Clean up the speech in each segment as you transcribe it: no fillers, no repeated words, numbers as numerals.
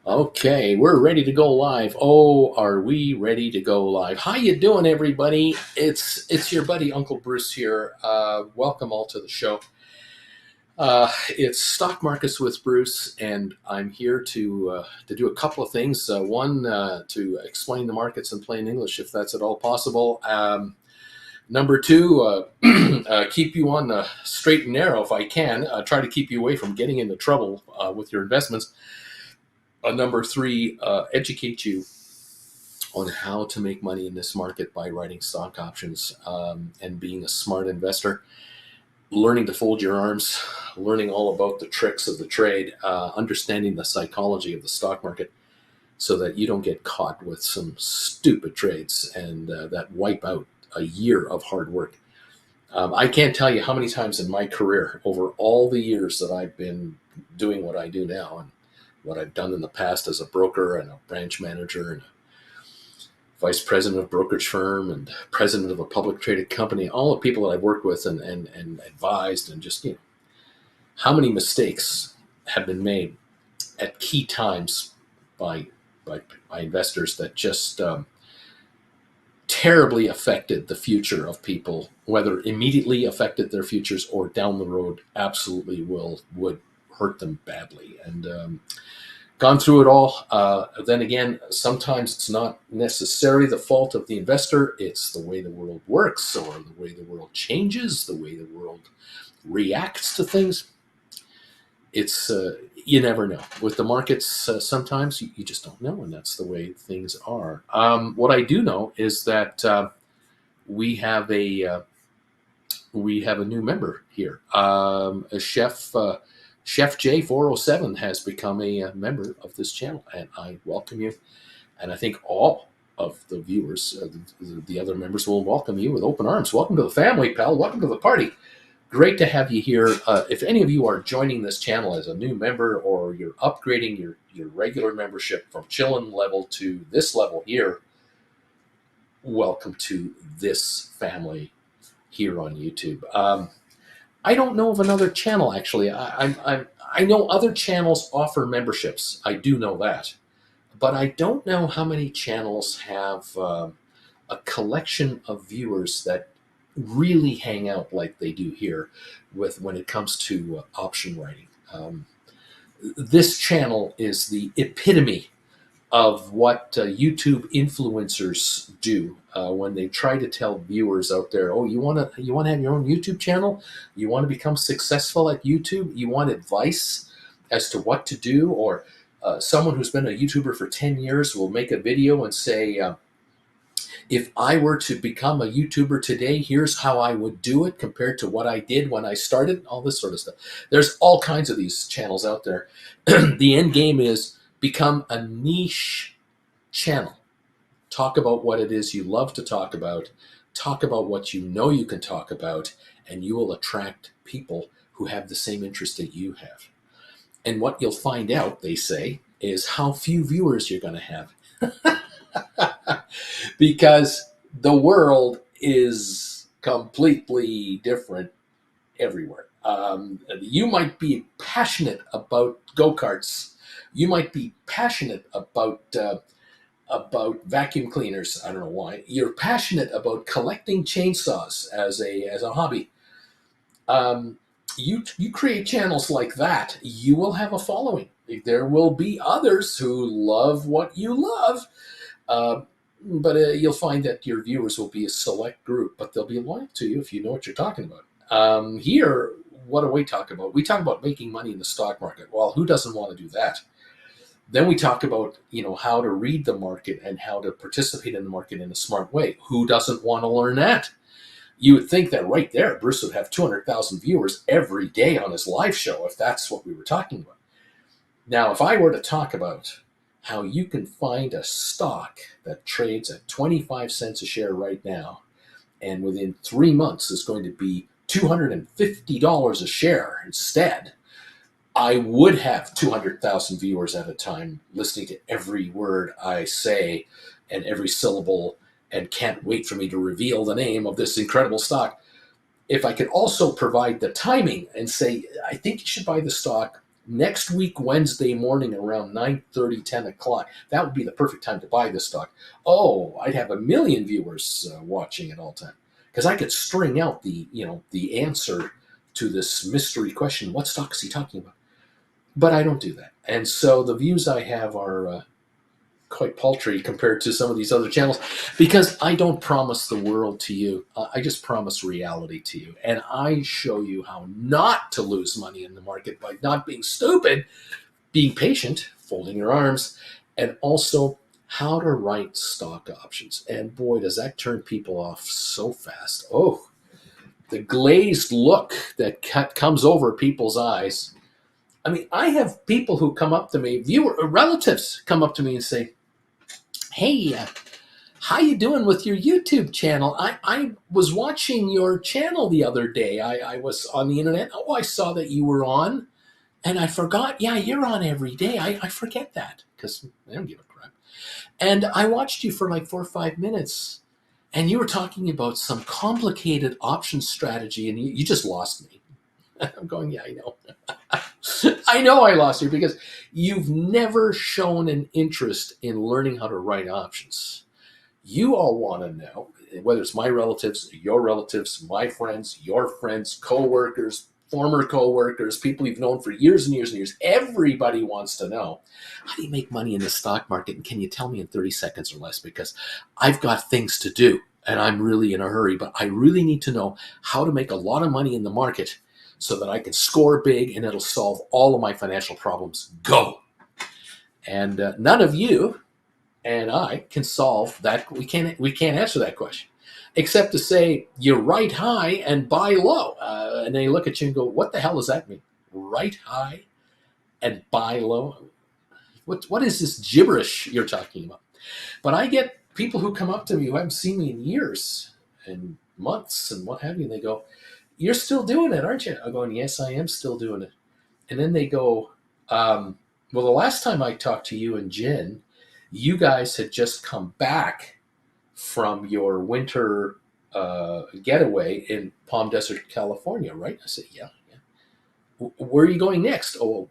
Okay, we're ready to go live. Oh, are we ready to go live? How you doing, everybody? It's your buddy Uncle Bruce here. Welcome all to the show. It's Stock Markets with Bruce, and I'm here to do a couple of things. One, to explain the markets in plain English, if that's at all possible. Number two, keep you on the straight and narrow if I can. Try to keep you away from getting into trouble with your investments. Number three, educate you on how to make money in this market by writing stock options and being a smart investor, learning to fold your arms, learning all about the tricks of the trade, understanding the psychology of the stock market so that you don't get caught with some stupid trades and that wipe out a year of hard work. I can't tell you how many times in my career, over all the years that I've been doing what I do now and what I've done in the past as a broker and a branch manager and a vice president of a brokerage firm and president of a public traded company, all the people that I've worked with and advised, and just, how many mistakes have been made at key times by by investors that just terribly affected the future of people, whether immediately affected their futures or down the road absolutely would hurt them badly. And gone through it all. Then again, sometimes it's not necessarily the fault of the investor. It's the way the world works, or the way the world changes, the way the world reacts to things. It's you never know. With the markets, sometimes you just don't know, and that's the way things are. What I do know is that we have a new member here. A Chef J407 has become a member of this channel, and I welcome you. And I think all of the viewers, the other members, will welcome you with open arms. Welcome to the family, pal. Welcome to the party. Great to have you here. If any of you are joining this channel as a new member, or you're upgrading your regular membership from chillin' level to this level here, welcome to this family here on YouTube. I don't know of another channel, actually. I know other channels offer memberships. I do know that. But I don't know how many channels have a collection of viewers that really hang out like they do here when it comes to option writing. This channel is the epitome of what YouTube influencers do when they try to tell viewers out there, oh, you want to have your own YouTube channel? You want to become successful at YouTube? You want advice as to what to do? Or someone who's been a YouTuber for 10 years will make a video and say, if I were to become a YouTuber today, here's how I would do it compared to what I did when I started, all this sort of stuff. There's all kinds of these channels out there. The end game is become a niche channel. Talk about what it is you love to talk about what you know you can talk about, and you will attract people who have the same interest that you have. And what you'll find out, they say, is how few viewers you're going to have. Because the world is completely different everywhere. You might be passionate about go-karts. You might be passionate about vacuum cleaners. I don't know why. You're passionate about collecting chainsaws as a hobby. You create channels like that, you will have a following. There will be others who love what you love, but you'll find that your viewers will be a select group, but they'll be loyal to you if you know what you're talking about. Here, what do we talk about? We talk about making money in the stock market. Well, who doesn't want to do that? Then we talk about, how to read the market and how to participate in the market in a smart way. Who doesn't want to learn that? You would think that right there, Bruce would have 200,000 viewers every day on his live show if that's what we were talking about. Now, if I were to talk about how you can find a stock that trades at 25 cents a share right now, and within 3 months is going to be $250 a share instead, I would have 200,000 viewers at a time listening to every word I say and every syllable, and can't wait for me to reveal the name of this incredible stock. If I could also provide the timing and say, I think you should buy the stock next week, Wednesday morning around 9:30, 10 o'clock, that would be the perfect time to buy this stock. Oh, I'd have 1 million viewers watching at all time because I could string out the answer to this mystery question. What stock is he talking about? But I don't do that. And so the views I have are quite paltry compared to some of these other channels because I don't promise the world to you. I just promise reality to you. And I show you how not to lose money in the market by not being stupid, being patient, folding your arms, and also how to write stock options. And boy, does that turn people off so fast. Oh, the glazed look that comes over people's eyes. I mean, I have people who come up to me, relatives come up to me and say, "Hey, how you doing with your YouTube channel? I was watching your channel the other day. I was on the internet. Oh, I saw that you were on, and I forgot. Yeah, you're on every day. I forget that because I don't give a crap. And I watched you for like 4 or 5 minutes, and you were talking about some complicated option strategy, and you just lost me." I'm going, yeah, I know. I know I lost you because you've never shown an interest in learning how to write options. You all want to know, whether it's my relatives, my friends, your friends, coworkers, former coworkers, people you've known for years and years and years. Everybody wants to know, how do you make money in the stock market? And can you tell me in 30 seconds or less? Because I've got things to do and I'm really in a hurry, but I really need to know how to make a lot of money in the market so that I can score big and it'll solve all of my financial problems. Go. And none of you and I can solve that. We can't answer that question, except to say you write high and buy low. And they look at you and go, "What the hell does that mean? Write high and buy low? What is this gibberish you're talking about?" But I get people who come up to me who haven't seen me in years and months and what have you. And they go, "You're still doing it, aren't you?" I'm going, "Yes, I am still doing it." And then they go, "Well, the last time I talked to you and Jen, you guys had just come back from your winter getaway in Palm Desert, California, right?" I said, yeah. "Where are you going next?" "Oh,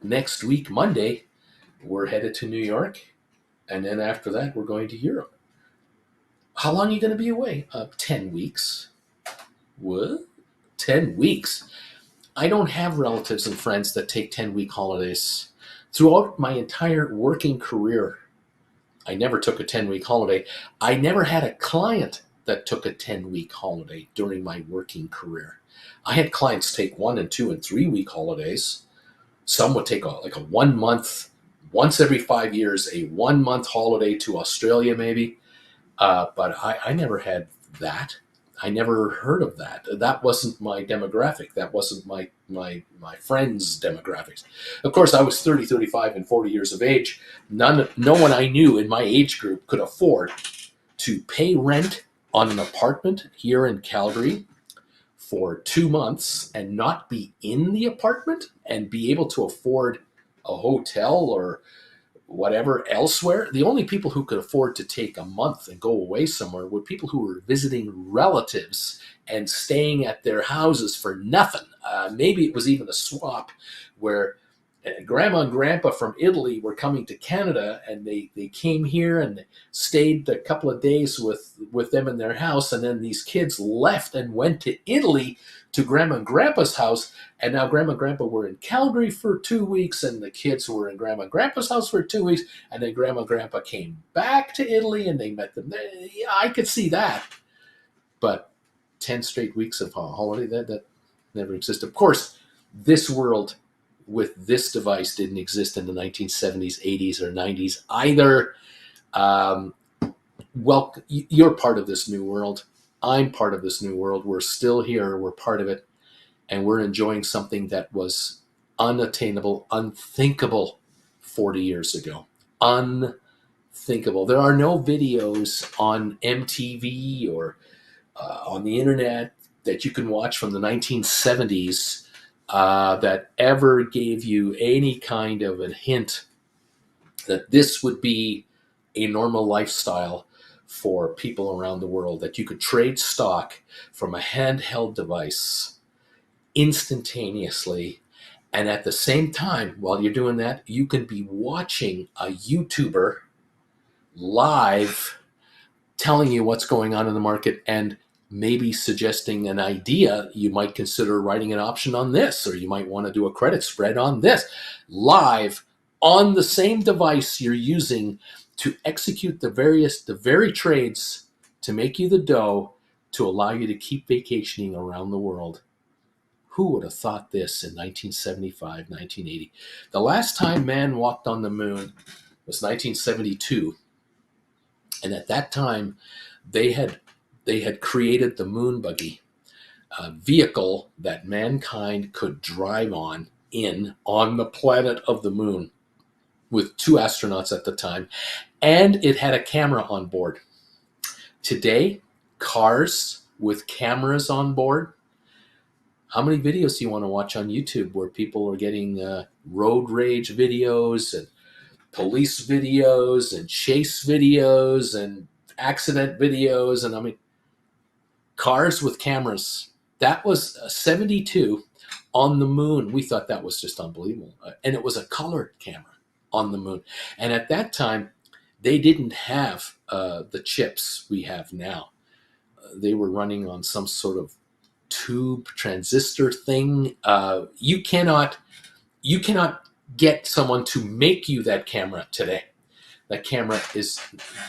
next week, Monday, we're headed to New York. And then after that, we're going to Europe." "How long are you going to be away?" 10 weeks. "What? 10 weeks? I don't have relatives and friends that take 10-week holidays. Throughout my entire working career, I never took a 10-week holiday. I never had a client that took a 10-week holiday during my working career. I had clients take 1 and 2 and 3-week holidays. Some would take like a 1 month, once every 5 years, a 1 month holiday to Australia maybe. But I never had that. I never heard of that. That wasn't my demographic. That wasn't my friends' demographics. Of course, I was 30, 35, and 40 years of age. No one I knew in my age group could afford to pay rent on an apartment here in Calgary for 2 months and not be in the apartment and be able to afford a hotel or whatever elsewhere. The only people who could afford to take a month and go away somewhere were people who were visiting relatives and staying at their houses for nothing. Maybe it was even a swap where grandma and grandpa from Italy were coming to Canada and they came here and stayed a couple of days with them in their house. And then these kids left and went to Italy to grandma and grandpa's house. And now grandma and grandpa were in Calgary for 2 weeks and the kids were in grandma and grandpa's house for 2 weeks. And then grandma and grandpa came back to Italy and they met them there. Yeah, I could see that. But 10 straight weeks of holiday, that never existed. Of course, this world with this device didn't exist in the 1970s, 80s, or 90s either. Well, you're part of this new world. I'm part of this new world. We're still here. We're part of it. And we're enjoying something that was unattainable, unthinkable 40 years ago. Unthinkable. There are no videos on MTV or on the internet that you can watch from the 1970s that ever gave you any kind of a hint that this would be a normal lifestyle for people around the world, that you could trade stock from a handheld device instantaneously And at the same time, while you're doing that, you can be watching a YouTuber live telling you what's going on in the market and maybe suggesting an idea. You might consider writing an option on this, or you might want to do a credit spread on this, live on the same device you're using to execute the very trades to make you the dough to allow you to keep vacationing around the world. Who would have thought this in 1975, 1980? The last time man walked on the moon was 1972. And at that time, they had created the moon buggy, a vehicle that mankind could drive on the planet of the moon with 2 astronauts at the time, and it had a camera on board. Today, cars with cameras on board. How many videos do you want to watch on YouTube where people are getting road rage videos and police videos and chase videos and accident videos? And I mean, cars with cameras. That was 72 on the moon. We thought that was just unbelievable. And it was a colored camera on the moon. And at that time, they didn't have the chips we have now. They were running on some sort of tube transistor thing. You cannot get someone to make you that camera today. That camera is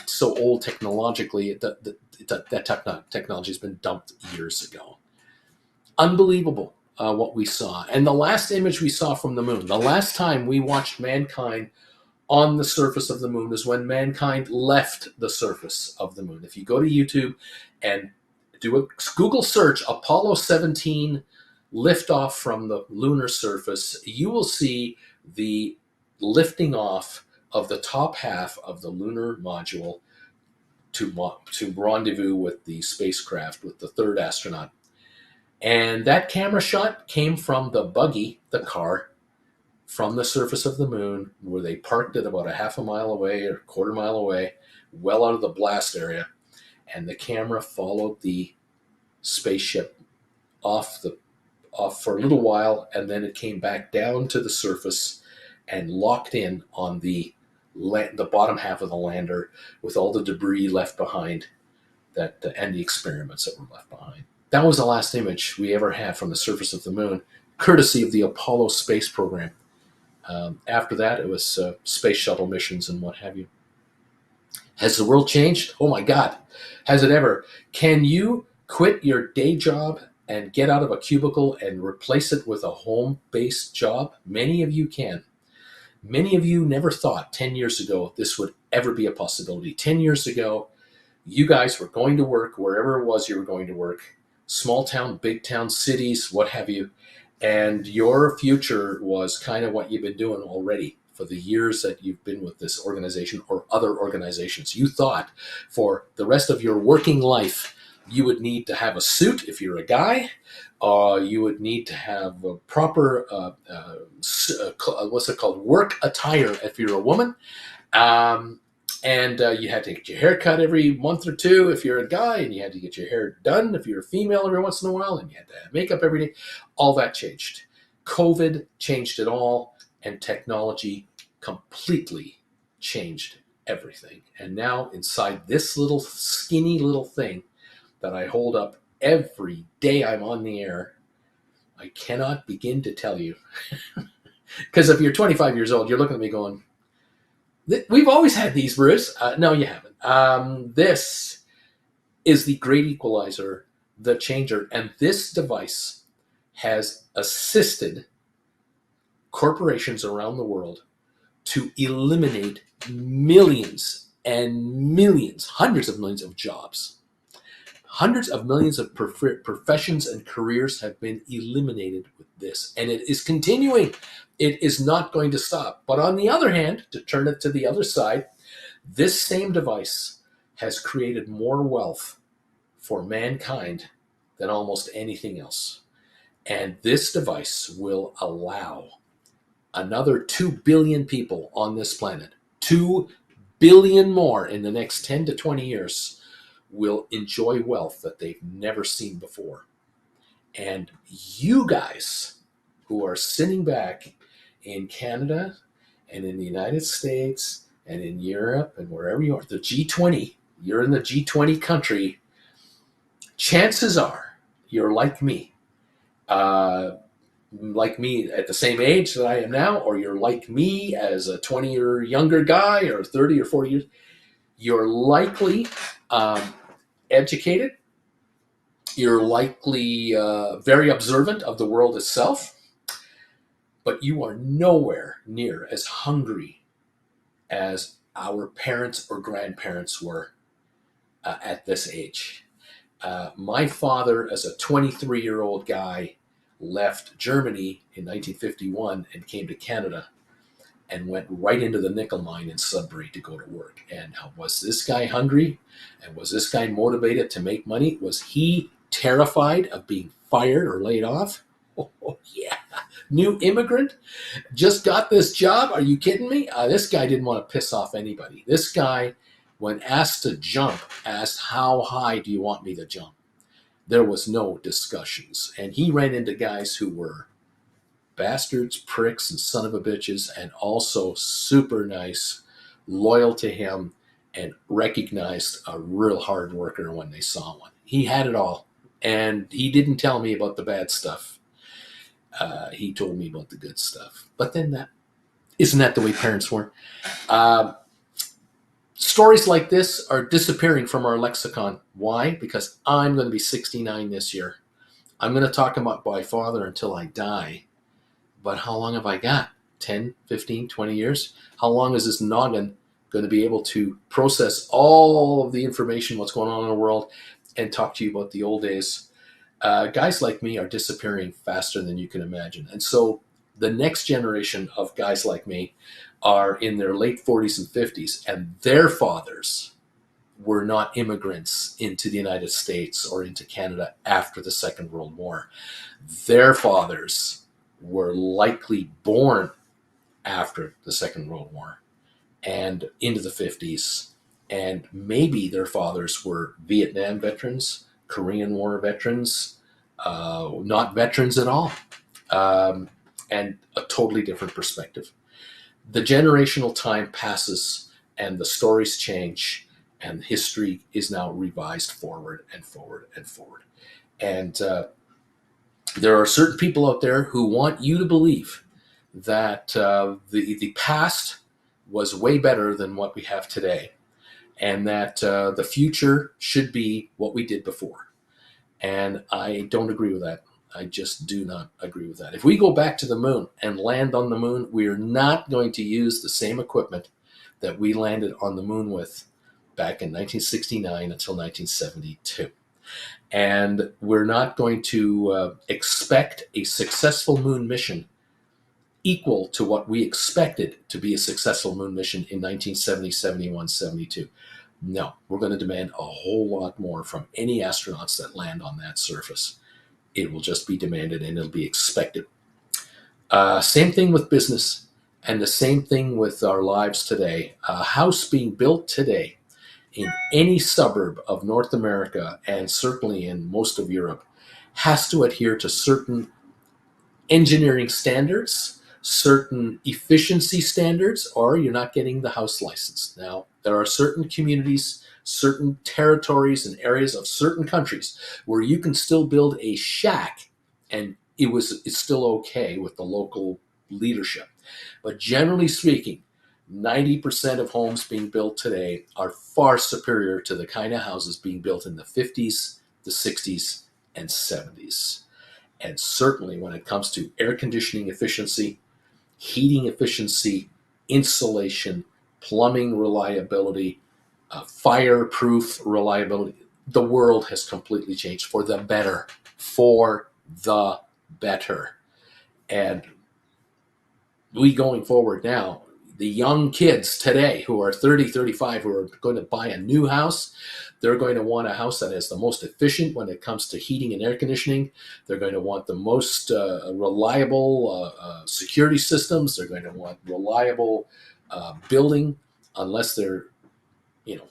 so old technologically. That technology has been dumped years ago. Unbelievable what we saw. And the last image we saw from the moon, the last time we watched mankind on the surface of the moon, is when mankind left the surface of the moon. If you go to YouTube and do a Google search, Apollo 17 liftoff from the lunar surface, you will see the lifting off of the top half of the lunar module to rendezvous with the spacecraft, with the 3rd astronaut. And that camera shot came from the buggy, the car, from the surface of the moon, where they parked it about a half a mile away or a quarter mile away, well out of the blast area. And the camera followed the spaceship off for a little while, and then it came back down to the surface and locked in on the bottom half of the lander with all the debris left behind and the experiments that were left behind. That was the last image we ever had from the surface of the moon, courtesy of the Apollo space program. After that, it was space shuttle missions and what have you. Has the world changed? Oh my God. Has it ever? Can you quit your day job and get out of a cubicle and replace it with a home-based job? Many of you can. Many of you never thought 10 years ago this would ever be a possibility. 10 years ago, you guys were going to work wherever it was you were going to work, small town, big town, cities, what have you, and your future was kind of what you've been doing already for the years that you've been with this organization or other organizations. You thought for the rest of your working life, you would need to have a suit if you're a guy. You would need to have a proper, what's it called, work attire if you're a woman. And you had to get your hair cut every month or 2 if you're a guy, and you had to get your hair done if you're a female every once in a while, and you had to have makeup every day. All that changed. COVID changed it all, and technology completely changed everything. And now inside this little skinny little thing that I hold up every day I'm on the air, I cannot begin to tell you. Because if you're 25 years old, you're looking at me going, we've always had these, Bruce. No, you haven't. This is the great equalizer, the changer. And this device has assisted corporations around the world to eliminate millions and millions, hundreds of millions of jobs. Hundreds of millions of professions and careers have been eliminated with this, and it is continuing. It is not going to stop. But on the other hand, to turn it to the other side, this same device has created more wealth for mankind than almost anything else. And this device will allow another 2 billion people on this planet, 2 billion more in the next 10 to 20 years, will enjoy wealth that they've never seen before. And you guys who are sitting back in Canada and in the United States and in Europe and wherever you are, the G20, you're in the G20 country, chances are you're like me. Like me at the same age that I am now, or you're like me as a 20 or younger guy, or 30 or 40 years, you're likely educated. You're likely very observant of the world itself, but you are nowhere near as hungry as our parents or grandparents were at this age. My father, as a 23-year-old guy, left Germany in 1951 and came to Canada and went right into the nickel mine in Sudbury to go to work. And was this guy hungry? And was this guy motivated to make money? Was he terrified of being fired or laid off? Oh yeah. New immigrant, just got this job. Are you kidding me? This guy didn't want to piss off anybody. This guy, when asked to jump, asked, how high do you want me to jump? There was no discussions. And he ran into guys who were bastards, pricks, and son of a bitches, and also super nice, loyal to him, and recognized a real hard worker when they saw one. He had it all. And he didn't tell me about the bad stuff. He told me about the good stuff. But then isn't that the way parents were? Stories like this are disappearing from our lexicon. Why? Because I'm going to be 69 this year. I'm going to talk about my father until I die. But how long have I got? 10, 15, 20 years? How long is this noggin going to be able to process all of the information, what's going on in the world, and talk to you about the old days? Guys like me are disappearing faster than you can imagine. And so the next generation of guys like me are in their late 40s and 50s, and their fathers were not immigrants into the United States or into Canada after the Second World War. Their fathers were likely born after the Second World War and into the 50s. And maybe their fathers were Vietnam veterans, Korean War veterans, not veterans at all, and a totally different perspective. The generational time passes and the stories change, and history is now revised forward and forward and forward. And there are certain people out there who want you to believe that the past was way better than what we have today, and that the future should be what we did before. And I don't agree with that. I just do not agree with that. If we go back to the moon and land on the moon, we are not going to use the same equipment that we landed on the moon with back in 1969 until 1972. And we're not going to expect a successful moon mission equal to what we expected to be a successful moon mission in 1970, 71, 72. No, we're going to demand a whole lot more from any astronauts that land on that surface. It will just be demanded and it'll be expected. Same thing with business, and the same thing with our lives today. A house being built today in any suburb of North America, and certainly in most of Europe, has to adhere to certain engineering standards, certain efficiency standards, or you're not getting the house license. Now, there are certain communities, certain territories and areas of certain countries where you can still build a shack and it's still okay with the local leadership. But generally speaking, 90% of homes being built today are far superior to the kind of houses being built in the 50s, the 60s, and 70s. And certainly when it comes to air conditioning efficiency, heating efficiency, insulation, plumbing reliability, fireproof reliability, the world has completely changed for the better, for the better. And we going forward now, the young kids today who are 30, 35, who are going to buy a new house, they're going to want a house that is the most efficient when it comes to heating and air conditioning. They're going to want the most reliable security systems. They're going to want reliable building, unless they're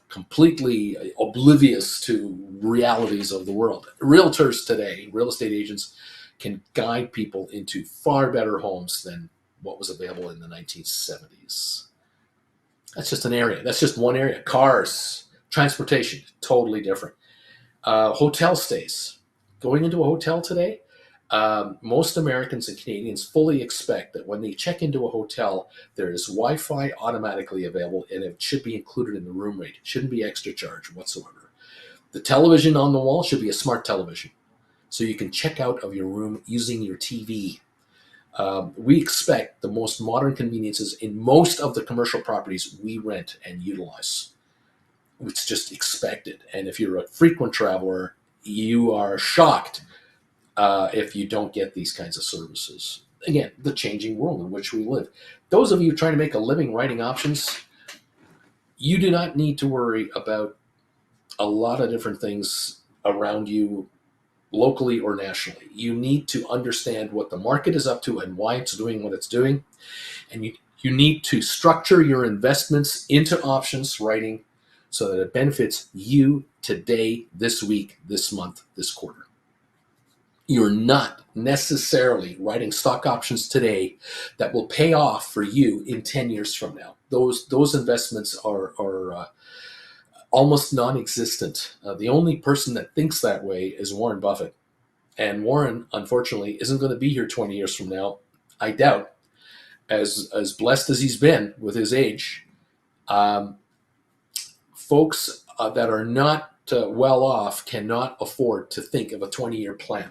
completely oblivious to realities of the world. Realtors today, real estate agents, can guide people into far better homes than what was available in the 1970s. That's just an area. That's just one area. Cars, transportation, totally different. Hotel stays. Going into a hotel today, most Americans and Canadians fully expect that when they check into a hotel, there is Wi-Fi automatically available, and it should be included in the room rate. It shouldn't be extra charge whatsoever. The television on the wall should be a smart television, so you can check out of your room using your TV. We expect the most modern conveniences in most of the commercial properties we rent and utilize. It's just expected. And if you're a frequent traveler, you are shocked if you don't get these kinds of services. Again, the changing world in which we live. Those of you trying to make a living writing options, you do not need to worry about a lot of different things around you locally or nationally. You need to understand what the market is up to and why it's doing what it's doing. And you need to structure your investments into options writing so that it benefits you today, this week, this month, this quarter. You're not necessarily writing stock options today that will pay off for you in 10 years from now. Those investments are almost non-existent. The only person that thinks that way is Warren Buffett. And Warren, unfortunately, isn't going to be here 20 years from now. I doubt, as blessed as he's been with his age. Folks that are not well off cannot afford to think of a 20-year plan.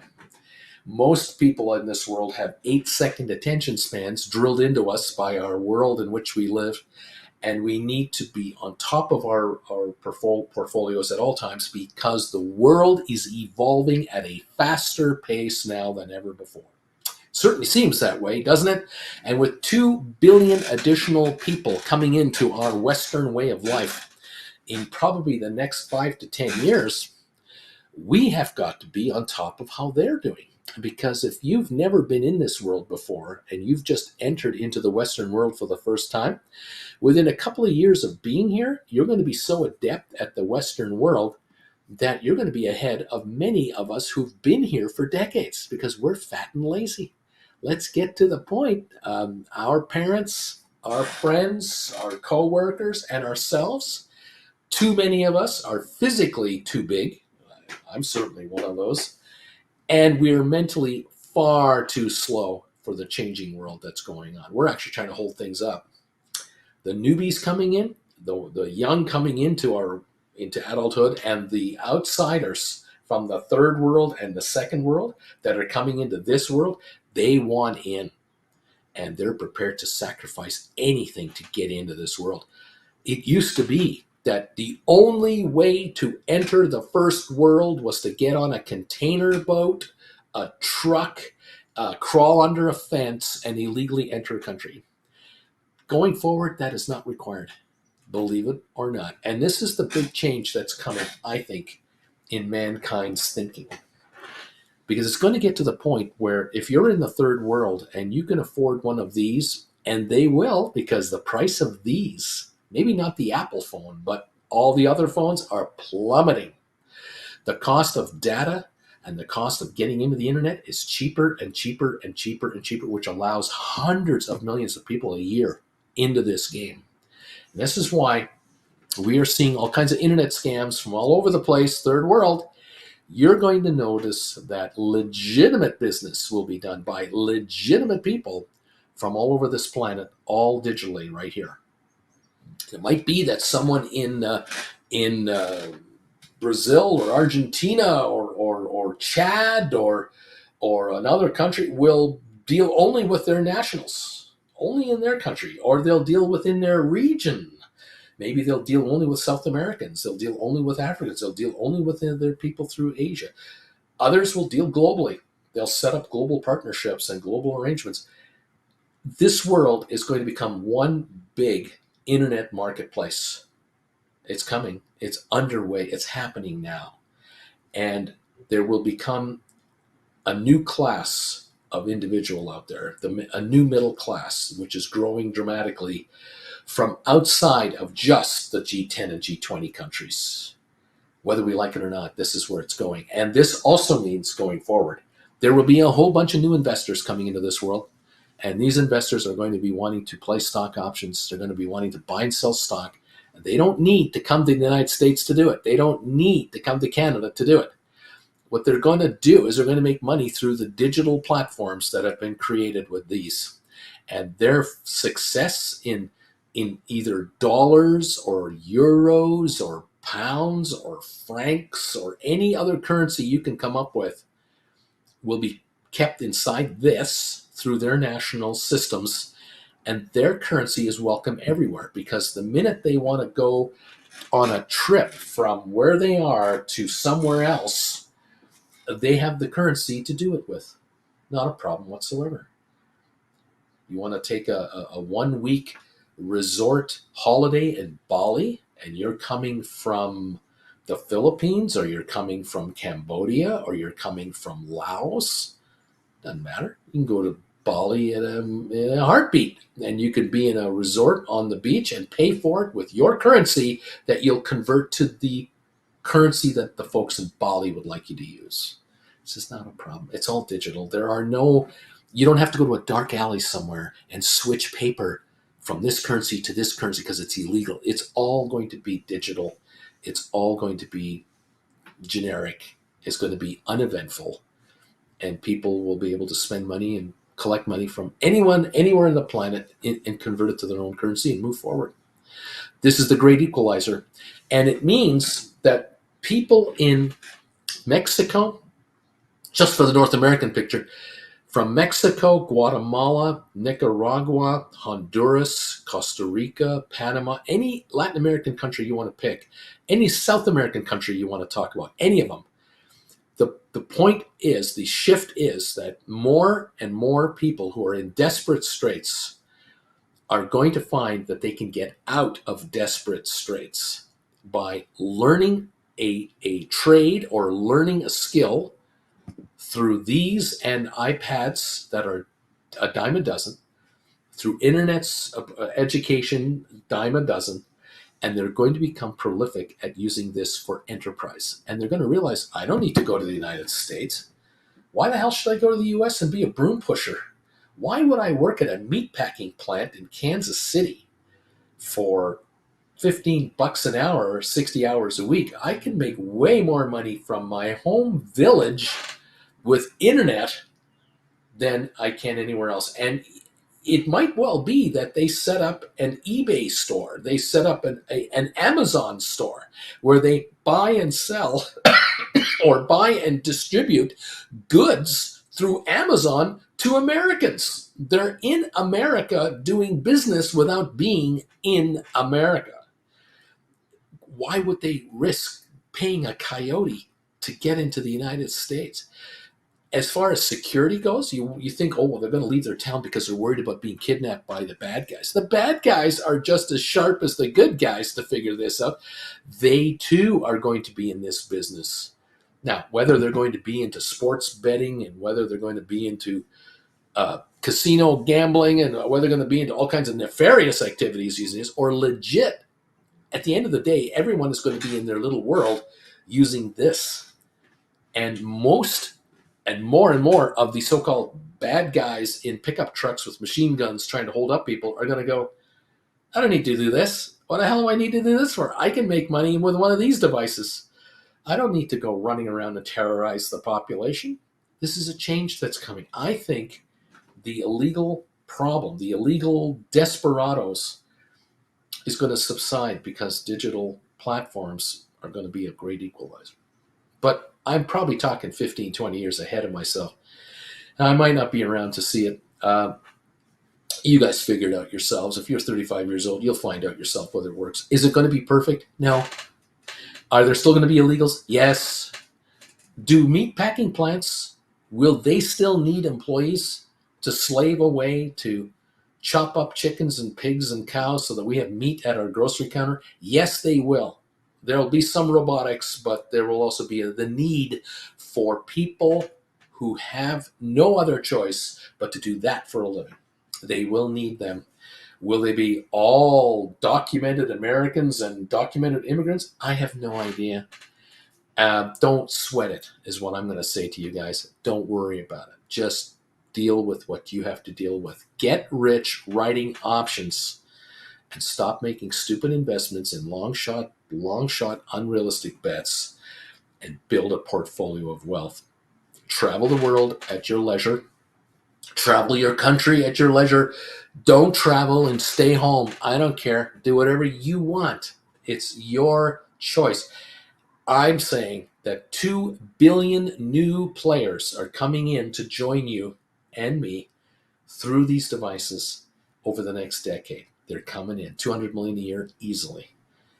Most people in this world have 8-second attention spans drilled into us by our world in which we live, and we need to be on top of our portfolios at all times because the world is evolving at a faster pace now than ever before. Certainly seems that way, doesn't it? And with 2 billion additional people coming into our Western way of life in probably the next 5 to 10 years, we have got to be on top of how they're doing. Because if you've never been in this world before and you've just entered into the Western world for the first time, within a couple of years of being here, you're going to be so adept at the Western world that you're going to be ahead of many of us who've been here for decades because we're fat and lazy. Let's get to the point. Our parents, our friends, our co-workers, and ourselves, too many of us are physically too big. I'm certainly one of those. And we're mentally far too slow for the changing world that's going on. We're actually trying to hold things up. The newbies coming in, the young coming into adulthood, and the outsiders from the third world and the second world that are coming into this world, they want in. And they're prepared to sacrifice anything to get into this world. It used to be that the only way to enter the first world was to get on a container boat, a truck, crawl under a fence, and illegally enter a country. Going forward, that is not required, believe it or not. And this is the big change that's coming, I think, in mankind's thinking. Because it's going to get to the point where if you're in the third world and you can afford one of these, and they will, because the price of these, maybe not the Apple phone, but all the other phones are plummeting. The cost of data and the cost of getting into the internet is cheaper and cheaper and cheaper and cheaper, which allows hundreds of millions of people a year into this game. And this is why we are seeing all kinds of internet scams from all over the place, third world. You're going to notice that legitimate business will be done by legitimate people from all over this planet, all digitally right here. It might be that someone in Brazil or Argentina or Chad or another country will deal only with their nationals, only in their country, or they'll deal within their region. Maybe they'll deal only with South Americans. They'll deal only with Africans. They'll deal only with their people through Asia. Others will deal globally. They'll set up global partnerships and global arrangements. This world is going to become one big internet marketplace. It's coming. It's underway. It's happening now. And there will become a new class of individual out there, a new middle class, which is growing dramatically from outside of just the G10 and G20 countries. Whether we like it or not, this is where it's going. And this also means going forward There will be a whole bunch of new investors coming into this world. And these investors are going to be wanting to play stock options. They're going to be wanting to buy and sell stock. And they don't need to come to the United States to do it. They don't need to come to Canada to do it. What they're going to do is they're going to make money through the digital platforms that have been created with these. And their success in either dollars or euros or pounds or francs or any other currency you can come up with will be kept inside this through their national systems, and their currency is welcome everywhere, because the minute they want to go on a trip from where they are to somewhere else, they have the currency to do it with. Not a problem whatsoever. You want to take a 1 week resort holiday in Bali, and you're coming from the Philippines, or you're coming from Cambodia, or you're coming from Laos, doesn't matter. You can go to Bali in a heartbeat, and you could be in a resort on the beach and pay for it with your currency that you'll convert to the currency that the folks in Bali would like you to use. This is not a problem. It's all digital. You don't have to go to a dark alley somewhere and switch paper from this currency to this currency because it's illegal. It's all going to be digital. It's all going to be generic. It's going to be uneventful. And people will be able to spend money and collect money from anyone, anywhere on the planet, and convert it to their own currency and move forward. This is the great equalizer. And it means that people in Mexico, just for the North American picture, from Mexico, Guatemala, Nicaragua, Honduras, Costa Rica, Panama, any Latin American country you want to pick, any South American country you want to talk about, any of them, the point is, the shift is that more and more people who are in desperate straits are going to find that they can get out of desperate straits by learning a trade or learning a skill through these and iPads that are a dime a dozen, through internet's education, dime a dozen, and they're going to become prolific at using this for enterprise. And they're going to realize, I don't need to go to the United States. Why the hell should I go to the US and be a broom pusher? Why would I work at a meatpacking plant in Kansas City for $15 an hour or 60 hours a week? I can make way more money from my home village with internet than I can anywhere else. And it might well be that they set up an eBay store. They set up an Amazon store where they buy and sell or buy and distribute goods through Amazon to Americans. They're in America doing business without being in America. Why would they risk paying a coyote to get into the United States? As far as security goes, you think, oh, well, they're going to leave their town because they're worried about being kidnapped by the bad guys. The bad guys are just as sharp as the good guys to figure this out. They, too, are going to be in this business. Now, whether they're going to be into sports betting and whether they're going to be into casino gambling and whether they're going to be into all kinds of nefarious activities using this, or legit, at the end of the day, everyone is going to be in their little world using this. And most and more of the so-called bad guys in pickup trucks with machine guns trying to hold up people are going to go, I don't need to do this. What the hell do I need to do this for? I can make money with one of these devices. I don't need to go running around and terrorize the population. This is a change that's coming. I think the illegal problem, the illegal desperados, is going to subside because digital platforms are going to be a great equalizer. But I'm probably talking 15, 20 years ahead of myself. Now, I might not be around to see it. You guys figure it out yourselves. If you're 35 years old, you'll find out yourself whether it works. Is it going to be perfect? No. Are there still going to be illegals? Yes. Do meatpacking plants, will they still need employees to slave away to chop up chickens and pigs and cows so that we have meat at our grocery counter? Yes, they will. There will be some robotics, but there will also be the need for people who have no other choice but to do that for a living. They will need them. Will they be all documented Americans and documented immigrants? I have no idea. Don't sweat it, is what I'm going to say to you guys. Don't worry about it. Just deal with what you have to deal with. Get rich writing options and stop making stupid investments in long shot, unrealistic bets, and build a portfolio of wealth. Travel the world at your leisure. Travel your country at your leisure. Don't travel and stay home. I don't care. Do whatever you want. It's your choice. I'm saying that 2 billion new players are coming in to join you and me through these devices over the next decade. They're coming in 200 million a year easily.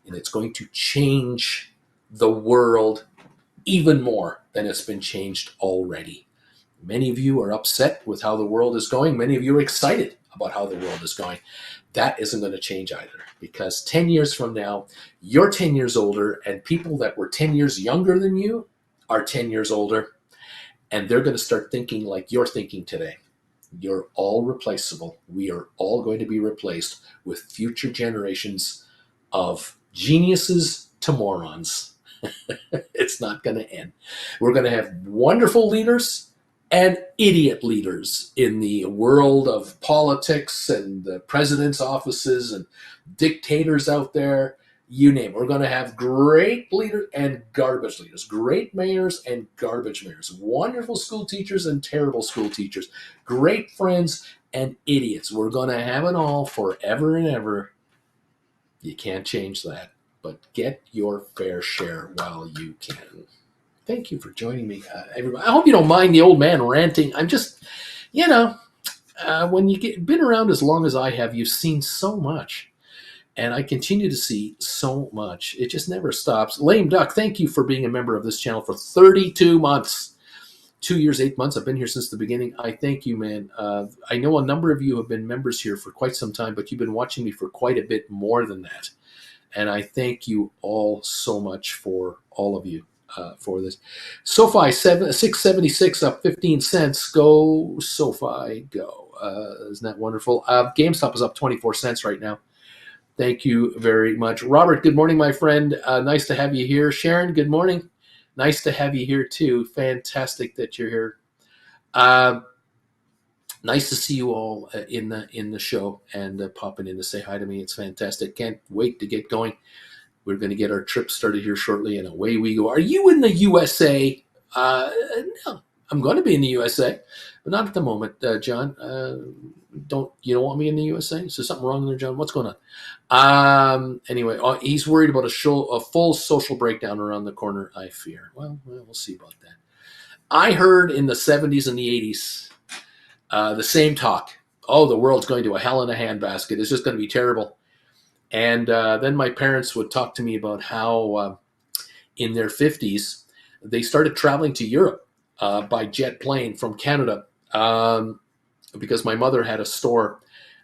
And it's going to change the world even more than it's been changed already. Many of you are upset with how the world is going. Many of you are excited about how the world is going. That isn't going to change either, because 10 years from now, you're 10 years older, and people that were 10 years younger than you are 10 years older, and they're going to start thinking like you're thinking today. You're all replaceable. We are all going to be replaced with future generations of geniuses to morons. It's not going to end. We're going to have wonderful leaders and idiot leaders in the world of politics and the president's offices and dictators out there. You name it. We're going to have great leaders and garbage leaders, great mayors and garbage mayors, wonderful school teachers and terrible school teachers, great friends and idiots. We're going to have it all forever and ever. You can't change that, but get your fair share while you can. Thank you for joining me, everybody. I hope you don't mind the old man ranting. I'm just, when you been around as long as I have, you've seen so much. And I continue to see so much. It just never stops. Lame Duck, thank you for being a member of this channel for 32 months. 2 years, 8 months. I've been here since the beginning. I thank you, man. I know a number of you have been members here for quite some time, but you've been watching me for quite a bit more than that. And I thank you all so much for all of you. For this. SOFI 676 up 15 cents. Go SOFI, go. Isn't that wonderful? GameStop is up 24 cents right now. Thank you very much. Robert, good morning, my friend. Nice to have you here. Sharon, good morning. Nice to have you here too. Fantastic that you're here. Nice to see you all in the show and popping in to say hi to me. It's fantastic. Can't wait to get going. We're going to get our trip started here shortly, and away we go. Are you in the USA? No, I'm going to be in the USA, but not at the moment, John. Don't want me in the USA? Is there something wrong there, John? What's going on? Anyway, he's worried about a full social breakdown around the corner, I fear. Well, we'll see about that. I heard in the 70s and the 80s the same talk. Oh, the world's going to a hell in a handbasket. It's just going to be terrible. And then my parents would talk to me about how in their 50s, they started traveling to Europe by jet plane from Canada because my mother had a store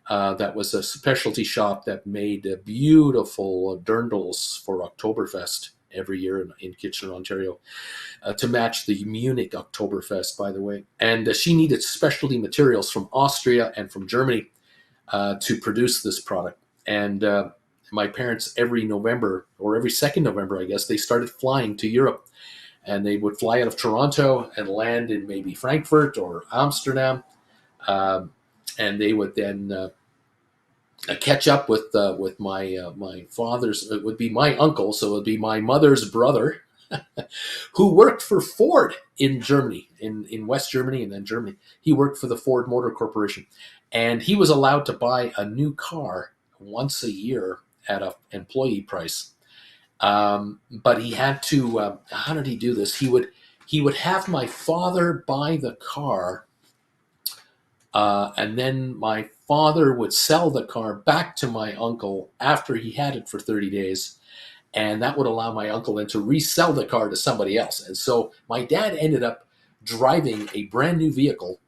that was a specialty shop that made beautiful dirndls for Oktoberfest every year in Kitchener, Ontario, to match the Munich Oktoberfest, by the way. And she needed specialty materials from Austria and from Germany to produce this product. And my parents, every November, or every second November, I guess, they started flying to Europe. And they would fly out of Toronto and land in maybe Frankfurt or Amsterdam. And they would then catch up with my father's, it would be my uncle, so it would be my mother's brother, who worked for Ford in Germany, in West Germany and then Germany. He worked for the Ford Motor Corporation. And he was allowed to buy a new car once a year at an employee price. But he had to, how did he do this? He would have my father buy the car, and then my father would sell the car back to my uncle after he had it for 30 days. And that would allow my uncle then to resell the car to somebody else. And so my dad ended up driving a brand new vehicle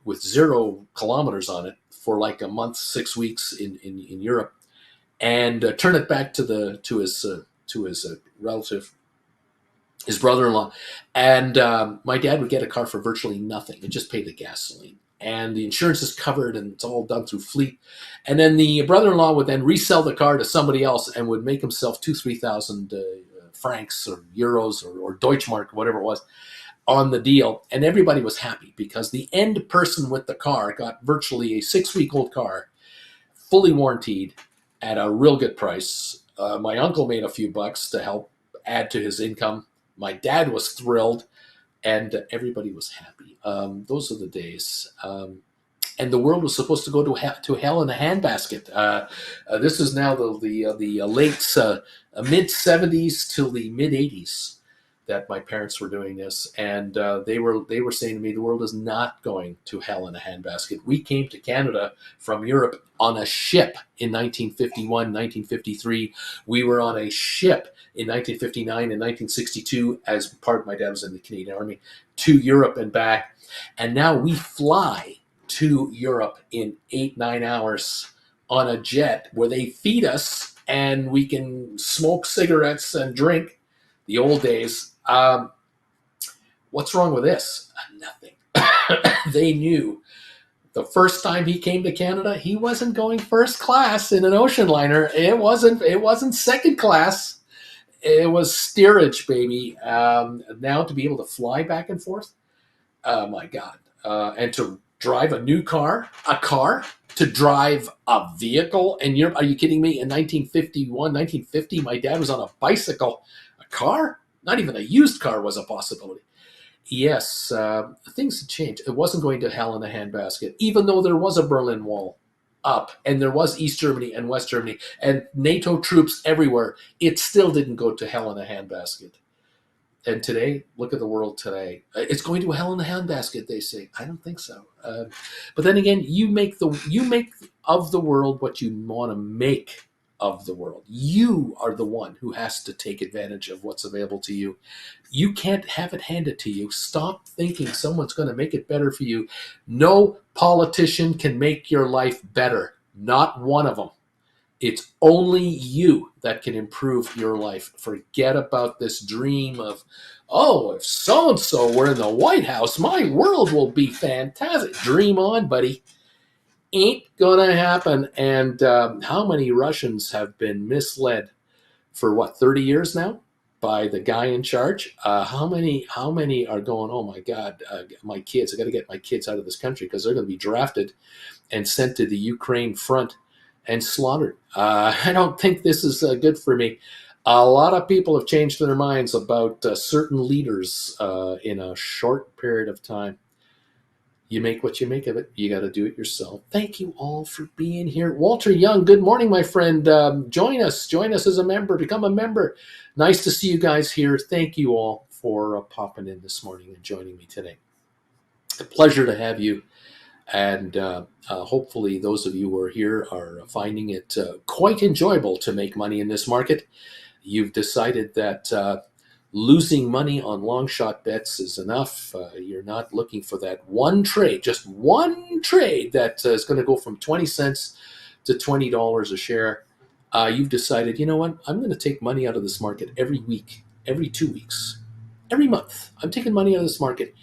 with 0 kilometers on it for like a month, 6 weeks in Europe, and turn it back to his relative, his brother-in-law. And my dad would get a car for virtually nothing and just pay the gasoline. And the insurance is covered, and it's all done through fleet. And then the brother-in-law would then resell the car to somebody else and would make himself $2,000, $3,000 francs or euros or Deutschmark, whatever it was, on the deal. And everybody was happy because the end person with the car got virtually a 6-week-old car, fully warranted at a real good price. My uncle made a few bucks to help add to his income. My dad was thrilled, and everybody was happy. Those are the days. And the world was supposed to go to hell in a handbasket. This is now the late mid 70s till the mid 80s that my parents were doing this, and they were saying to me, the world is not going to hell in a handbasket. We came to Canada from Europe on a ship in 1951, 1953. We were on a ship in 1959 and 1962 as part of my dad was in the Canadian Army to Europe and back, and now we fly to Europe in 8-9 hours on a jet where they feed us and we can smoke cigarettes and drink. The old days. What's wrong with this? Nothing. They knew the first time he came to Canada, he wasn't going first class in an ocean liner. It wasn't second class. It was steerage, baby. Now to be able to fly back and forth, oh my God. And to drive a new car, to drive a vehicle in Europe. Are you kidding me? In 1951, 1950, my dad was on a bicycle. A car? Not even a used car was a possibility. Yes, things had changed. It wasn't going to hell in a handbasket, even though there was a Berlin Wall up and there was East Germany and West Germany and NATO troops everywhere. It still didn't go to hell in a handbasket. And today, look at the world today. It's going to a hell in a handbasket, they say. I don't think so. But then again, you make of the world what you want to make of the world. You are the one who has to take advantage of what's available to you. You can't have it handed to you. Stop thinking someone's going to make it better for you. No politician can make your life better. Not one of them. It's only you that can improve your life. Forget about this dream of, oh, if so-and-so were in the White House, my world will be fantastic. Dream on, buddy. Ain't gonna happen. And how many Russians have been misled for 30 years now by the guy in charge? How many are going, oh my God, my kids, I got to get my kids out of this country because they're going to be drafted and sent to the Ukraine front and slaughtered. I don't think this is good for me. A lot of people have changed their minds about certain leaders in a short period of time. You make what you make of it. You got to do it yourself. Thank you all for being here. Walter Young, good morning, my friend. Join us as a member. Become a member. Nice to see you guys here. Thank you all for popping in this morning and joining me today. A pleasure to have you. And hopefully those of you who are here are finding it quite enjoyable to make money in this market. You've decided that losing money on long shot bets is enough. You're not looking for that one trade, just one trade that is going to go from 20 cents to $20 a share. You've decided, you know what? I'm going to take money out of this market every week, every 2 weeks, every month. I'm taking money out of this market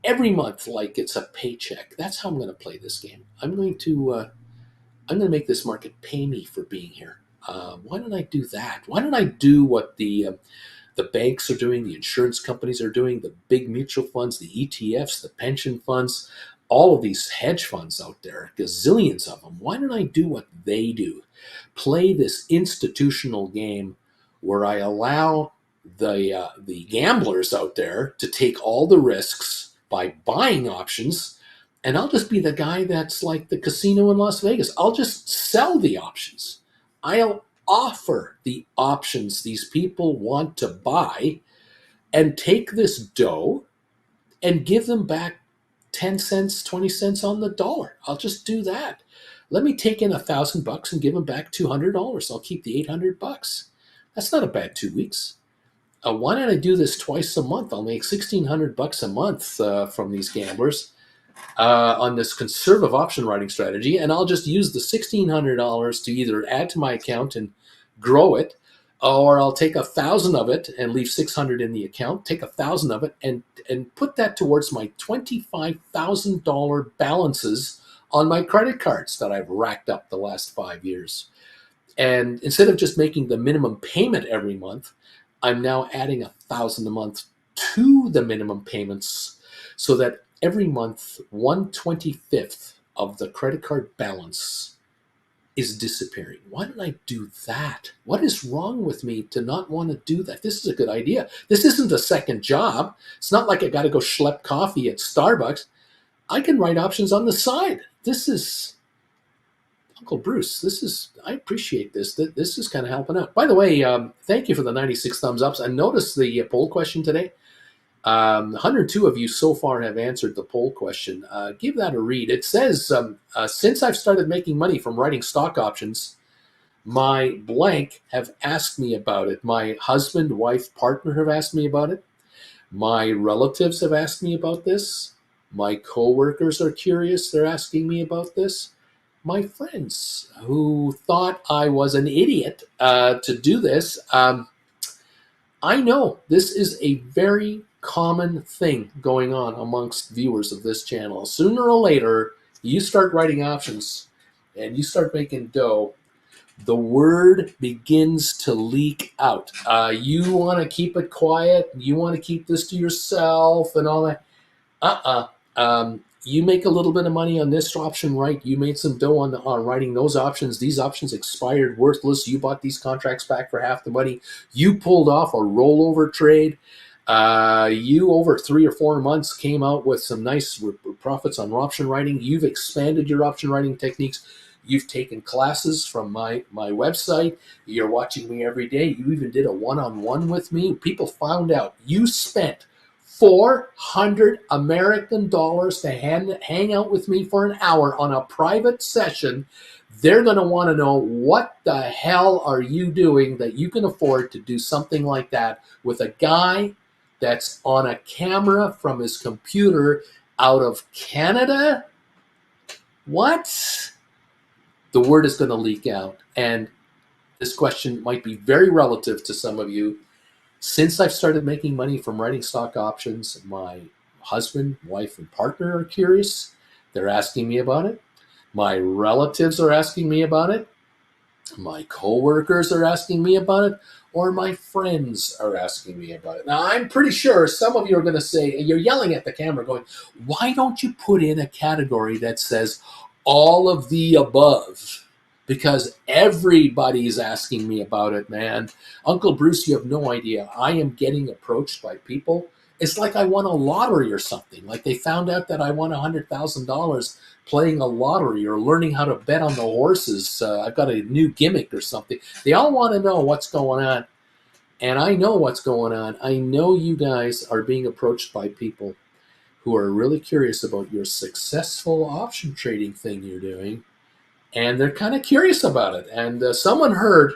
every month like it's a paycheck. That's how I'm going to play this game. I'm going to make this market pay me for being here. Why don't I do that? Why don't I do what the banks are doing, the insurance companies are doing, the big mutual funds, the ETFs, the pension funds, all of these hedge funds out there, gazillions of them. Why don't I do what they do? Play this institutional game where I allow the gamblers out there to take all the risks by buying options, and I'll just be the guy that's like the casino in Las Vegas. I'll just sell the options. I'll offer the options these people want to buy and take this dough and give them back 10 cents, 20 cents on the dollar. I'll just do that. Let me take in $1,000 and give them back $200. I'll keep the $800. That's not a bad 2 weeks. Why don't I do this twice a month? I'll make $1,600 a month from these gamblers on this conservative option writing strategy, and I'll just use the $1,600 to either add to my account and grow it, or I'll take 1,000 of it and leave 600 in the account. Take 1,000 of it and put that towards my $25,000 balances on my credit cards that I've racked up the last 5 years. And instead of just making the minimum payment every month, I'm now adding $1,000 a month to the minimum payments so that every month 1/25th of the credit card balance is disappearing. Why don't I do that? What is wrong with me to not want to do that? This is a good idea. This isn't a second job. It's not like I got to go schlep coffee at Starbucks. I can write options on the side. This is Uncle Bruce. I appreciate this. This is kind of helping out. By the way, thank you for the 96 thumbs ups. I noticed the poll question today. 102 of you so far have answered the poll question. Give that a read. It says, since I've started making money from writing stock options, my blank have asked me about it. My husband, wife, partner have asked me about it. My relatives have asked me about this. My coworkers are curious. They're asking me about this. My friends who thought I was an idiot to do this, I know this is a very common thing going on amongst viewers of this channel. Sooner or later, you start writing options and you start making dough, the word begins to leak out. You want to keep it quiet. You want to keep this to yourself and all that. You make a little bit of money on this option, right? You made some dough on writing those options. These options expired, worthless. You bought these contracts back for half the money. You pulled off a rollover trade. You, over 3 or 4 months, came out with some nice profits on option writing. You've expanded your option writing techniques. You've taken classes from my website. You're watching me every day. You even did a one-on-one with me. People found out you spent $400 American dollars to hang out with me for an hour on a private session. They're going to want to know, what the hell are you doing that you can afford to do something like that with a guy that's on a camera from his computer out of Canada? What? The word is going to leak out. And this question might be very relative to some of you. Since I've started making money from writing stock options, my husband, wife, and partner are curious. They're asking me about it. My relatives are asking me about it. My coworkers are asking me about it. Or my friends are asking me about it. Now, I'm pretty sure some of you are going to say, you're yelling at the camera going, why don't you put in a category that says all of the above? Because everybody's asking me about it, man. Uncle Bruce, you have no idea. I am getting approached by people. It's like I won a lottery or something. Like they found out that I won $100,000 playing a lottery or learning how to bet on the horses. I've got a new gimmick or something. They all want to know what's going on. And I know what's going on. I know you guys are being approached by people who are really curious about your successful option trading thing you're doing. And they're kind of curious about it. And somebody heard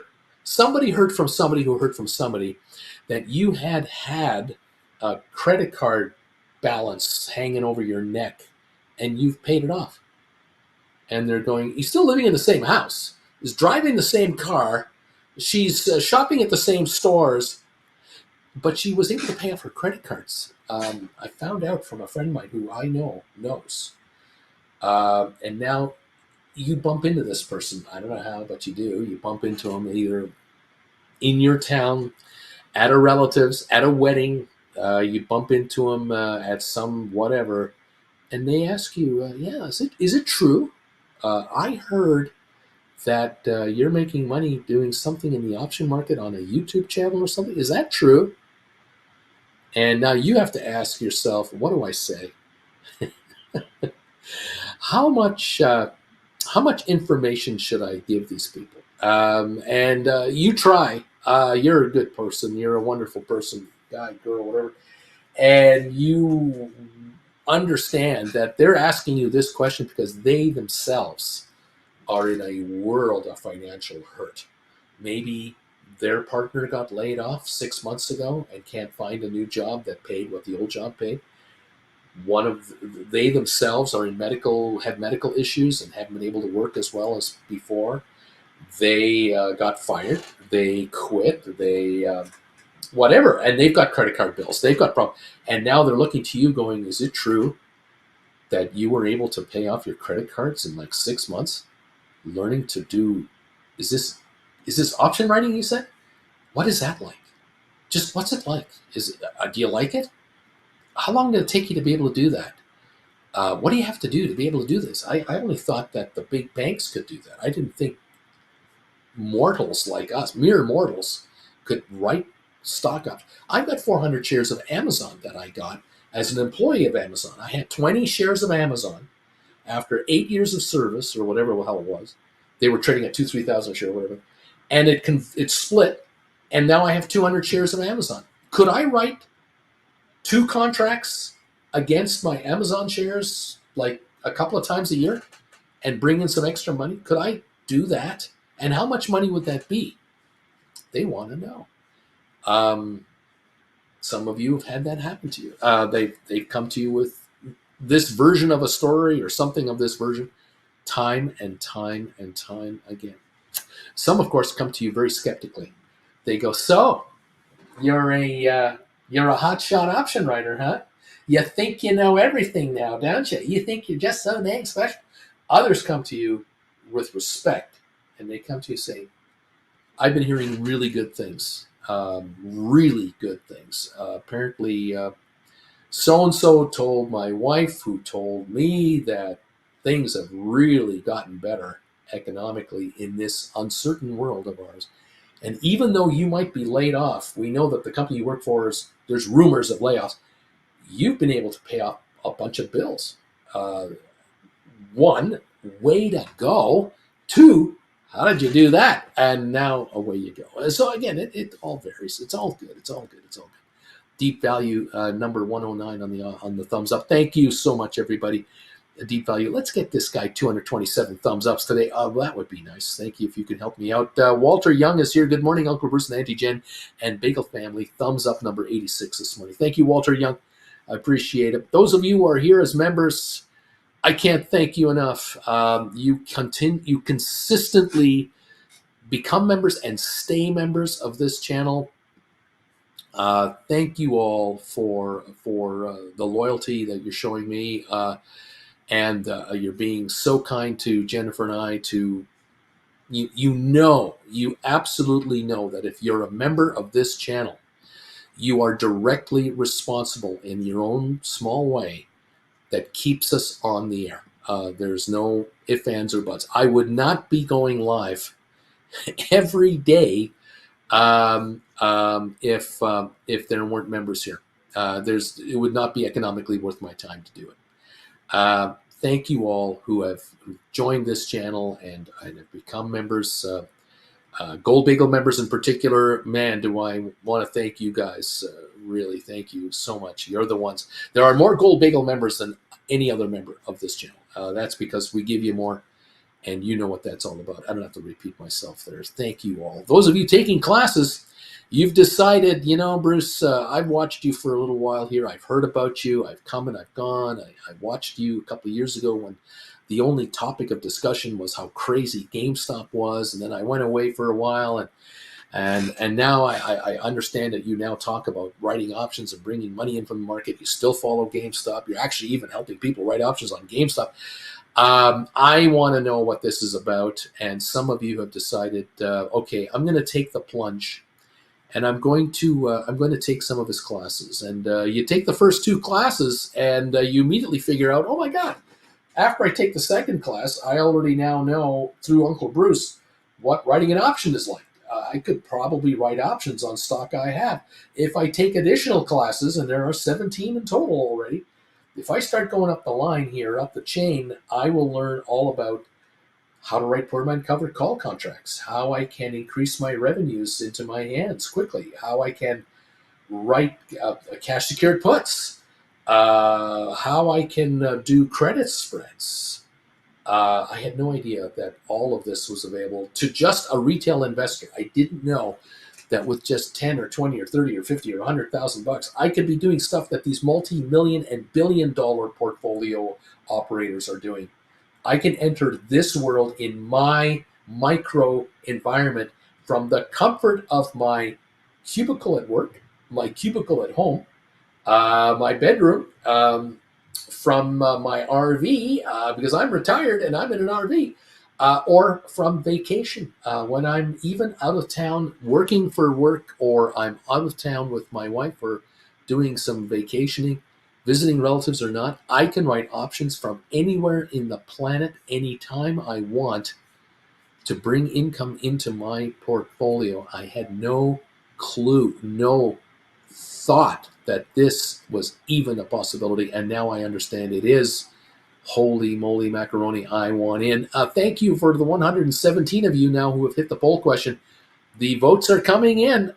from somebody who heard from somebody that you had a credit card balance hanging over your neck and you've paid it off. And they're going, he's still living in the same house, he's driving the same car, she's shopping at the same stores, but she was able to pay off her credit cards. I found out from a friend of mine who I know knows. And now you bump into this person. I don't know how, but you do. You bump into them either in your town, at a relative's, at a wedding. You bump into them at some whatever, and they ask you, "Yeah, is it true? I heard that you're making money doing something in the option market on a YouTube channel or something. Is that true?" And now you have to ask yourself, "What do I say? How much information should I give these people?" And you try. You're a good person. You're a wonderful person, guy, girl, whatever. And you understand that they're asking you this question because they themselves are in a world of financial hurt. Maybe their partner got laid off 6 months ago and can't find a new job that paid what the old job paid. They themselves are have medical issues and haven't been able to work as well as before. They got fired. They quit. They whatever, and they've got credit card bills. They've got problems, and now they're looking to you, going, "Is it true that you were able to pay off your credit cards in like 6 months? Learning to do is this option writing? You said, what is that like? Just what's it like? Do you like it? How long did it take you to be able to do that? What do you have to do to be able to do this? I only thought that the big banks could do that. I didn't think mortals like us, mere mortals, could write stock options. I've got 400 shares of Amazon that I got as an employee of Amazon. I had 20 shares of Amazon after 8 years of service, or whatever the hell it was. They were trading at 3,000 a share, or whatever, and it split, and now I have 200 shares of Amazon. Could I write 2 contracts against my Amazon shares like a couple of times a year and bring in some extra money? Could I do that? And how much money would that be? They want to know. Some of you have had that happen to you. They've come to you with this version of a story or something of this version time and time and time again. Some, of course, come to you very skeptically. They go, so you're a hotshot option writer, huh? You think you know everything now, don't you? You think you're just so dang special. Others come to you with respect, and they come to you saying, I've been hearing really good things, really good things. Apparently, so-and-so told my wife, who told me that things have really gotten better economically in this uncertain world of ours. And even though you might be laid off, we know that the company you work for there's rumors of layoffs. You've been able to pay off a bunch of bills. One, way to go. Two, how did you do that? And now away you go. So again, it all varies. It's all good. It's all good. It's all good. Deep Value, number 109 on the thumbs up. Thank you so much, everybody. Deep Value. Let's get this guy 227 thumbs ups today. That would be nice. Thank you if you could help me out. Walter Young is here. Good morning, Uncle Bruce and Auntie Jen and Bagel Family. Thumbs up, number 86 this morning. Thank you, Walter Young. I appreciate it. Those of you who are here as members, I can't thank you enough. You consistently become members and stay members of this channel. Thank you all for the loyalty that you're showing me, and you're being so kind to Jennifer and I. You absolutely know that if you're a member of this channel, you are directly responsible in your own small way that keeps us on the air. There's no ifs, ands, or buts. I would not be going live every day if there weren't members here. It would not be economically worth my time to do it. Thank you all who have joined this channel and have become members. Gold Bagel members in particular, man, do I want to thank you guys. Really, thank you so much. You're the ones. There are more Gold Bagel members than any other member of this channel. That's because we give you more, and you know what that's all about. I don't have to repeat myself there. Thank you all. Those of you taking classes, you've decided, Bruce, I've watched you for a little while here. I've heard about you. I've come and I've gone. I watched you a couple of years ago when the only topic of discussion was how crazy GameStop was, and then I went away for a while, and now I understand that you now talk about writing options and bringing money in from the market. You still follow GameStop. You're actually even helping people write options on GameStop. I want to know what this is about, and some of you have decided, okay, I'm going to take the plunge, and I'm going to take some of his classes. And you take the first 2 classes, and you immediately figure out, oh my God. After I take the second class, I already now know through Uncle Bruce what writing an option is like. I could probably write options on stock I have. If I take additional classes, and there are 17 in total already, if I start going up the line here, up the chain, I will learn all about how to write permanent covered call contracts, how I can increase my revenues into my hands quickly, how I can write cash secured puts, how I can do credit spreads. I had no idea that all of this was available to just a retail investor. I didn't know that with just 10 or 20 or 30 or 50 or $100,000, I could be doing stuff that these multi-million and billion-dollar portfolio operators are doing. I can enter this world in my micro environment from the comfort of my cubicle at work, my cubicle at home, my bedroom, from my RV, because I'm retired and I'm in an RV. or from vacation. When I'm even out of town working for work, or I'm out of town with my wife or doing some vacationing, visiting relatives or not, I can write options from anywhere in the planet anytime I want to bring income into my portfolio. I had no clue, no thought that this was even a possibility, and now I understand it is. Holy moly macaroni, I want in. Thank you for the 117 of you now who have hit the poll question. The votes are coming in.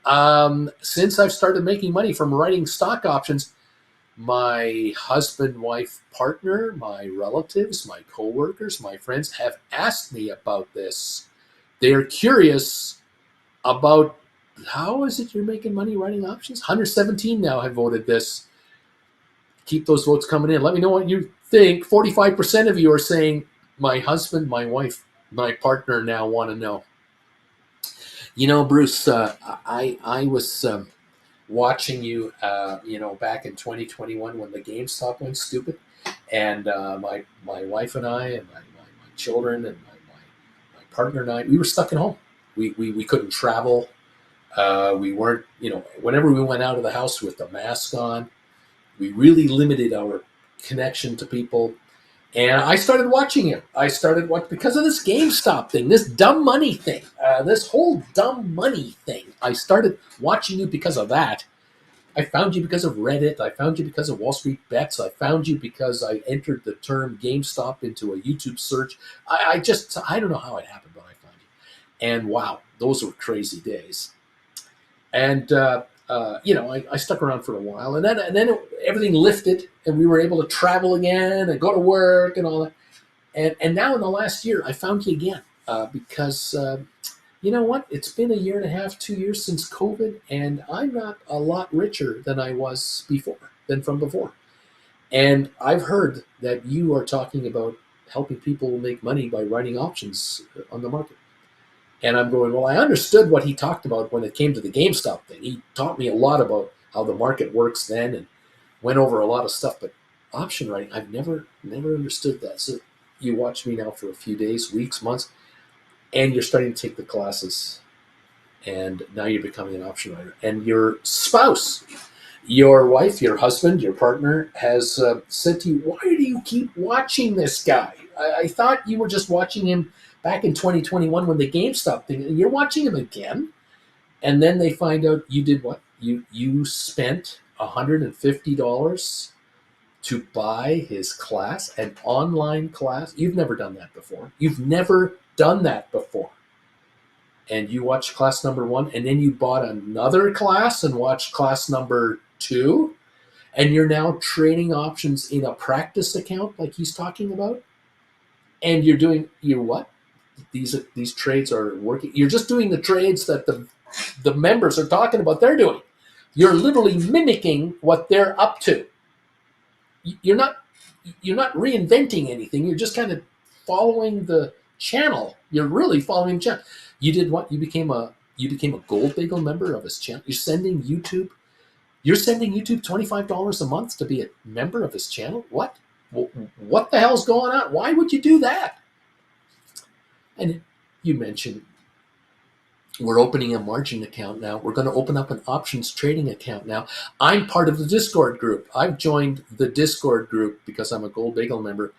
Since I've started making money from writing stock options, my husband, wife, partner, my relatives, my coworkers, my friends have asked me about this. They're curious about how is it you're making money writing options? 117 now have voted this. Keep those votes coming in. Let me know what you think. 45% of you are saying my husband, my wife, my partner now want to know. You know, Bruce, I was watching you, back in 2021 when the GameStop went stupid, and my wife and I and my children and my partner and I, we were stuck at home. We couldn't travel. We weren't, whenever we went out of the house with the mask on, we really limited our connection to people. And I started watching it. Because of this GameStop thing, this dumb money thing, this whole dumb money thing. I started watching you because of that. I found you because of Reddit. I found you because of Wall Street Bets. I found you because I entered the term GameStop into a YouTube search. I don't know how it happened, but I found you. And wow, those were crazy days. And I stuck around for a while, and then everything lifted, and we were able to travel again and go to work and all that. And now in the last year, I found you again because you know what? It's been a year and a half, 2 years since COVID, and I'm not a lot richer than I was from before. And I've heard that you are talking about helping people make money by writing options on the market. And I'm going, well, I understood what he talked about when it came to the GameStop thing. He taught me a lot about how the market works then and went over a lot of stuff. But option writing, I've never understood that. So you watch me now for a few days, weeks, months, and you're starting to take the classes. And now you're becoming an option writer. And your spouse, your wife, your husband, your partner has said to you, why do you keep watching this guy? I thought you were just watching him back in 2021 when the GameStop thing, and you're watching him again. And then they find out you did what? You spent $150 to buy his class, an online class. You've never done that before. And you watched class number 1, and then you bought another class and watched class number 2, and you're now trading options in a practice account like he's talking about. And you're what? These trades are working. You're just doing the trades that the members are talking about they're doing. You're literally mimicking what they're up to. You're not reinventing anything. You're just kind of following the channel. You're really following the channel. You did what? You became a Gold Bagel member of his channel. You're sending YouTube $25 a month to be a member of his channel. What? What the hell's going on? Why would you do that? And you mentioned we're opening a margin account now. We're going to open up an options trading account now. I'm part of the Discord group. I've joined the Discord group because I'm a Gold Bagel member.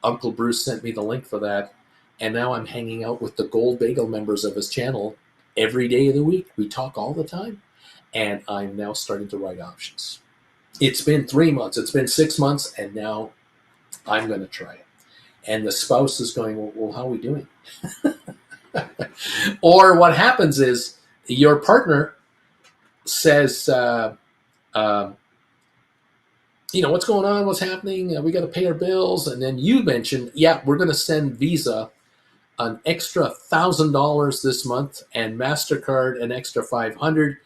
Uncle Bruce sent me the link for that. And now I'm hanging out with the Gold Bagel members of his channel every day of the week. We talk all the time. And I'm now starting to write options. It's been 3 months. It's been 6 months. And now I'm going to try it. And the spouse is going, well, how are we doing? Or what happens is your partner says, what's going on? What's happening? We got to pay our bills. And then you mention, yeah, we're going to send Visa an extra $1,000 this month and MasterCard an extra $500.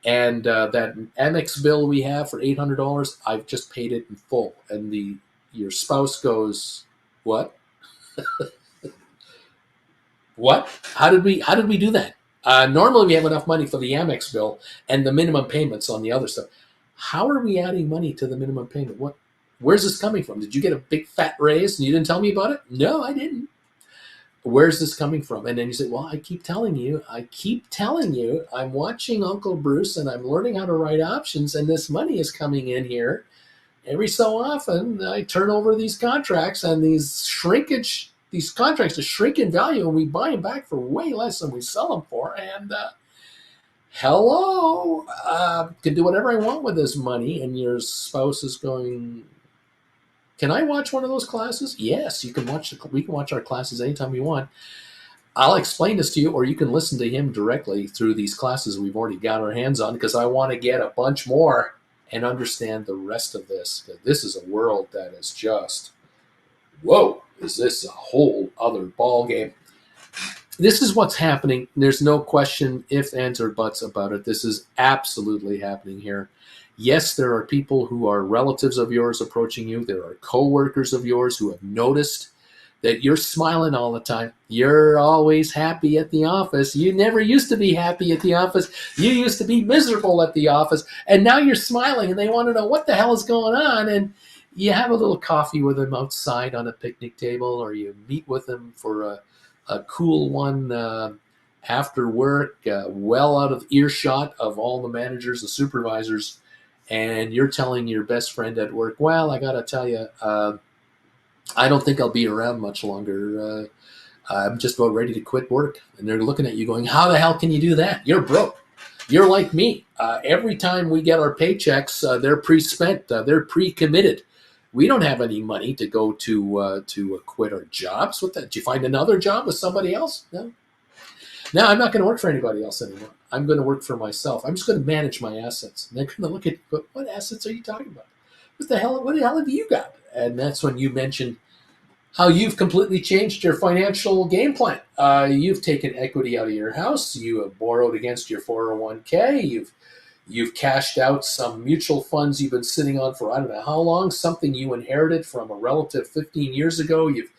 And that Amex bill we have for $800, I've just paid it in full. And your spouse goes, what? What? How did we do that? Normally we have enough money for the Amex bill and the minimum payments on the other stuff. How are we adding money to the minimum payment? Where's this coming from? Did you get a big fat raise and you didn't tell me about it? No, I didn't. where's this coming from? And then you say, well, I keep telling you, I'm watching Uncle Bruce and I'm learning how to write options, and this money is coming in here. Every so often, I turn over these contracts, and these contracts just shrink in value, and we buy them back for way less than we sell them for. And hello, can do whatever I want with this money. And your spouse is going, can I watch one of those classes? Yes, you can watch. We can watch our classes anytime we want. I'll explain this to you, or you can listen to him directly through these classes we've already got our hands on, because I want to get a bunch more and understand the rest of this. Because this is a world that is just, whoa, is this a whole other ball game? This is what's happening. There's no question, ifs, ands, or buts about it. This is absolutely happening here. Yes, there are people who are relatives of yours approaching you. There are coworkers of yours who have noticed that you're smiling all the time. You're always happy at the office. You never used to be happy at the office. You used to be miserable at the office. And now you're smiling, and they want to know what the hell is going on. And you have a little coffee with them outside on a picnic table, or you meet with them for a cool one after work, well out of earshot of all the managers and supervisors. And you're telling your best friend at work, well, I got to tell you, I don't think I'll be around much longer. I'm just about ready to quit work. And they're looking at you going, how the hell can you do that? You're broke. You're like me. Every time we get our paychecks, they're pre-spent. They're pre-committed. We don't have any money to go to quit our jobs. What that? Did you find another job with somebody else? No. No, I'm not going to work for anybody else anymore. I'm going to work for myself. I'm just going to manage my assets. And they're going to look at, what assets are you talking about? What the hell have you got? And that's when you mentioned how you've completely changed your financial game plan. You've taken equity out of your house. You have borrowed against your 401k. You've cashed out some mutual funds you've been sitting on for I don't know how long, something you inherited from a relative 15 years ago. You've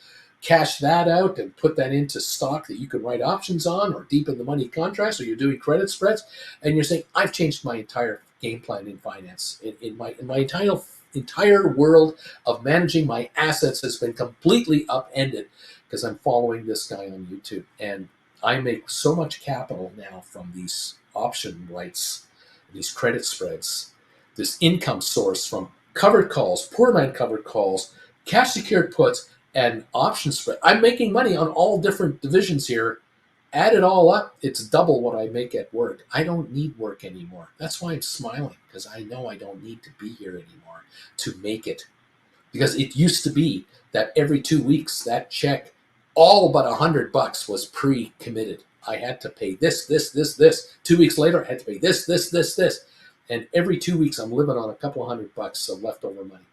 cashed that out and put that into stock that you can write options on, or deep in the money contracts, or you're doing credit spreads. And you're saying, I've changed my entire game plan in finance. In my entire world of managing my assets has been completely upended because I'm following this guy on YouTube. And I make so much capital now from these option rights, these credit spreads, this income source from covered calls, poor man covered calls, cash secured puts, and option spread. I'm making money on all different divisions here. Add it all up, it's double what I make at work. I don't need work anymore. That's why I'm smiling, because I know I don't need to be here anymore to make it. Because it used to be that every 2 weeks, that check, all but $100 was pre-committed. I had to pay this. 2 weeks later, I had to pay this. And every 2 weeks, I'm living on a couple $100 of leftover money.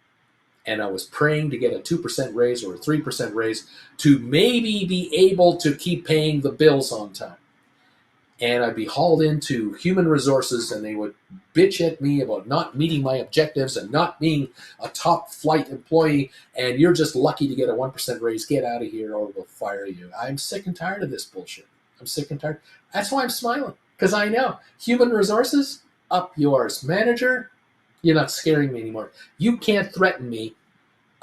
And I was praying to get a 2% raise or a 3% raise to maybe be able to keep paying the bills on time. And I'd be hauled into human resources, and they would bitch at me about not meeting my objectives and not being a top flight employee, and you're just lucky to get a 1% raise. Get out of here or we'll fire you. I'm sick and tired of this bullshit. I'm sick and tired. That's why I'm smiling, because I know human resources, up yours. Manager, you're not scaring me anymore. You can't threaten me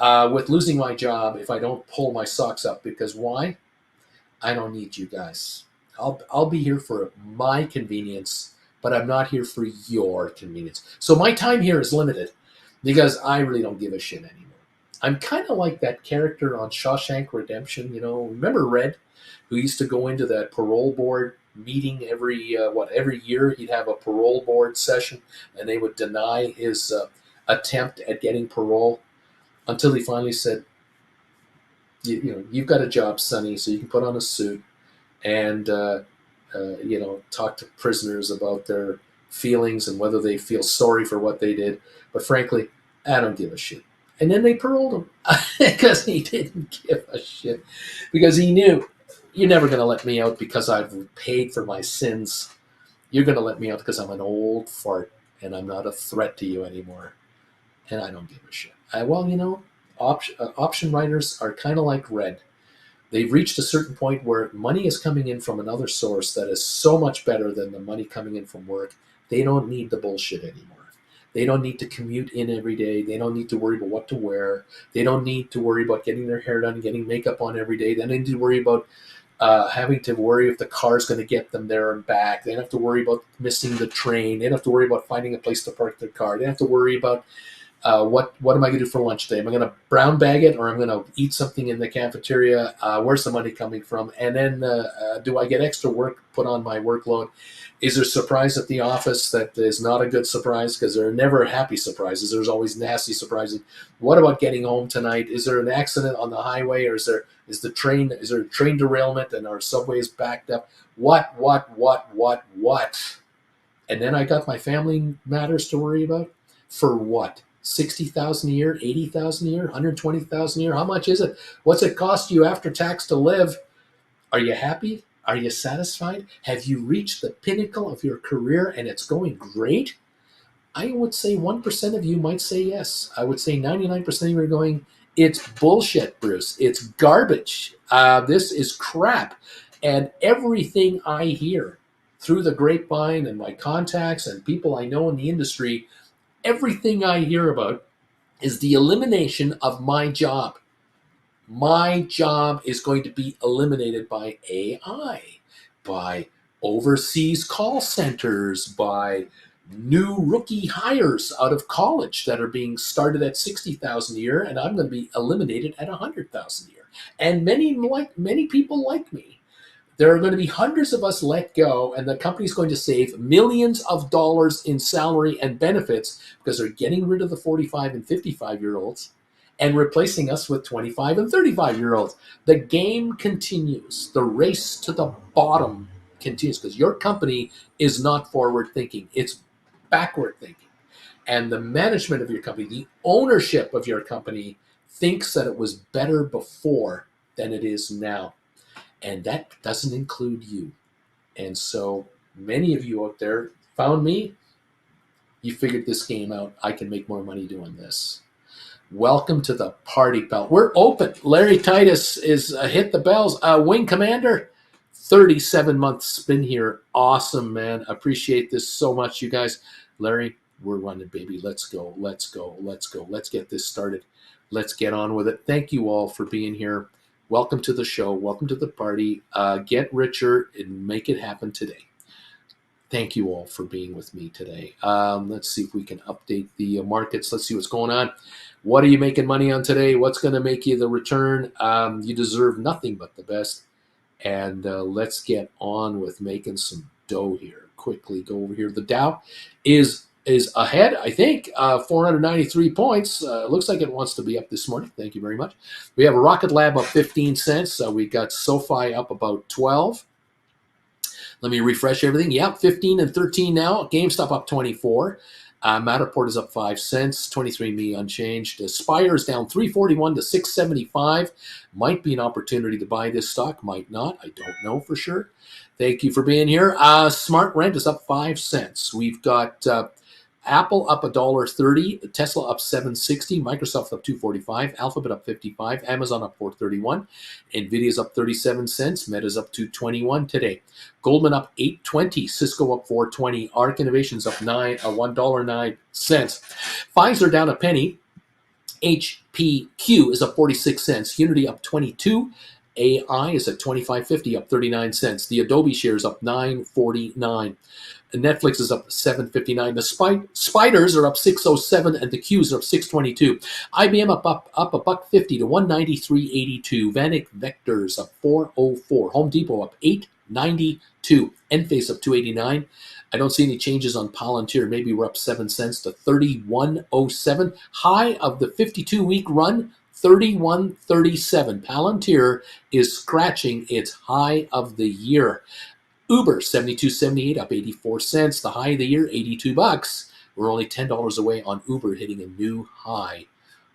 with losing my job if I don't pull my socks up, because why? I don't need you guys. I'll be here for my convenience, but I'm not here for your convenience. So my time here is limited because I really don't give a shit anymore. I'm kind of like that character on Shawshank Redemption. You know, remember Red, who used to go into that parole board meeting every year? He'd have a parole board session, and they would deny his attempt at getting parole until he finally said, you've got a job, Sonny, so you can put on a suit and talk to prisoners about their feelings and whether they feel sorry for what they did. But frankly, I don't give a shit. And then they paroled him because he didn't give a shit, because he knew, you're never going to let me out because I've paid for my sins. You're going to let me out because I'm an old fart and I'm not a threat to you anymore. And I don't give a shit. Option writers are kind of like Red. They've reached a certain point where money is coming in from another source that is so much better than the money coming in from work. They don't need the bullshit anymore. They don't need to commute in every day. They don't need to worry about what to wear. They don't need to worry about getting their hair done and getting makeup on every day. They don't need to worry about having to worry if the car's going to get them there and back. They don't have to worry about missing the train. They don't have to worry about finding a place to park their car. They don't have to worry about what am I going to do for lunch today? Am I going to brown bag it, or am I going to eat something in the cafeteria? Where's the money coming from? And then do I get extra work put on my workload? Is there a surprise at the office that is not a good surprise? Because there are never happy surprises. There's always nasty surprises. What about getting home tonight? Is there an accident on the highway, or is there a train derailment and our subway is backed up? What? And then I got my family matters to worry about. For what? 60,000 a year, 80,000 a year, 120,000 a year. How much is it? What's it cost you after tax to live? Are you happy? Are you satisfied? Have you reached the pinnacle of your career and it's going great? I would say 1% of you might say yes. I would say 99% of you are going, it's bullshit, Bruce. It's garbage. This is crap. And everything I hear through the grapevine and my contacts and people I know in the industry, everything I hear about is the elimination of my job. My job is going to be eliminated by AI, by overseas call centers, by new rookie hires out of college that are being started at 60,000 a year, and I'm going to be eliminated at 100,000 a year. And many people like me. There are going to be hundreds of us let go, and the company's going to save millions of dollars in salary and benefits because they're getting rid of the 45 and 55-year-olds and replacing us with 25 and 35-year-olds. The game continues. The race to the bottom continues because your company is not forward thinking. It's backward thinking. And the management of your company, the ownership of your company, thinks that it was better before than it is now. And that doesn't include you. And so many of you out there found me. You figured this game out. I can make more money doing this. Welcome to the party, pal. We're open. Larry Titus is hit the bells. Wing Commander, 37 months spin here. Awesome, man. Appreciate this so much, you guys. Larry, we're running, baby. Let's go. Let's go. Let's go. Let's get this started. Let's get on with it. Thank you all for being here. Welcome to the show. Welcome to the party. Get richer and make it happen today. Thank you all for being with me today. Let's see if we can update the markets. Let's see what's going on. What are you making money on today? What's going to make you the return? You deserve nothing but the best. And let's get on with making some dough here. Quickly go over here. The Dow is ahead, I think, 493 points. Looks like it wants to be up this morning. Thank you very much. We have a Rocket Lab up 15 cents. We got SOFI up about 12. Let me refresh everything. Yep, 15 and 13 now. GameStop up 24. Matterport is up 5 cents. 23andMe unchanged. Spire is down 341 to 675. Might be an opportunity to buy this stock. Might not. I don't know for sure. Thank you for being here. Smart Rent is up 5 cents. We've got Apple up $1.30, Tesla up $7.60, Microsoft up $2.45, Alphabet up $55, Amazon up $4.31, Nvidia's up 37 cents, Meta's up $2.21 today. Goldman up $8.20, Cisco up $4.20, Arc Innovations up $1.09. Pfizer down a penny, HPQ is up 46 cents, Unity up 22. AI is at $25.50, up 39 cents. The Adobe shares up $9.49. Netflix is up $7.59. The Spiders are up $6.07, and the Qs are up $6.22. IBM up $1.50 to $193.82. Vanek Vectors up $4.04. Home Depot up $8.92. Enphase up $2.89. I don't see any changes on Palantir. Maybe we're up 7 cents to $31.07. High of the 52-week run, 31.37. Palantir is scratching its high of the year. Uber, 72.78, up 84 cents. The high of the year, $82. We're only $10 away on Uber hitting a new high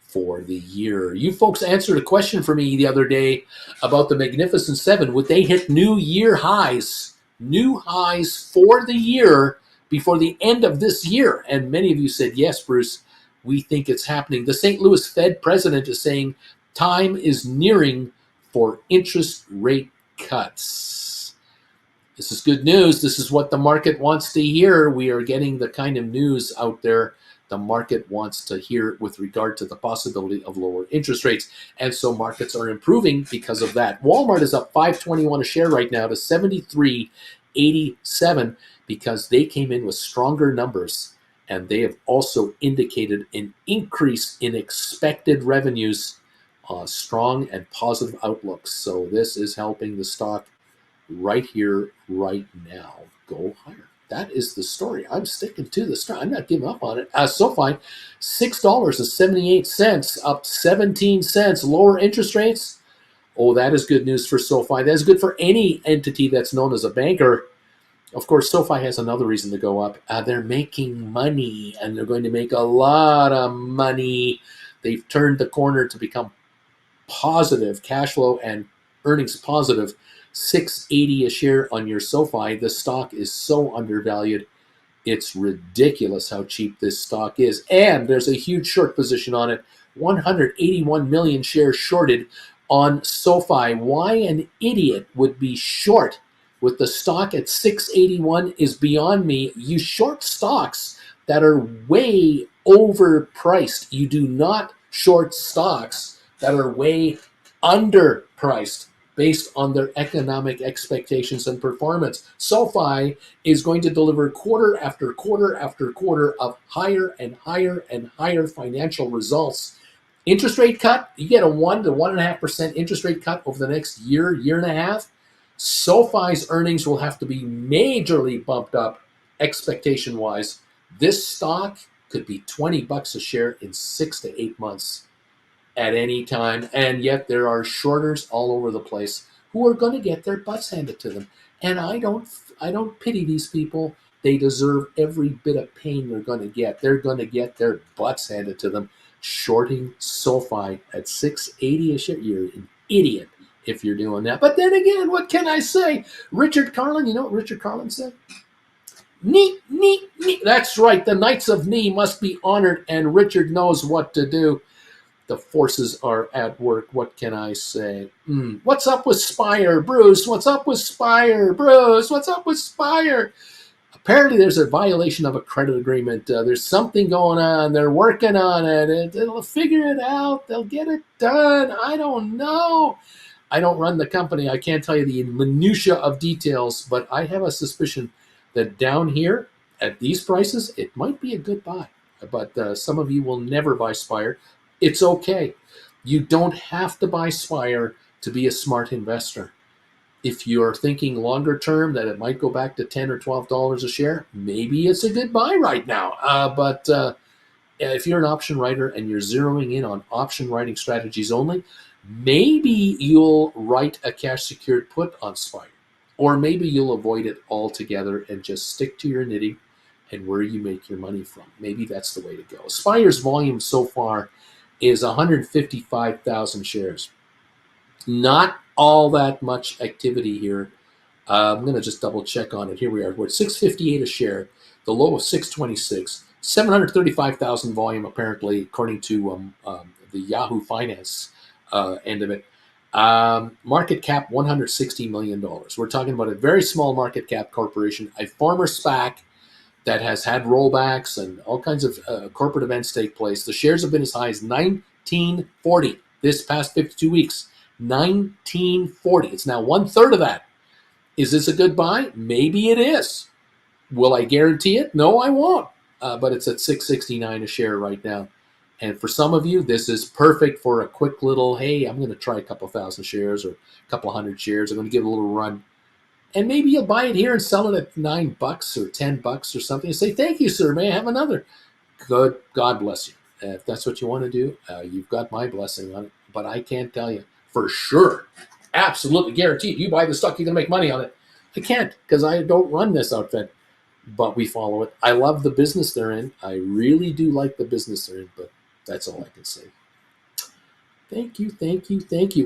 for the year. You folks answered a question for me the other day about the Magnificent Seven. Would they hit new year highs? New highs for the year before the end of this year? And many of you said, yes, Bruce, we think it's happening. The St. Louis Fed president is saying time is nearing for interest rate cuts. This is good news. This is what the market wants to hear. We are getting the kind of news out there the market wants to hear with regard to the possibility of lower interest rates. And so markets are improving because of that. Walmart is up $5.21 a share right now to $73.87 because they came in with stronger numbers. And they have also indicated an increase in expected revenues, strong and positive outlooks. So this is helping the stock right here, right now, go higher. That is the story. I'm sticking to the story. I'm not giving up on it. SoFi, $6.78, up 17 cents. Lower interest rates. Oh, that is good news for SoFi. That is good for any entity that's known as a banker. Of course, SoFi has another reason to go up. They're making money, and they're going to make a lot of money. They've turned the corner to become positive cash flow and earnings positive. $6.80 a share on your SoFi. The stock is so undervalued. It's ridiculous how cheap this stock is. And there's a huge short position on it. 181 million shares shorted on SoFi. Why an idiot would be short with the stock at 681 is beyond me. You short stocks that are way overpriced. You do not short stocks that are way underpriced based on their economic expectations and performance. SoFi is going to deliver quarter after quarter after quarter of higher and higher and higher financial results. Interest rate cut, you get a 1 to 1.5% interest rate cut over the next year, year and a half. SoFi's earnings will have to be majorly bumped up expectation-wise. This stock could be $20 a share in 6 to 8 months at any time, and yet there are shorters all over the place who are going to get their butts handed to them. And I don't pity these people. They deserve every bit of pain they're going to get. They're going to get their butts handed to them. Shorting SoFi at $6.80 a share, you're an idiot if you're doing that. But then again, what can I say? Richard Carlin, you know what Richard Carlin said? Knee. That's right. The Knights of Knee must be honored, and Richard knows what to do. The forces are at work. What can I say? What's up with Spire, Bruce? What's up with Spire, Bruce? What's up with Spire? Apparently, there's a violation of a credit agreement. There's something going on. They're working on it. They'll figure it out. They'll get it done. I don't know. I don't run the company. I can't tell you the minutia of details, but I have a suspicion that down here at these prices, it might be a good buy. But some of you will never buy Spire. It's okay. You don't have to buy Spire to be a smart investor. If you're thinking longer term that it might go back to $10 or $12 a share, maybe it's a good buy right now. But if you're an option writer and you're zeroing in on option writing strategies only, maybe you'll write a cash secured put on Spire. Or maybe you'll avoid it altogether and just stick to your knitting and where you make your money from. Maybe that's the way to go. Spire's volume so far is 155,000 shares. Not all that much activity here. I'm going to just double check on it. Here we are. We're at 658 a share, the low of 626, 735,000 volume apparently, according to the Yahoo Finance end of it. Market cap $160 million. We're talking about a very small market cap corporation, a former SPAC that has had rollbacks and all kinds of corporate events take place. The shares have been as high as $19.40 this past 52 weeks. $19.40. It's now 1/3 of that. Is this a good buy? Maybe it is. Will I guarantee it? No, I won't. But it's at $6.69 a share right now. And for some of you, this is perfect for a quick little, hey, I'm going to try a couple thousand shares or a couple hundred shares. I'm going to give it a little run. And maybe you'll buy it here and sell it at $9 or $10 or something and say, thank you, sir. May I have another? Good. God bless you. If that's what you want to do, you've got my blessing on it. But I can't tell you for sure, absolutely guaranteed, you buy the stock, you're going to make money on it. I can't because I don't run this outfit. But we follow it. I love the business they're in. I really do like the business they're in, but that's all I can say. Thank you.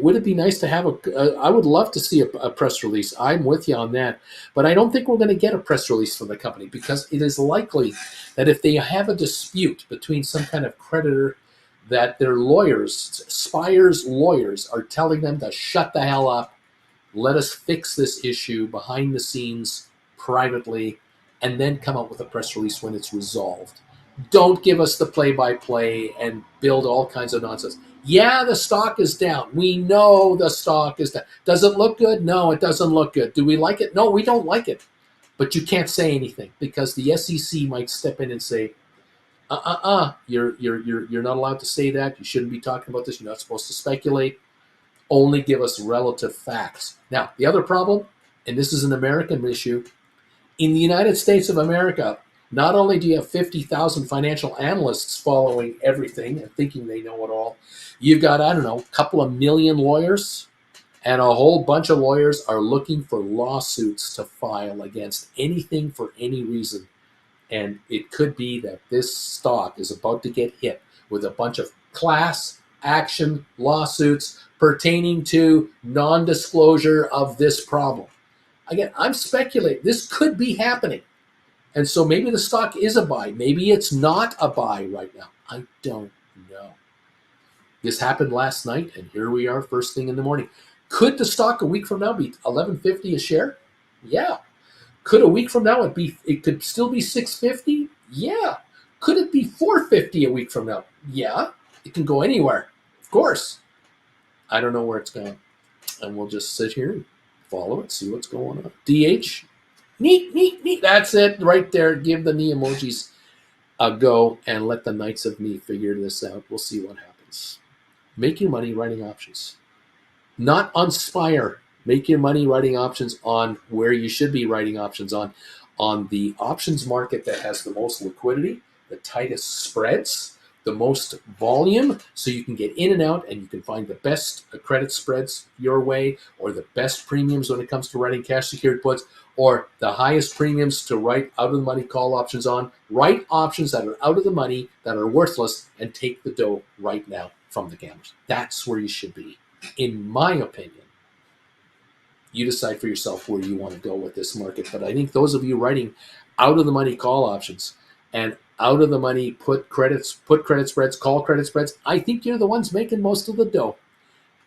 Would it be nice to have I would love to see a press release. I'm with you on that. But I don't think we're going to get a press release from the company because it is likely that if they have a dispute between some kind of creditor, that their lawyers, Spire's lawyers, are telling them to shut the hell up, let us fix this issue behind the scenes, privately, and then come out with a press release when it's resolved. Don't give us the play-by-play and build all kinds of nonsense. Yeah, the stock is down. We know the stock is down. Does it look good? No, it doesn't look good. Do we like it? No, we don't like it. But you can't say anything because the SEC might step in and say, you're not allowed to say that. You shouldn't be talking about this. You're not supposed to speculate. Only give us relative facts. Now, the other problem, and this is an American issue, in the United States of America, not only do you have 50,000 financial analysts following everything and thinking they know it all, you've got, I don't know, a couple of million lawyers, and a whole bunch of lawyers are looking for lawsuits to file against anything for any reason. And it could be that this stock is about to get hit with a bunch of class action lawsuits pertaining to non-disclosure of this problem. Again, I'm speculating. This could be happening. And so maybe the stock is a buy. Maybe it's not a buy right now. I don't know. This happened last night, and here we are first thing in the morning. Could the stock a week from now be $11.50 a share? Yeah. Could a week from now it could still be $6.50? Yeah. Could it be $4.50 a week from now? Yeah. It can go anywhere. Of course. I don't know where it's going. And we'll just sit here and follow it, see what's going on. DH, neat. That's it right there. Give the knee emojis a go and let the Knights of Me figure this out. We'll see what happens. Make your money writing options. Not on Spire. Make your money writing options on where you should be writing options on the options market that has the most liquidity, the tightest spreads, the most volume, so you can get in and out and you can find the best credit spreads your way, or the best premiums when it comes to writing cash secured puts, or the highest premiums to write out of the money call options on. Write options that are out of the money, that are worthless, and take the dough right now from the gamblers. That's where you should be, in my opinion. You decide for yourself where you want to go with this market. But I think those of you writing out of the money call options and out of the money put credit spreads, call credit spreads, I think you're the ones making most of the dough.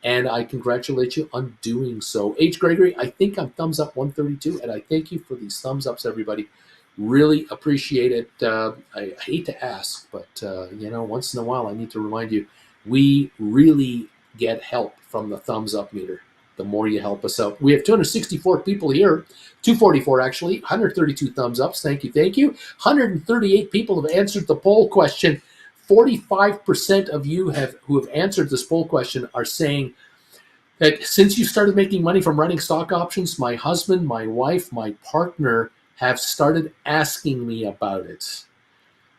And I congratulate you on doing so. H. Gregory, I think I'm thumbs up 132, and I thank you for these thumbs ups, everybody. Really appreciate it. I hate to ask, but once in a while I need to remind you, we really get help from the thumbs up meter. The more you help us out. We have 264 people here, 244 actually, 132 thumbs ups. Thank you. 138 people have answered the poll question. 45% of you who have answered this poll question are saying that since you started making money from writing stock options, my husband, my wife, my partner have started asking me about it.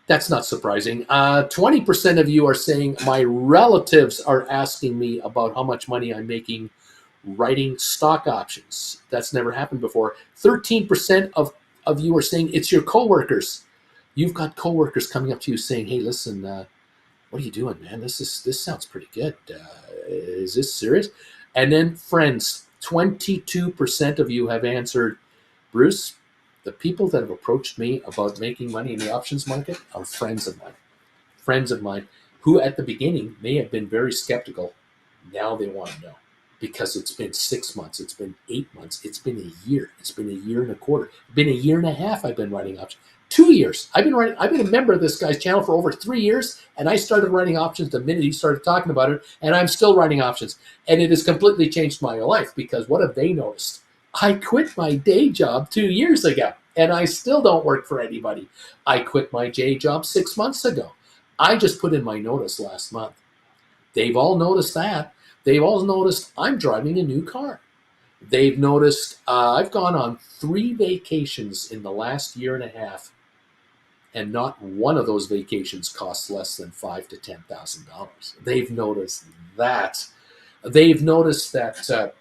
That's not surprising. 20% of you are saying my relatives are asking me about how much money I'm making writing stock options. That's never happened before. 13% of you are saying it's your coworkers. You've got coworkers coming up to you saying, "Hey, listen, what are you doing, man? This sounds pretty good. Is this serious?" And then friends, 22% of you have answered, "Bruce, the people that have approached me about making money in the options market are friends of mine who at the beginning may have been very skeptical. Now they want to know. Because it's been 6 months, it's been 8 months, it's been a year, it's been a year and a quarter, it's been a year and a half I've been writing options. 2 years. I've been a member of this guy's channel for over 3 years, and I started writing options the minute he started talking about it, and I'm still writing options. And it has completely changed my life, because what have they noticed? I quit my day job 2 years ago, and I still don't work for anybody. I quit my day job 6 months ago. I just put in my notice last month. They've all noticed that. They've all noticed I'm driving a new car. They've noticed I've gone on 3 vacations in the last year and a half, and not one of those vacations costs less than $5,000 to $10,000. They've noticed that. They've noticed that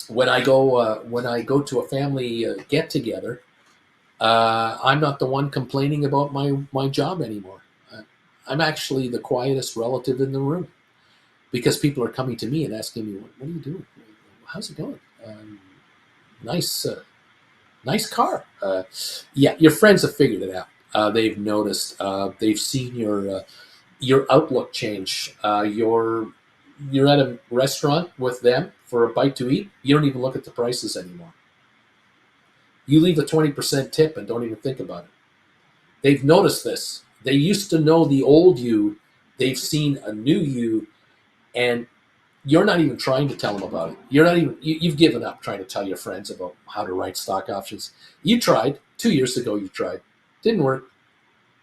when I go to a family get together, I'm not the one complaining about my job anymore. I'm actually the quietest relative in the room. Because people are coming to me and asking me, "What are you doing? How's it going? Nice car." Yeah, your friends have figured it out. They've noticed. They've seen your outlook change. You're at a restaurant with them for a bite to eat. You don't even look at the prices anymore. You leave a 20% tip and don't even think about it. They've noticed this. They used to know the old you. They've seen a new you, and you're not even trying to tell them about it. You're not even, you've given up trying to tell your friends about how to write stock options. You tried 2 years ago. You tried, didn't work.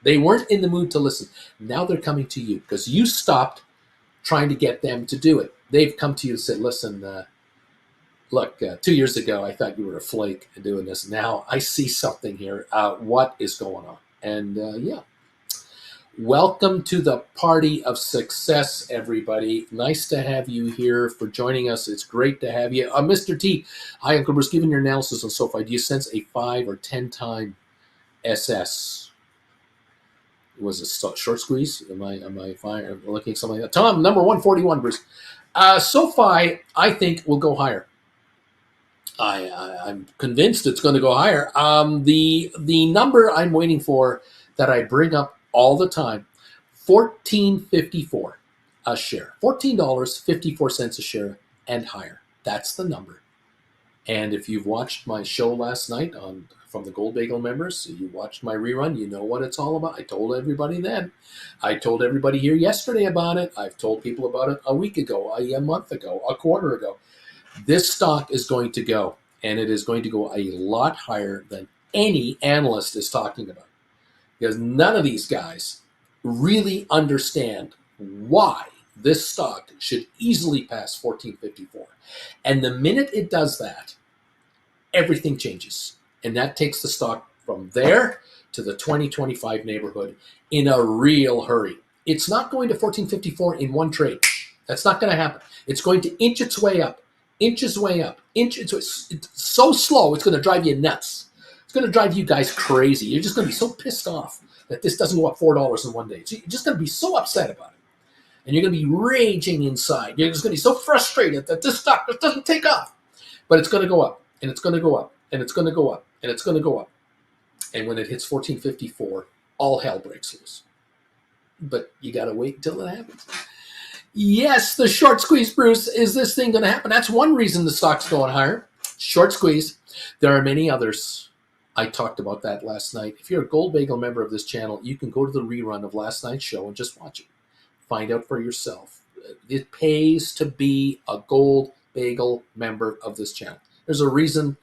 They weren't in the mood to listen. Now they're coming to you because you stopped trying to get them to do it. They've come to you and said, listen, look, 2 years ago, I thought you were a flake doing this. Now I see something here. What is going on? And yeah, welcome to the party of success, everybody. Nice to have you here for joining us. It's great to have you. Mr. T, hi, Uncle Bruce. Given your analysis on SoFi, do you sense a 5 or 10 time SS? Was a short squeeze? Am I fine? I'm looking at something like that. Tom, number 141, Bruce. SoFi, I think, will go higher. I'm convinced it's going to go higher. The number I'm waiting for that I bring up all the time, $14.54 a share, $14.54 a share and higher. That's the number. And if you've watched my show last night from the Gold Bagel members, you watched my rerun, you know what it's all about. I told everybody then. I told everybody here yesterday about it. I've told people about it a week ago, a month ago, a quarter ago. This stock is going to go, and it is going to go a lot higher than any analyst is talking about. Because none of these guys really understand why this stock should easily pass $14.54. And the minute it does that, everything changes. And that takes the stock from there to the 2025 neighborhood in a real hurry. It's not going to $14.54 in one trade. That's not going to happen. It's going to inch its way up, inches way up, it's so slow, it's going to drive you nuts. It's going to drive you guys crazy. You're just going to be so pissed off that this doesn't go up $4 in one day. You're just going to be so upset about it. And you're going to be raging inside. You're just going to be so frustrated that this stock just doesn't take off. But it's going to go up, and it's going to go up, and it's going to go up, and it's going to go up. And when it hits $14.54, all hell breaks loose. But you got to wait until it happens. Yes, the short squeeze, Bruce. Is this thing going to happen? That's one reason the stock's going higher. Short squeeze. There are many others. I talked about that last night. If you're a Gold Bagel member of this channel, you can go to the rerun of last night's show and just watch it. Find out for yourself. It pays to be a Gold Bagel member of this channel. There's a reason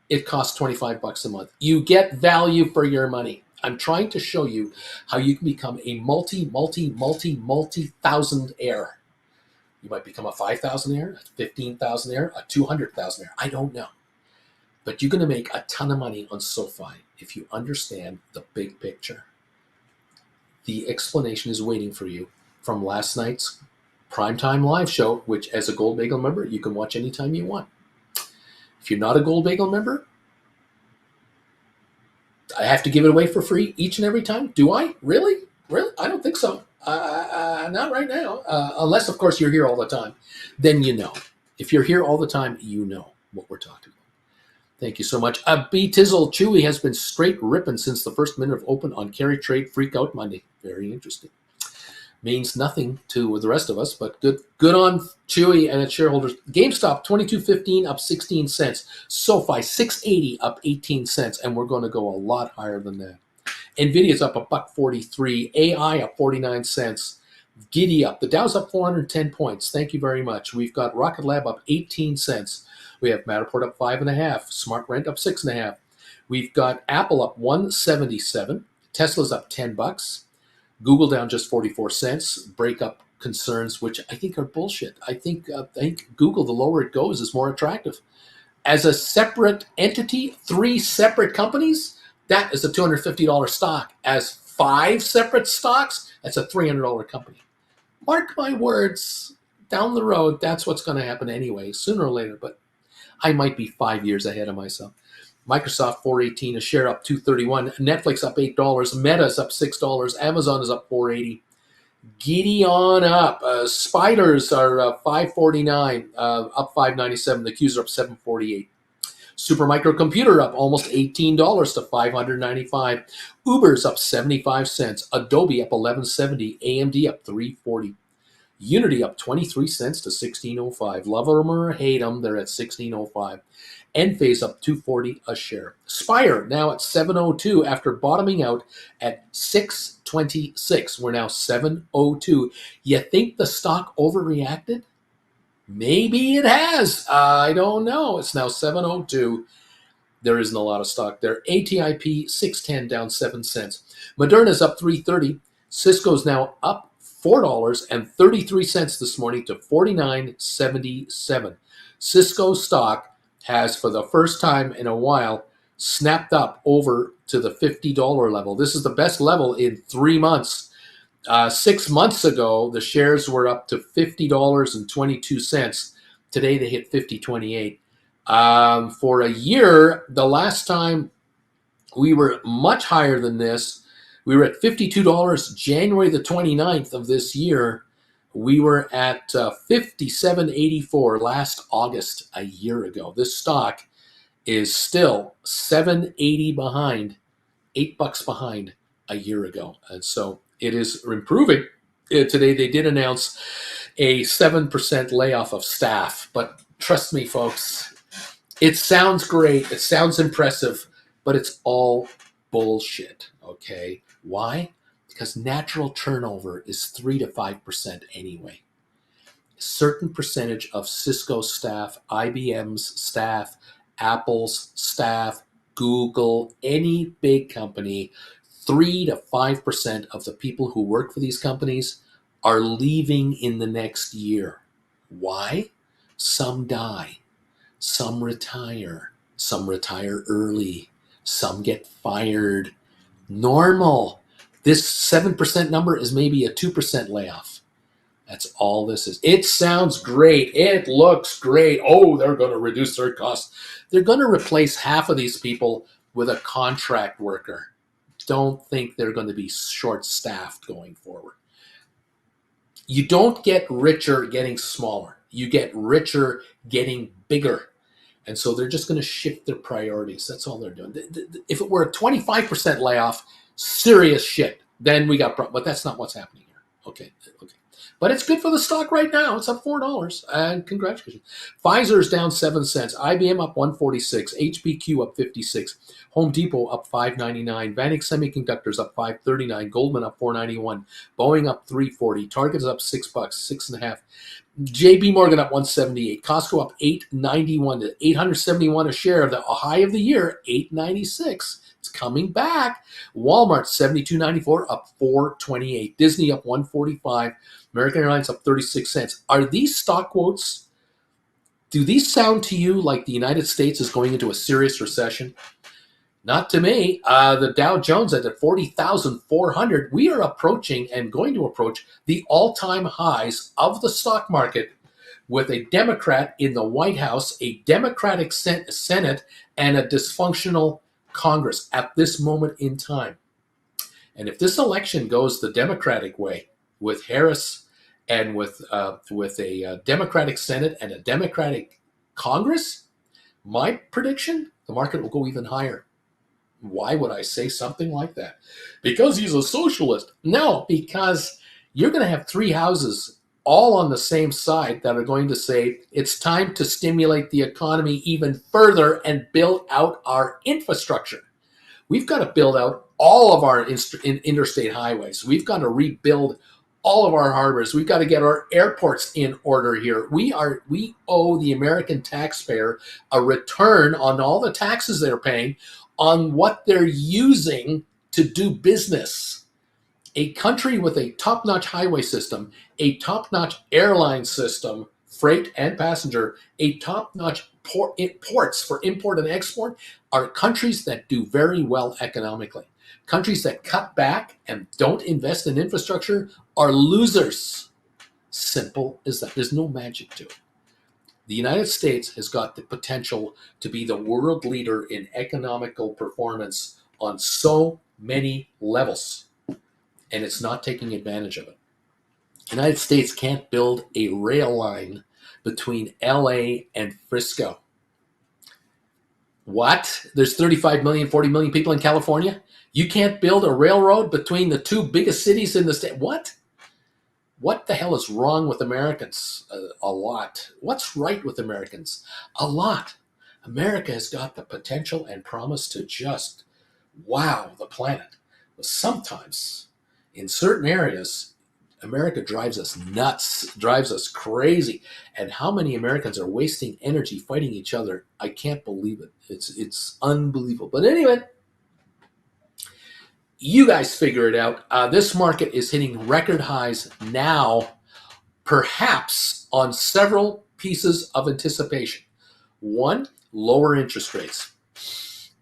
it costs $25 a month. You get value for your money. I'm trying to show you how you can become a multi-thousand-aire. You might become a 5,000-aire, a 15,000-aire, a 200,000-aire. I don't know. But you're going to make a ton of money on SoFi if you understand the big picture. The explanation is waiting for you from last night's primetime live show, which as a Gold Bagel member, you can watch anytime you want. If you're not a Gold Bagel member, I have to give it away for free each and every time. Do I? Really? I don't think so. Not right now. Unless, of course, you're here all the time. Then you know. If you're here all the time, you know what we're talking about. Thank you so much. B. Tizzle, Chewy has been straight ripping since the first minute of open on carry trade freak out Monday. Very interesting. Means nothing to the rest of us, but good on Chewy and its shareholders. GameStop, $22.15 up 16 cents. SoFi, $6.80 up 18 cents, and we're going to go a lot higher than that. NVIDIA's up $1.43. AI up 49 cents. Giddy up. The Dow's up 410 points. Thank you very much. We've got Rocket Lab up 18 cents. We have Matterport up 5.5. Smart Rent up 6.5. We've got Apple up 177. Tesla's up $10. Google down just 44 cents. Breakup concerns, which I think are bullshit. I think Google, the lower it goes, is more attractive. As a separate entity, 3 separate companies, that is a $250 stock. As 5 separate stocks, that's a $300 company. Mark my words, down the road, that's what's going to happen anyway, sooner or later. But I might be 5 years ahead of myself. Microsoft, $4.18 a share, up $2.31. Netflix up $8. Meta's up $6. Amazon is up $4.80. Giddy on up. Spiders are $5.49, up $5.97. The Qs are up $7.48. Supermicro Computer up almost $18 to $595. Uber's up 75 cents. Adobe up $11.70. AMD up $3.40. Unity up 23 cents to $16.05. Love them or hate them, they're at $16.05. Enphase up $2.40 a share. Spire now at $7.02 after bottoming out at $6.20 726. We're now 702. You think the stock overreacted? Maybe it has. I don't know. It's now 702. There isn't a lot of stock there. ATIP 610 down 7 cents. Moderna's up 330. Cisco's now up $4.33 this morning to 49.77. Cisco stock has, for the first time in a while, snapped up over to the $50 level. This is the best level in 3 months. 6 months ago, the shares were up to $50.22. Today they hit $50.28. For a year, the last time we were much higher than this, we were at $52 January the 29th of this year. We were at $57.84 last August, a year ago. This stock is still $7.80 behind, $8 behind a year ago. And so it is improving. Today they did announce a 7% layoff of staff. But trust me, folks, it sounds great. It sounds impressive, but it's all bullshit, okay? Why? Because natural turnover is 3 to 5% anyway. A certain percentage of Cisco staff, IBM's staff, Apple's staff, Google, any big company, 3 to 5% of the people who work for these companies are leaving in the next year. Why? Some die. Some retire early, some get fired. Normal. This 7% number is maybe a 2% layoff. That's all this is. It sounds great. It looks great. Oh, they're going to reduce their costs. They're going to replace half of these people with a contract worker. Don't think they're going to be short-staffed going forward. You don't get richer getting smaller. You get richer getting bigger. And so they're just going to shift their priorities. That's all they're doing. If it were a 25% layoff, serious shit, then we got problems. But that's not what's happening here. Okay. But it's good for the stock right now. It's up $4. And congratulations. Pfizer's down 7 cents. IBM up 146. HPQ up 56. Home Depot up 5.99. Vanik Semiconductors up 5.39. Goldman up 4.91. Boeing up 3.40. Target is up $6, 6.5. JP Morgan up 178. Costco up 8.91 to 871 a share. The high of the year, 8.96. It's coming back. Walmart 72.94 up 4.28. Disney up 1.45. American Airlines up 36 cents. Are these stock quotes? Do these sound to you like the United States is going into a serious recession? Not to me. The Dow Jones at 40,400. We are approaching and going to approach the all-time highs of the stock market with a Democrat in the White House, a Democratic Senate, and a dysfunctional Congress at this moment in time. And if this election goes the Democratic way, with Harris and with a Democratic Senate and a Democratic Congress, my prediction, the market will go even higher. Why would I say something like that? Because he's a socialist. No, because you're going to have three houses all on the same side that are going to say it's time to stimulate the economy even further and build out our infrastructure. We've got to build out all of our interstate highways. We've got to rebuild all of our harbors. We've got to get our airports in order here. We owe the American taxpayer a return on all the taxes they're paying on what they're using to do business. A country with a top-notch highway system, a top-notch airline system, freight and passenger, a top-notch ports for import and export, are countries that do very well economically. Countries that cut back and don't invest in infrastructure are losers. Simple as that. There's no magic to it. The United States has got the potential to be the world leader in economical performance on so many levels, and it's not taking advantage of it. The United States can't build a rail line between LA and Frisco. What? There's 35 million, 40 million people in California? You can't build a railroad between the two biggest cities in the state? What? What the hell is wrong with Americans? A lot. What's right with Americans? A lot. America has got the potential and promise to just wow the planet. But sometimes In certain areas, America drives us nuts, drives us crazy. And how many Americans are wasting energy fighting each other? I can't believe it. It's unbelievable. But anyway, you guys figure it out. This market is hitting record highs now, perhaps on several pieces of anticipation. One, lower interest rates.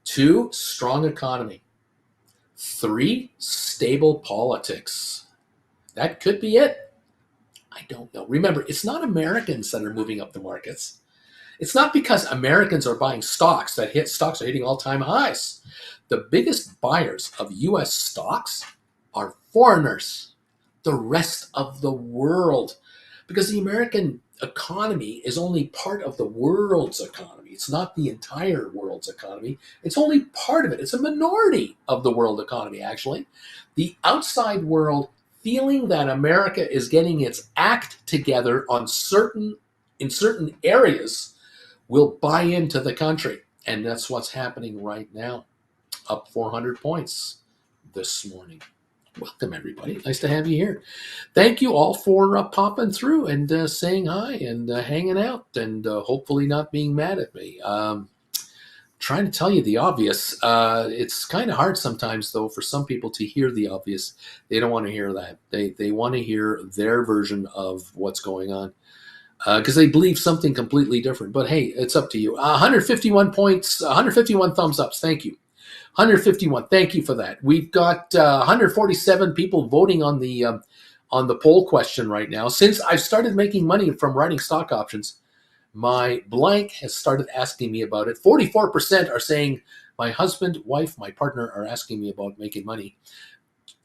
Two, strong economy. Three, stable politics. That could be it. I don't know. Remember, it's not Americans that are moving up the markets. It's not because Americans are buying stocks that stocks are hitting all-time highs. The biggest buyers of U.S. stocks are foreigners, the rest of the world, because the American economy is only part of the world's economy. It's not the entire world's economy. It's only part of it. It's a minority of the world economy, actually. The outside world, feeling that America is getting its act together in certain areas, will buy into the country. And that's what's happening right now. Up 400 points this morning. Welcome, everybody. Nice to have you here. Thank you all for popping through and saying hi and hanging out and hopefully not being mad at me. Trying to tell you the obvious. It's kind of hard sometimes, though, for some people to hear the obvious. They don't want to hear that. They want to hear their version of what's going on because they believe something completely different. But hey, it's up to you. 151 points, 151 thumbs ups. Thank you. 151. Thank you for that. We've got 147 people voting on the poll question right now. Since I've started making money from writing stock options, my blank has started asking me about it. 44% are saying my husband, wife, my partner are asking me about making money.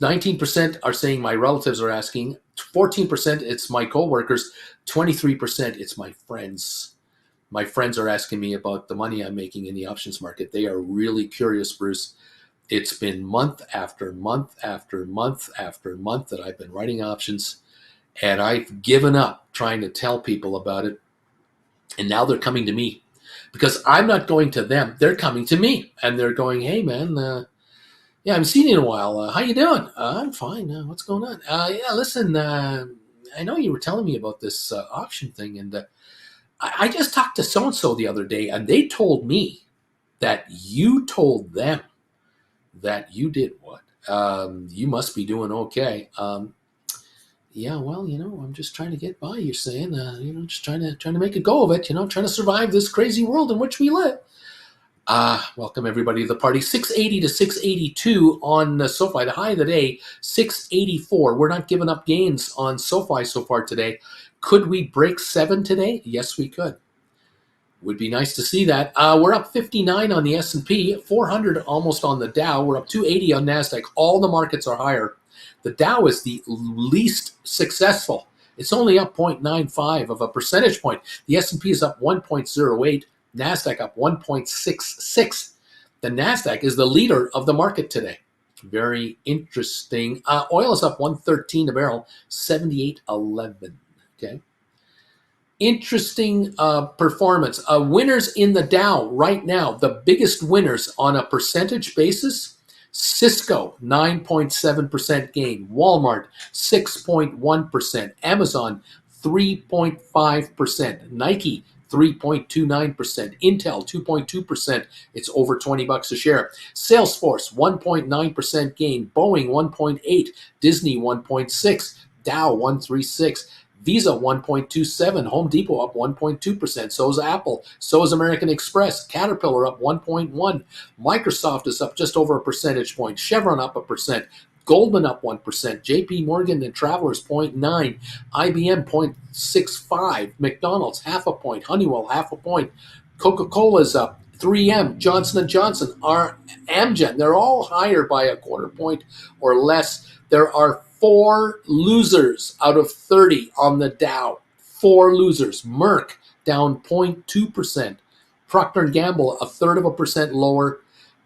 19% are saying my relatives are asking. 14% it's my coworkers. 23% it's my friends. My friends are asking me about the money I'm making in the options market. They are really curious, Bruce. It's been month after month after month after month that I've been writing options, and I've given up trying to tell people about it. And now they're coming to me because I'm not going to them. They're coming to me, and they're going, "Hey, man, yeah, I haven't seen you in a while. How you doing?" "I'm fine. What's going on?" "Yeah, listen, I know you were telling me about this option thing, and I just talked to so-and-so the other day, and they told me that you told them that you did what? You must be doing okay." "Yeah, well, I'm just trying to get by, you're saying, just trying to make a go of it, trying to survive this crazy world in which we live." Welcome everybody to the party. 680 to 682 on SoFi. The high of the day, 684. We're not giving up gains on SoFi so far today. Could we break 7 today? Yes, we could. Would be nice to see that. We're up 59 on the S&P, 400 almost on the Dow. We're up 280 on NASDAQ. All the markets are higher. The Dow is the least successful. It's only up 0.95 of a percentage point. The S&P is up 1.08. NASDAQ up 1.66. The NASDAQ is the leader of the market today. Very interesting. Oil is up 113 a barrel, 78.11. Okay. Interesting performance. Winners in the Dow right now, the biggest winners on a percentage basis: Cisco, 9.7% gain. Walmart, 6.1%. Amazon, 3.5%. Nike, 3.29%. Intel, 2.2%. It's over $20 a share. Salesforce, 1.9% gain. Boeing, 1.8%. Disney, 1.6%. Dow, 136%. Visa, 1.27%. Home Depot up 1.2%. So is Apple. So is American Express. Caterpillar up 1.1%. Microsoft is up just over a percentage point. Chevron up 1%. Goldman up 1%. JP Morgan and Travelers 0.9%. IBM 0.65%. McDonald's half a point. Honeywell half a point. Coca-Cola is up. 3M, Johnson & Johnson, Amgen, they're all higher by a quarter point or less. There are 4 losers out of 30 on the Dow. 4 losers. Merck down 0.2%. Procter & Gamble a third of a percent lower.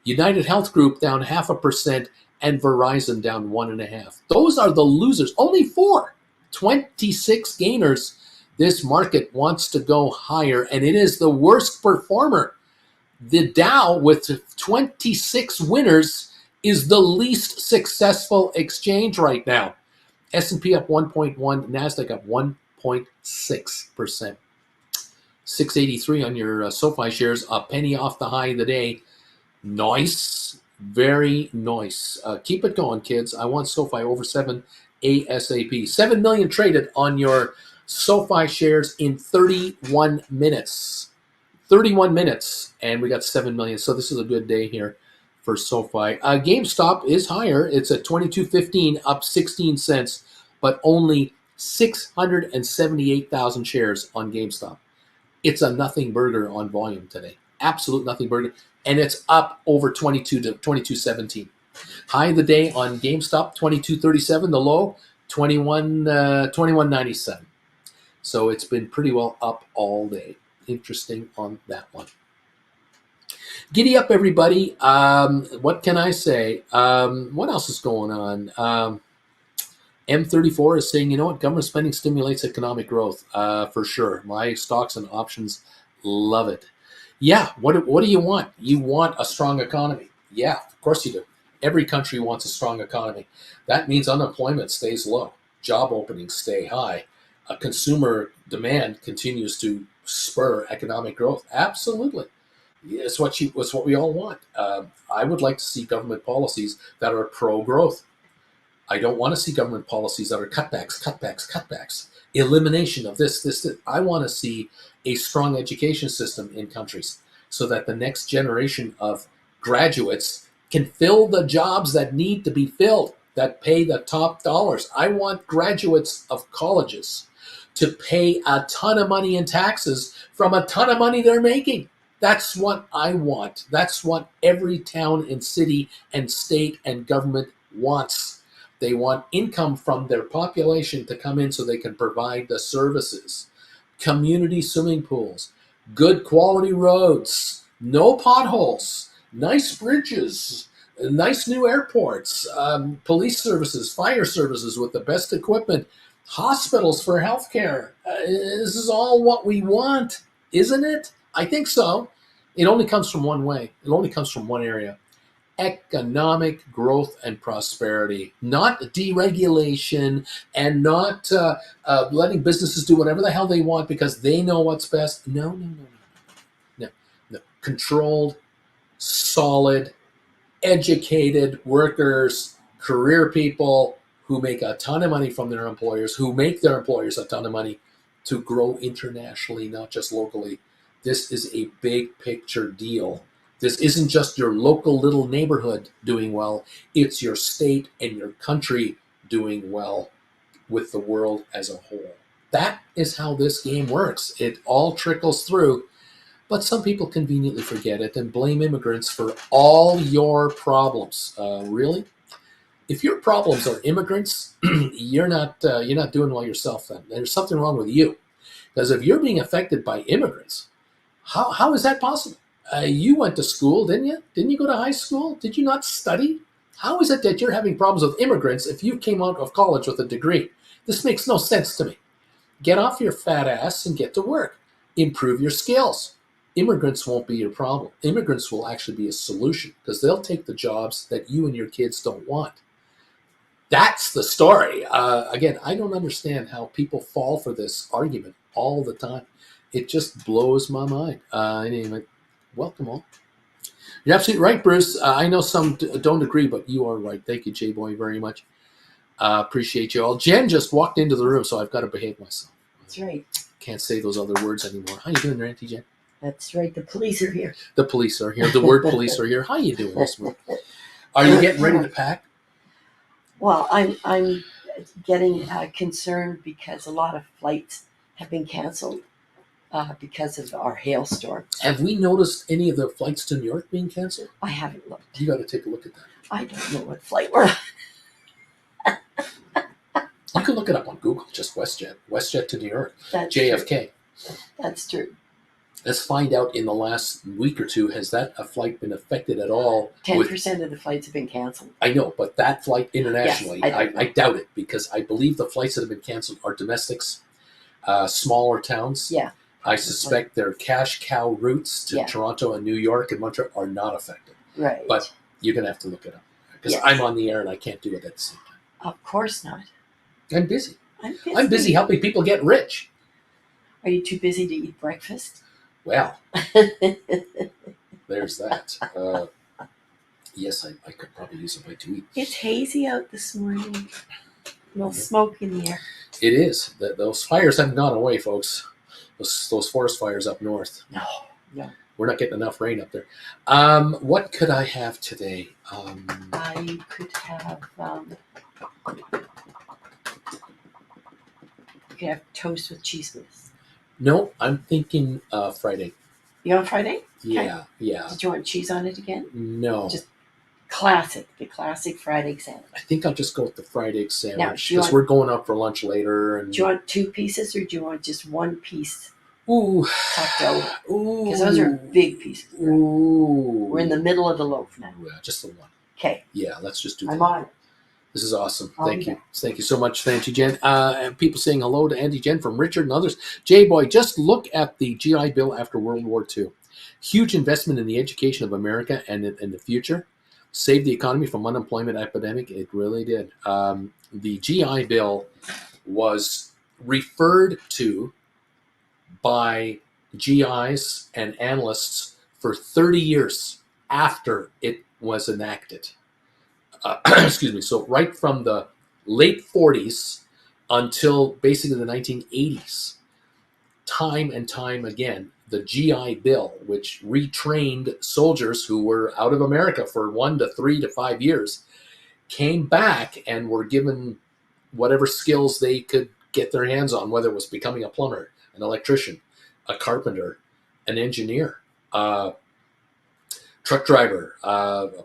United Health Group down 0.5%, and Verizon down 1.5%. Those are the losers. Only 4. 26 gainers. This market wants to go higher, and it is the worst performer. The Dow with 26 winners is the least successful exchange right now. S&P up 1.1, NASDAQ up 1.6%. 683 on your SoFi shares, a penny off the high of the day. Nice, very nice. Keep it going, kids. I want SoFi over 7 ASAP. 7 million traded on your SoFi shares in 31 minutes. 31 minutes, and we got 7 million. So this is a good day here for SoFi. GameStop is higher. It's at 22.15, up 16 cents, but only 678,000 shares on GameStop. It's a nothing burger on volume today. Absolute nothing burger. And it's up over 22 to 22.17. High of the day on GameStop, 22.37. The low, 21.97. So it's been pretty well up all day. Interesting on that one. Giddy up, everybody. What can I say? What else is going on? M34 is saying, you know what, government spending stimulates economic growth, for sure. My stocks and options love it. Yeah, what do you want? You want a strong economy. Yeah, of course you do. Every country wants a strong economy. That means unemployment stays low. Job openings stay high. Consumer demand continues to spur economic growth. Absolutely. It's what we all want. I would like to see government policies that are pro-growth. I don't want to see government policies that are cutbacks, elimination of this. I want to see a strong education system in countries so that the next generation of graduates can fill the jobs that need to be filled, that pay the top dollars. I want graduates of colleges to pay a ton of money in taxes from a ton of money they're making. That's what I want. That's what every town and city and state and government wants. They want income from their population to come in so they can provide the services. Community swimming pools, good quality roads, no potholes, nice bridges, nice new airports, police services, fire services with the best equipment, hospitals for healthcare. This is all what we want, isn't it? I think so. It only comes from one way. It only comes from one area. Economic growth and prosperity, not deregulation and not letting businesses do whatever the hell they want because they know what's best. No. Controlled, solid, educated workers, career people who make a ton of money from their employers, who make their employers a ton of money to grow internationally, not just locally. This is a big picture deal. This isn't just your local little neighborhood doing well. It's your state and your country doing well with the world as a whole. That is how this game works. It all trickles through, but some people conveniently forget it and blame immigrants for all your problems. Really? If your problems are immigrants, you're not doing well yourself then. There's something wrong with you. Because if you're being affected by immigrants, how is that possible? You went to school, didn't you? Didn't you go to high school? Did you not study? How is it that you're having problems with immigrants if you came out of college with a degree? This makes no sense to me. Get off your fat ass and get to work. Improve your skills. Immigrants won't be your problem. Immigrants will actually be a solution because they'll take the jobs that you and your kids don't want. That's the story. Again, I don't understand how people fall for this argument all the time. It just blows my mind. Anyway, welcome all. You're absolutely right, Bruce. I know some don't agree, but you are right. Thank you, J-Boy, very much. Appreciate you all. Jen just walked into the room, so I've got to behave myself. That's right. Can't say those other words anymore. How you doing there, Auntie Jen? That's right. The police are here. The police are here. The word police are here. How you doing this morning? Are you getting ready to pack? Well, I'm getting concerned because a lot of flights have been canceled because of our hailstorm. Have we noticed any of the flights to New York being canceled? I haven't looked. You got to take a look at that. I don't know what flight we're on. You can look it up on Google. Just WestJet to New York. That's JFK. True. That's true. Let's find out in the last week or two, has that a flight been affected at all? 10% of the flights have been canceled. I know, but that flight internationally, yes, I doubt it because I believe the flights that have been canceled are domestics, smaller towns. Yeah. I suspect their cash cow routes to Toronto and New York and Montreal are not affected. Right. But you're going to have to look it up. because Yes. I'm on the air and I can't do it at the same time. Of course not. I'm busy. I'm busy helping people get rich. Are you too busy to eat breakfast? Well, there's that. Yes, I could probably use a bite to eat. It's hazy out this morning. A little smoke in the air. It is. Those fires haven't gone away, folks. Those forest fires up north. No. We're not getting enough rain up there. What could I have today? I could have toast with cheese whiz. No, I'm thinking Friday. You on Friday? Yeah, yeah. Did you want cheese on it again? No. Just the classic fried egg sandwich. I think I'll just go with the fried egg sandwich Now, because we're going out for lunch later. And do you want 2 pieces or do you want just 1 piece? Ooh. Tucked over. Ooh. Because those are big pieces. Ooh. We're in the middle of the loaf now. Yeah, just the one. Okay. Yeah, let's just do I'm that. on it. This is awesome. I'll Thank be you. back. Thank you so much, Auntie Jen. And people saying hello to Auntie Jen from Richard and others. J-Boy, just look at the GI Bill after World War II. Huge investment in the education of America and in the future. Saved the economy from unemployment epidemic. It really did. The GI Bill was referred to by GIs and analysts for 30 years after it was enacted. Excuse me. So right from the late 40s until basically the 1980s, time and time again, the GI Bill, which retrained soldiers who were out of America for 1 to 3 to 5 years, came back and were given whatever skills they could get their hands on, whether it was becoming a plumber, an electrician, a carpenter, an engineer, truck driver,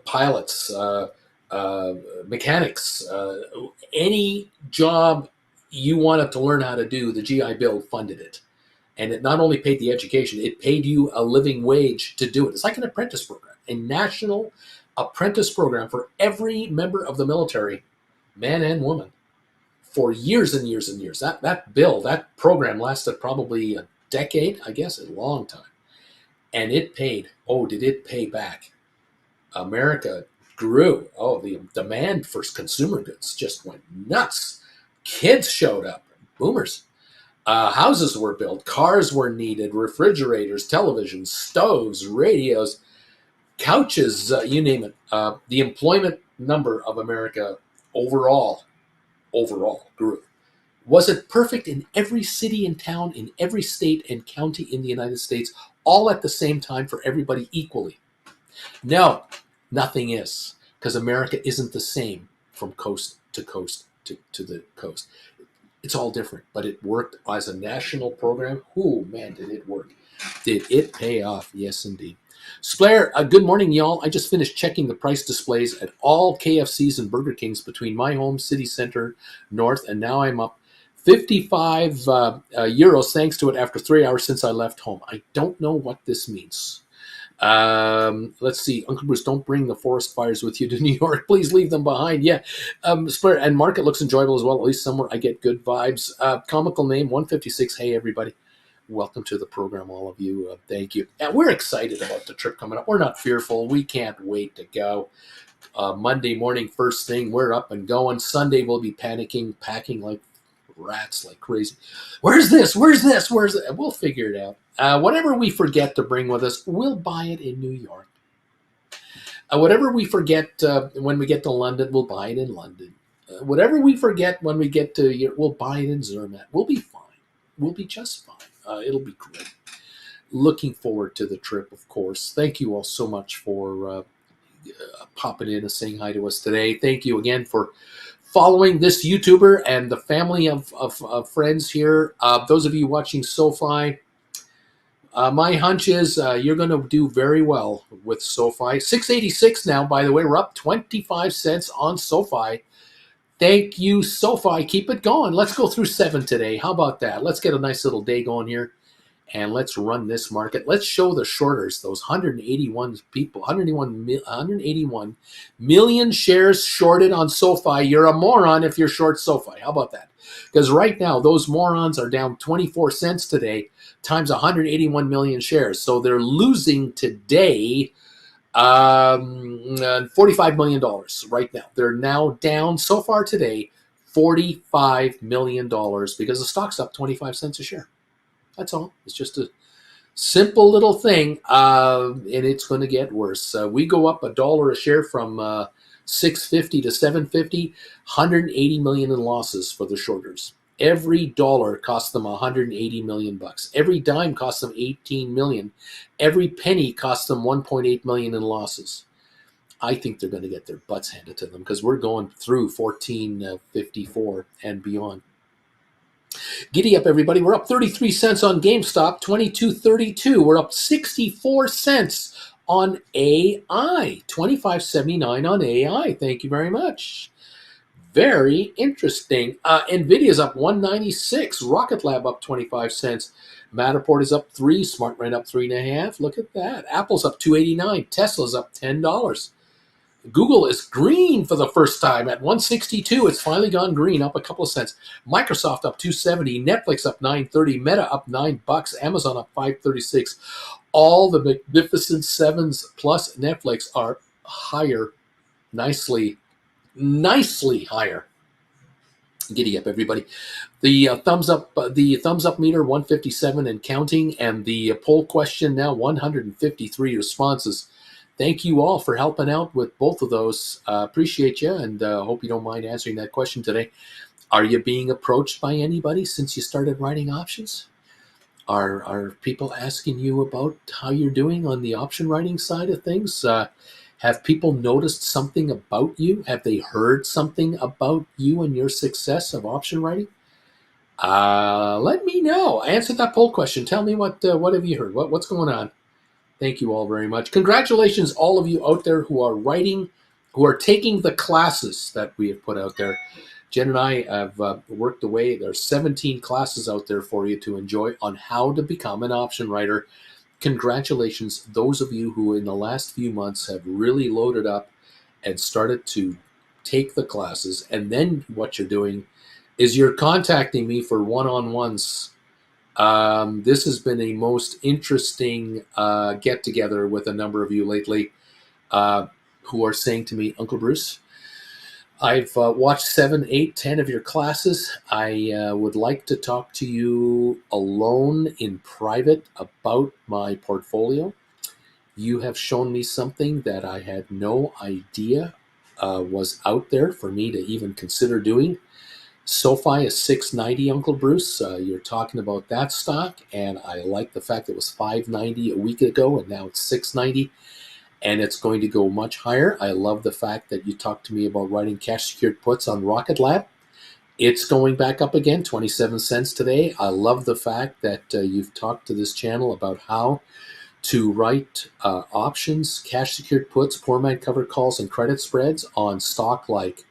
pilots, mechanics, any job you wanted to learn how to do, the GI Bill funded it. And it not only paid the education, it paid you a living wage to do it. It's like an apprentice program, a national apprentice program for every member of the military, man and woman, for years and years and years. That program lasted probably a decade, I guess, a long time. And it paid. Oh, did it pay back? America grew. Oh, the demand for consumer goods just went nuts. Kids showed up, boomers. Houses were built, cars were needed, refrigerators, televisions, stoves, radios, couches, you name it. The employment number of America overall grew. Was it perfect in every city and town, in every state and county in the United States, all at the same time for everybody equally? No, nothing is, because America isn't the same from coast to coast to the coast. It's all different, but it worked as a national program. Oh, man, did it work. Did it pay off? Yes, indeed. Spire, good morning, y'all. I just finished checking the price displays at all KFCs and Burger Kings between my home, city center, north, and now I'm up 55 euros thanks to it after 3 hours since I left home. I don't know what this means. Let's see. Uncle Bruce, don't bring the forest fires with you to New York. Please leave them behind. Yeah. And market looks enjoyable as well. At least somewhere I get good vibes. Comical name 156. Hey, everybody. Welcome to the program, all of you. Thank you. And we're excited about the trip coming up. We're not fearful. We can't wait to go. Monday morning, first thing, we're up and going. Sunday, we'll be packing like rats, like crazy. Where's this? Where's it? We'll figure it out. Whatever we forget to bring with us, we'll buy it in New York. Whatever we forget when we get to London, we'll buy it in London. Whatever we forget when we get to Europe, we'll buy it in Zermatt. We'll be fine. We'll be just fine. It'll be great. Looking forward to the trip, of course. Thank you all so much for popping in and saying hi to us today. Thank you again for following this YouTuber and the family of friends here. Those of you watching SoFi, my hunch is you're going to do very well with SoFi. 686 now, by the way. We're up 25 cents on SoFi. Thank you, SoFi. Keep it going. Let's go through 7 today. How about that? Let's get a nice little day going here. And let's run this market. Let's show the shorters, those 181 people, 181 million shares shorted on SoFi. You're a moron if you're short SoFi. How about that? Because right now, those morons are down 24 cents today times 181 million shares. So they're losing today $45 million right now. They're now down so far today, $45 million because the stock's up 25 cents a share. That's all. It's just a simple little thing, and it's going to get worse. We go up $1 a share from $6.50 to $7.50, $180 million in losses for the shorters. Every dollar costs them $180 million bucks. Every dime costs them $18 million. Every penny costs them $1.8 million in losses. I think they're going to get their butts handed to them because we're going through 1454 and beyond. Giddy up, everybody. We're up 33 cents on GameStop, 22.32. We're up 64 cents on AI, 25.79 on AI. Thank you very much. Very interesting. NVIDIA's up 196. Rocket Lab up 25 cents. Matterport is up 3. SmartRent up 3.5. Look at that. Apple's up 2.89. Tesla's up $10. Google is green for the first time at 162. It's finally gone green, up a couple of cents. Microsoft up 270. Netflix up 930. Meta up $9. Amazon up 536. All the Magnificent Sevens plus Netflix are higher, nicely higher. Giddy up, everybody. The thumbs up meter 157 and counting, and the poll question now 153 responses. Thank you all for helping out with both of those. Appreciate you, and hope you don't mind answering that question today. Are you being approached by anybody since you started writing options? Are people asking you about how you're doing on the option writing side of things? Have people noticed something about you? Have they heard something about you and your success of option writing? Let me know. Answer that poll question. Tell me what have you heard? What's going on? Thank you all very much. Congratulations, all of you out there who are writing, who are taking the classes that we have put out there. Jen and I have worked away. There are 17 classes out there for you to enjoy on how to become an option writer. Congratulations, those of you who in the last few months have really loaded up and started to take the classes. And then what you're doing is you're contacting me for one-on-ones. This has been a most interesting get-together with a number of you lately who are saying to me, Uncle Bruce, I've watched 7, 8, 10 of your classes. I would like to talk to you alone in private about my portfolio. You have shown me something that I had no idea was out there for me to even consider doing. SOFI is $6.90, Uncle Bruce. You're talking about that stock, and I like the fact it was $5.90 a week ago, and now it's $6.90, and it's going to go much higher. I love the fact that you talked to me about writing cash-secured puts on Rocket Lab. It's going back up again, 27 cents today. I love the fact that you've talked to this channel about how to write options, cash-secured puts, poor man covered calls, and credit spreads on stock like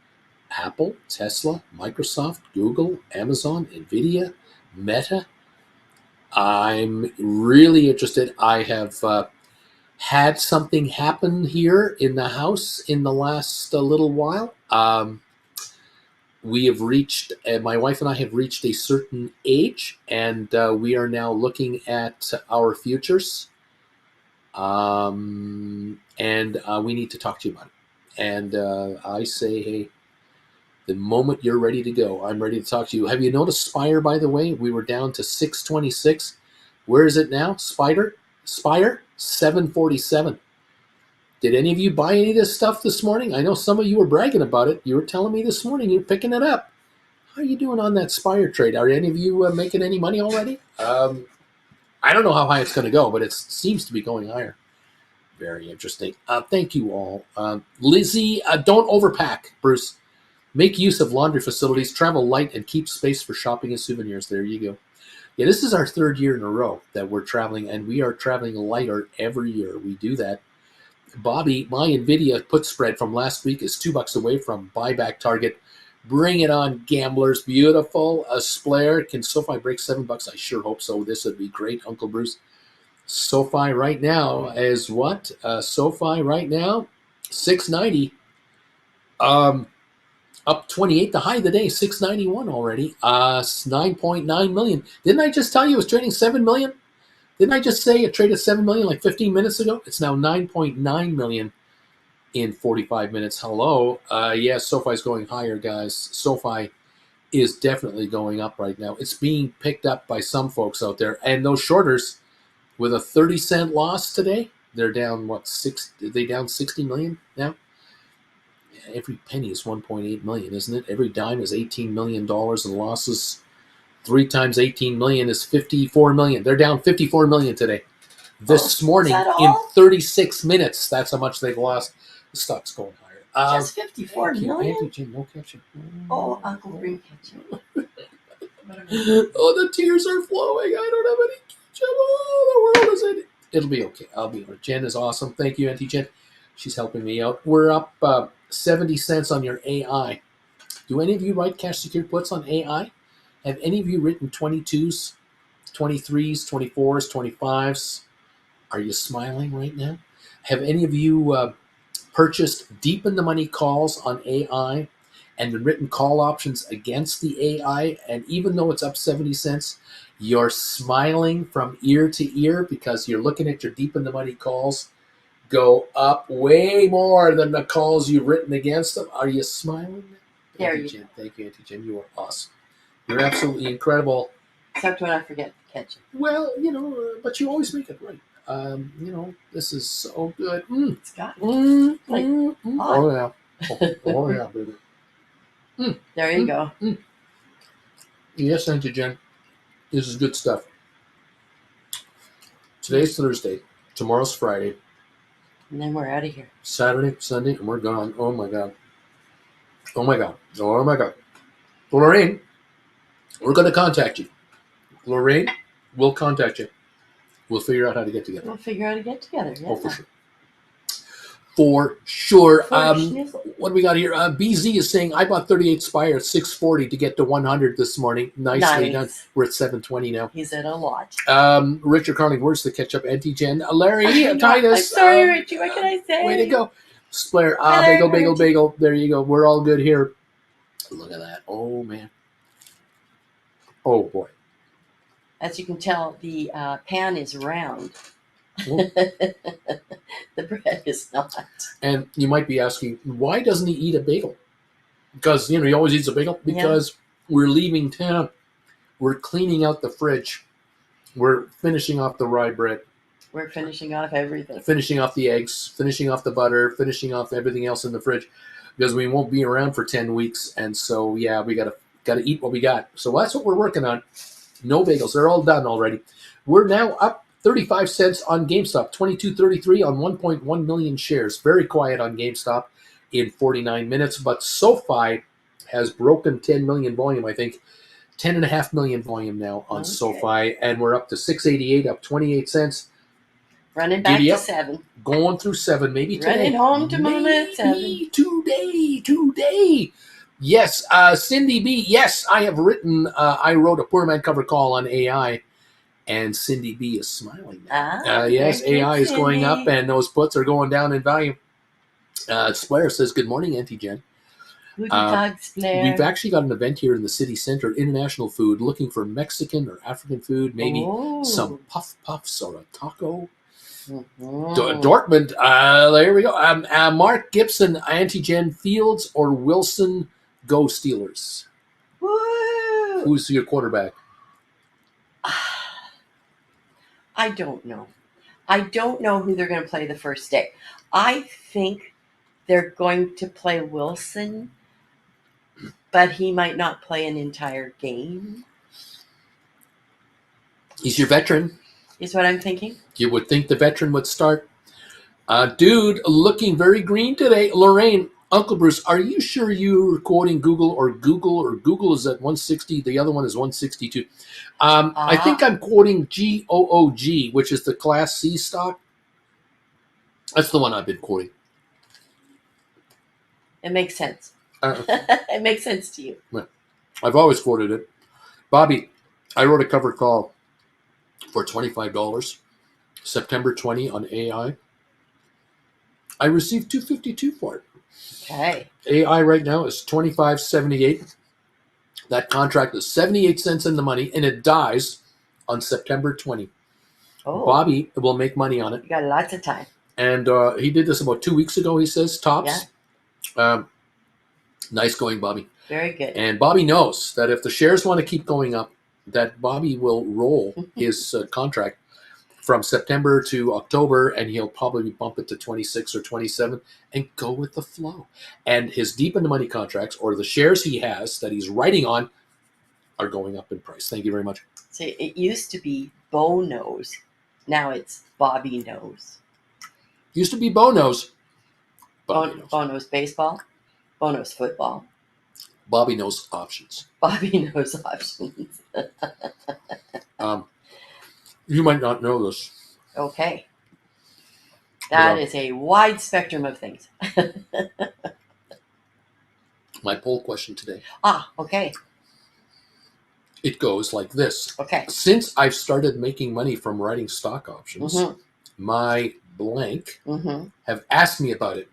Apple, Tesla, Microsoft, Google, Amazon, NVIDIA, Meta. I'm really interested. I have had something happen here in the house in the last little while. We have reached, my wife and I have reached a certain age, and we are now looking at our futures. And we need to talk to you about it. And I say, hey, the moment you're ready to go, I'm ready to talk to you. Have you noticed Spire, by the way? We were down to 626. Where is it now? Spire, 747. Did any of you buy any of this stuff this morning? I know some of you were bragging about it. You were telling me this morning you're picking it up. How are you doing on that Spire trade? Are any of you making any money already? I don't know how high it's going to go, but it seems to be going higher. Very interesting. Thank you all. Lizzie, don't overpack, Bruce. Make use of laundry facilities, travel light, and keep space for shopping and souvenirs. There you go. Yeah, this is our third year in a row that we're traveling, and we are traveling lighter every year. We do that. Bobby, my NVIDIA put spread from last week is $2 away from buyback target. Bring it on, gamblers. Beautiful. A Spire. Can SoFi break $7? I sure hope so. This would be great, Uncle Bruce. SoFi right now is what? SoFi right now, $6.90. Up 28, the high of the day, 691 already. 9.9 million. Didn't I just tell you it was trading 7 million? Didn't I just say it traded 7 million like 15 minutes ago? It's now 9.9 million in 45 minutes. Hello. Yes, SoFi's going higher, guys. SoFi is definitely going up right now. It's being picked up by some folks out there. And those shorters with a 30-cent loss today, they're down, what, they down 60 million now? Every penny is 1.8 million, isn't it? Every dime is $18 million in losses. 3 times 18 million is 54 million. They're down 54 million today. This morning, in 36 minutes, that's how much they've lost. The stock's going higher. Just 54 million? Auntie Jim, no ketchup. Oh, Uncle bring ketchup. Oh, the tears are flowing. I don't have any ketchup. Oh, the world is in. It'll be okay. I'll be over. Jen is awesome. Thank you, Auntie Jen. She's helping me out. We're up 70 cents on your AI. Do any of you write cash secured puts on AI? Have any of you written 22s, 23s, 24s, 25s? Are you smiling right now? Have any of you purchased deep in the money calls on AI and been written call options against the AI? And even though it's up 70 cents, you're smiling from ear to ear because you're looking at your deep in the money calls go up way more than the calls you've written against them. Are you smiling? There you Jen, thank you, Auntie Jen. You are awesome. You're absolutely incredible. Except when I forget the ketchup. Well, but you always make it right. This is so good. It's got Oh yeah. Oh yeah, baby. There you go. Yes, Auntie Jen. This is good stuff. Today's Thursday. Tomorrow's Friday. And then we're out of here. Saturday, Sunday, and we're gone. Oh my God. Oh my God. Oh my God. Lorraine, we're going to contact you. Lorraine, we'll contact you. We'll figure out how to get together. We'll figure out how to get together. Yeah. Oh, for sure. For sure. For what do we got here? BZ is saying, I bought 38 Spire at 640 to get to 100 this morning. Nicely done. We're at 720 now. He's at a lot. Richard Carling, where's the ketchup? Auntie Jen. Larry, Titus. I'm sorry, Richie. What can I say? Way to go. Spire. Hello, Bagel. There you go. We're all good here. Look at that. Oh, man. Oh, boy. As you can tell, the pan is round. The bread is not. And you might be asking, why doesn't he eat a bagel? Because, he always eats a bagel. Because we're leaving town. We're cleaning out the fridge. We're finishing off the rye bread. We're finishing off everything. Finishing off the eggs. Finishing off the butter. Finishing off everything else in the fridge. Because we won't be around for 10 weeks. And so, we got to eat what we got. So that's what we're working on. No bagels. They're all done already. We're now up 35 cents on GameStop, 22.33 on 1.1 million shares. Very quiet on GameStop in 49 minutes, but SoFi has broken 10 million volume, I think. 10.5 million volume now on SoFi, and we're up to 688, up 28 cents. Running back to 7. Going through 7, maybe today. Running home to Mama at 7. Today. Yes, Cindy B. Yes, I have written, I wrote a Poor Man cover call on AI. And Cindy B is smiling now. Yes, AI is going up, and those puts are going down in value. Spire says, good morning, Auntie Jen. Guten Tag, Spire. We've actually got an event here in the city center, international food, looking for Mexican or African food, maybe some puffs or a taco. Dortmund, there we go. Mark Gibson, Auntie Jen, Fields or Wilson, go Steelers. Woo! Who's your quarterback? I don't know. I don't know who they're going to play the first day. I think they're going to play Wilson, but he might not play an entire game. He's your veteran. Is what I'm thinking. You would think the veteran would start. Dude, looking very green today. Lorraine, Uncle Bruce, are you sure you're quoting Google or Google is at 160, the other one is 162? I think I'm quoting GOOG, which is the Class C stock. That's the one I've been quoting. It makes sense. It makes sense to you. I've always quoted it. Bobby, I wrote a cover call for $25, September 20 on AI. I received $252 for it. Okay. AI right now is $25.78. That contract is 78 cents in the money, and it dies on September 20. Oh, Bobby will make money on it. you got lots of time. And he did this about 2 weeks ago, he says, tops. Nice going, Bobby. Very good. And Bobby knows that if the shares want to keep going up, that Bobby will roll his contract from September to October, and he'll probably bump it to 26 or 27 and go with the flow. And his deep in the money contracts, or the shares he has that he's writing on, are going up in price. Thank you very much. So it used to be Bo knows. Now it's Bobby knows. Used to be Bo knows. Bobby knows. Bo knows baseball. Bo knows football. Bobby knows options. Bobby knows options. You might not know this. Okay. That is a wide spectrum of things. My poll question today. Okay. It goes like this. Okay. Since I've started making money from writing stock options, my blank have asked me about it.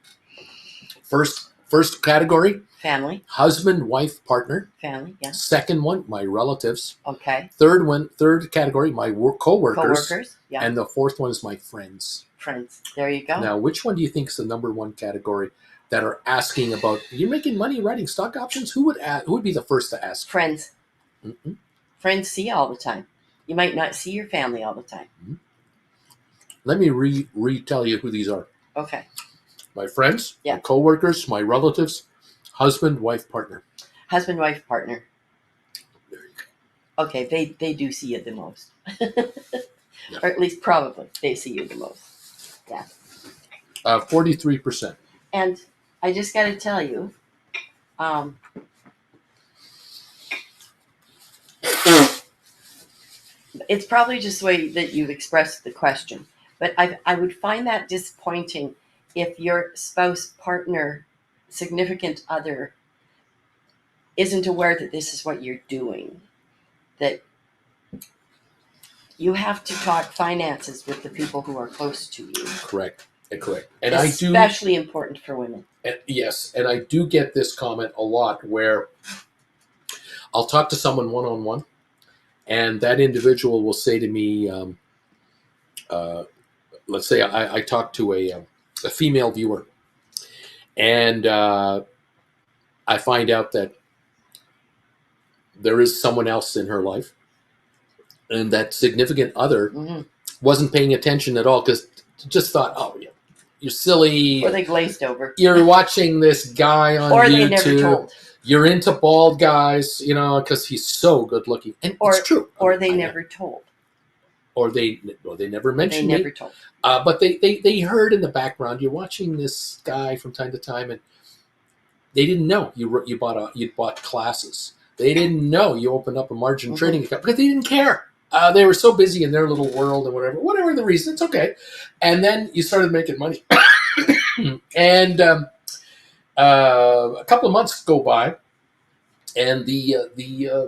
First category. Family. Husband, wife, partner. Family, yeah. Second one, my relatives. Okay. Third category, my co-workers. Co-workers, yeah. And the fourth one is my friends. Friends. There you go. Now, which one do you think is the number one category that are asking about, you're making money writing stock options? Who would be the first to ask? Friends. Mm-mm. Friends see all the time. You might not see your family all the time. Mm-hmm. Let me retell you who these are. Okay. My friends, yeah. My co-workers, my relatives, husband, wife, partner. Husband, wife, partner. There you go. Okay, they do see you the most. Or at least probably they see you the most. Yeah. 43%. And I just got to tell you, it's probably just the way that you've expressed the question, but I would find that disappointing if your spouse, partner, significant other isn't aware that this is what you're doing, that you have to talk finances with the people who are close to you. Correct. And especially important for women. Yes, and I do get this comment a lot where I'll talk to someone one-on-one, and that individual will say to me, let's say I talk to a female viewer, and I find out that there is someone else in her life, and that significant other wasn't paying attention at all, because just thought, oh, yeah, you're silly. Or they glazed over. You're watching this guy on or YouTube. They never told. You're into bald guys, because he's so good looking. And it's true. Or they never told. Or they never mentioned They never told. But they heard in the background, you're watching this guy from time to time, and they didn't know you bought classes. They didn't know you opened up a margin trading account, because they didn't care. They were so busy in their little world and whatever the reason, it's okay. And then you started making money. And a couple of months go by, and the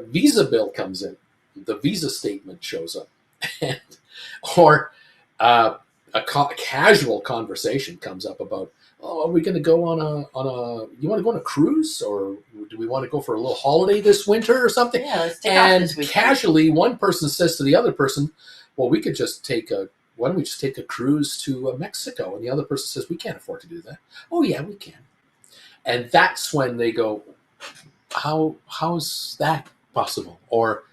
visa bill comes in. The visa statement shows up. Or a casual conversation comes up about, oh, are we going to go on you want to go on a cruise, or do we want to go for a little holiday this winter or something? Yeah, let's take off this weekend. Casually, one person says to the other person, well, why don't we just take a cruise to Mexico? And the other person says, we can't afford to do that. Oh yeah, we can. And that's when they go, how's that possible? Or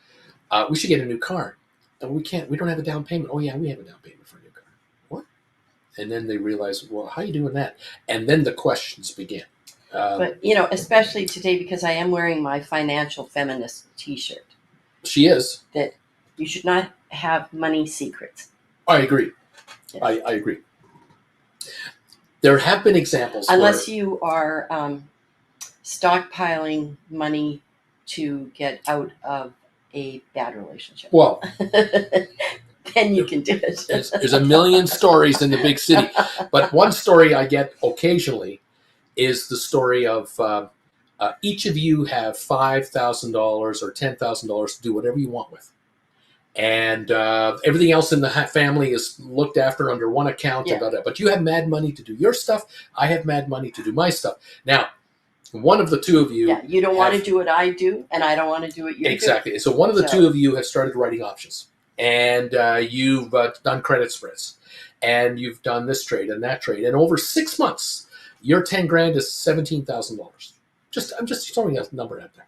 we should get a new car. And we don't have a down payment. Oh yeah, we have a down payment for a new car. What? And then they realize, well, how are you doing that? And then the questions begin. But, especially today, because I am wearing my financial feminist t-shirt. She is. That you should not have money secrets. I agree. Yes. I agree. There have been examples. Unless you are stockpiling money to get out of a bad relationship. Well, then you can do it. There's a million stories in the big city. But one story I get occasionally is the story of each of you have $5,000 or $10,000 to do whatever you want with. And everything else in the family is looked after under one account. Yeah. But you have mad money to do your stuff. I have mad money to do my stuff. Now, one of the two of you... Yeah, you don't want to do what I do, and I don't want to do what you do. Exactly. So one of the two of you have started writing options. and you've done credit spreads, and you've done this trade and that trade, and over 6 months, your 10 grand is $17,000. I'm just throwing a number out there.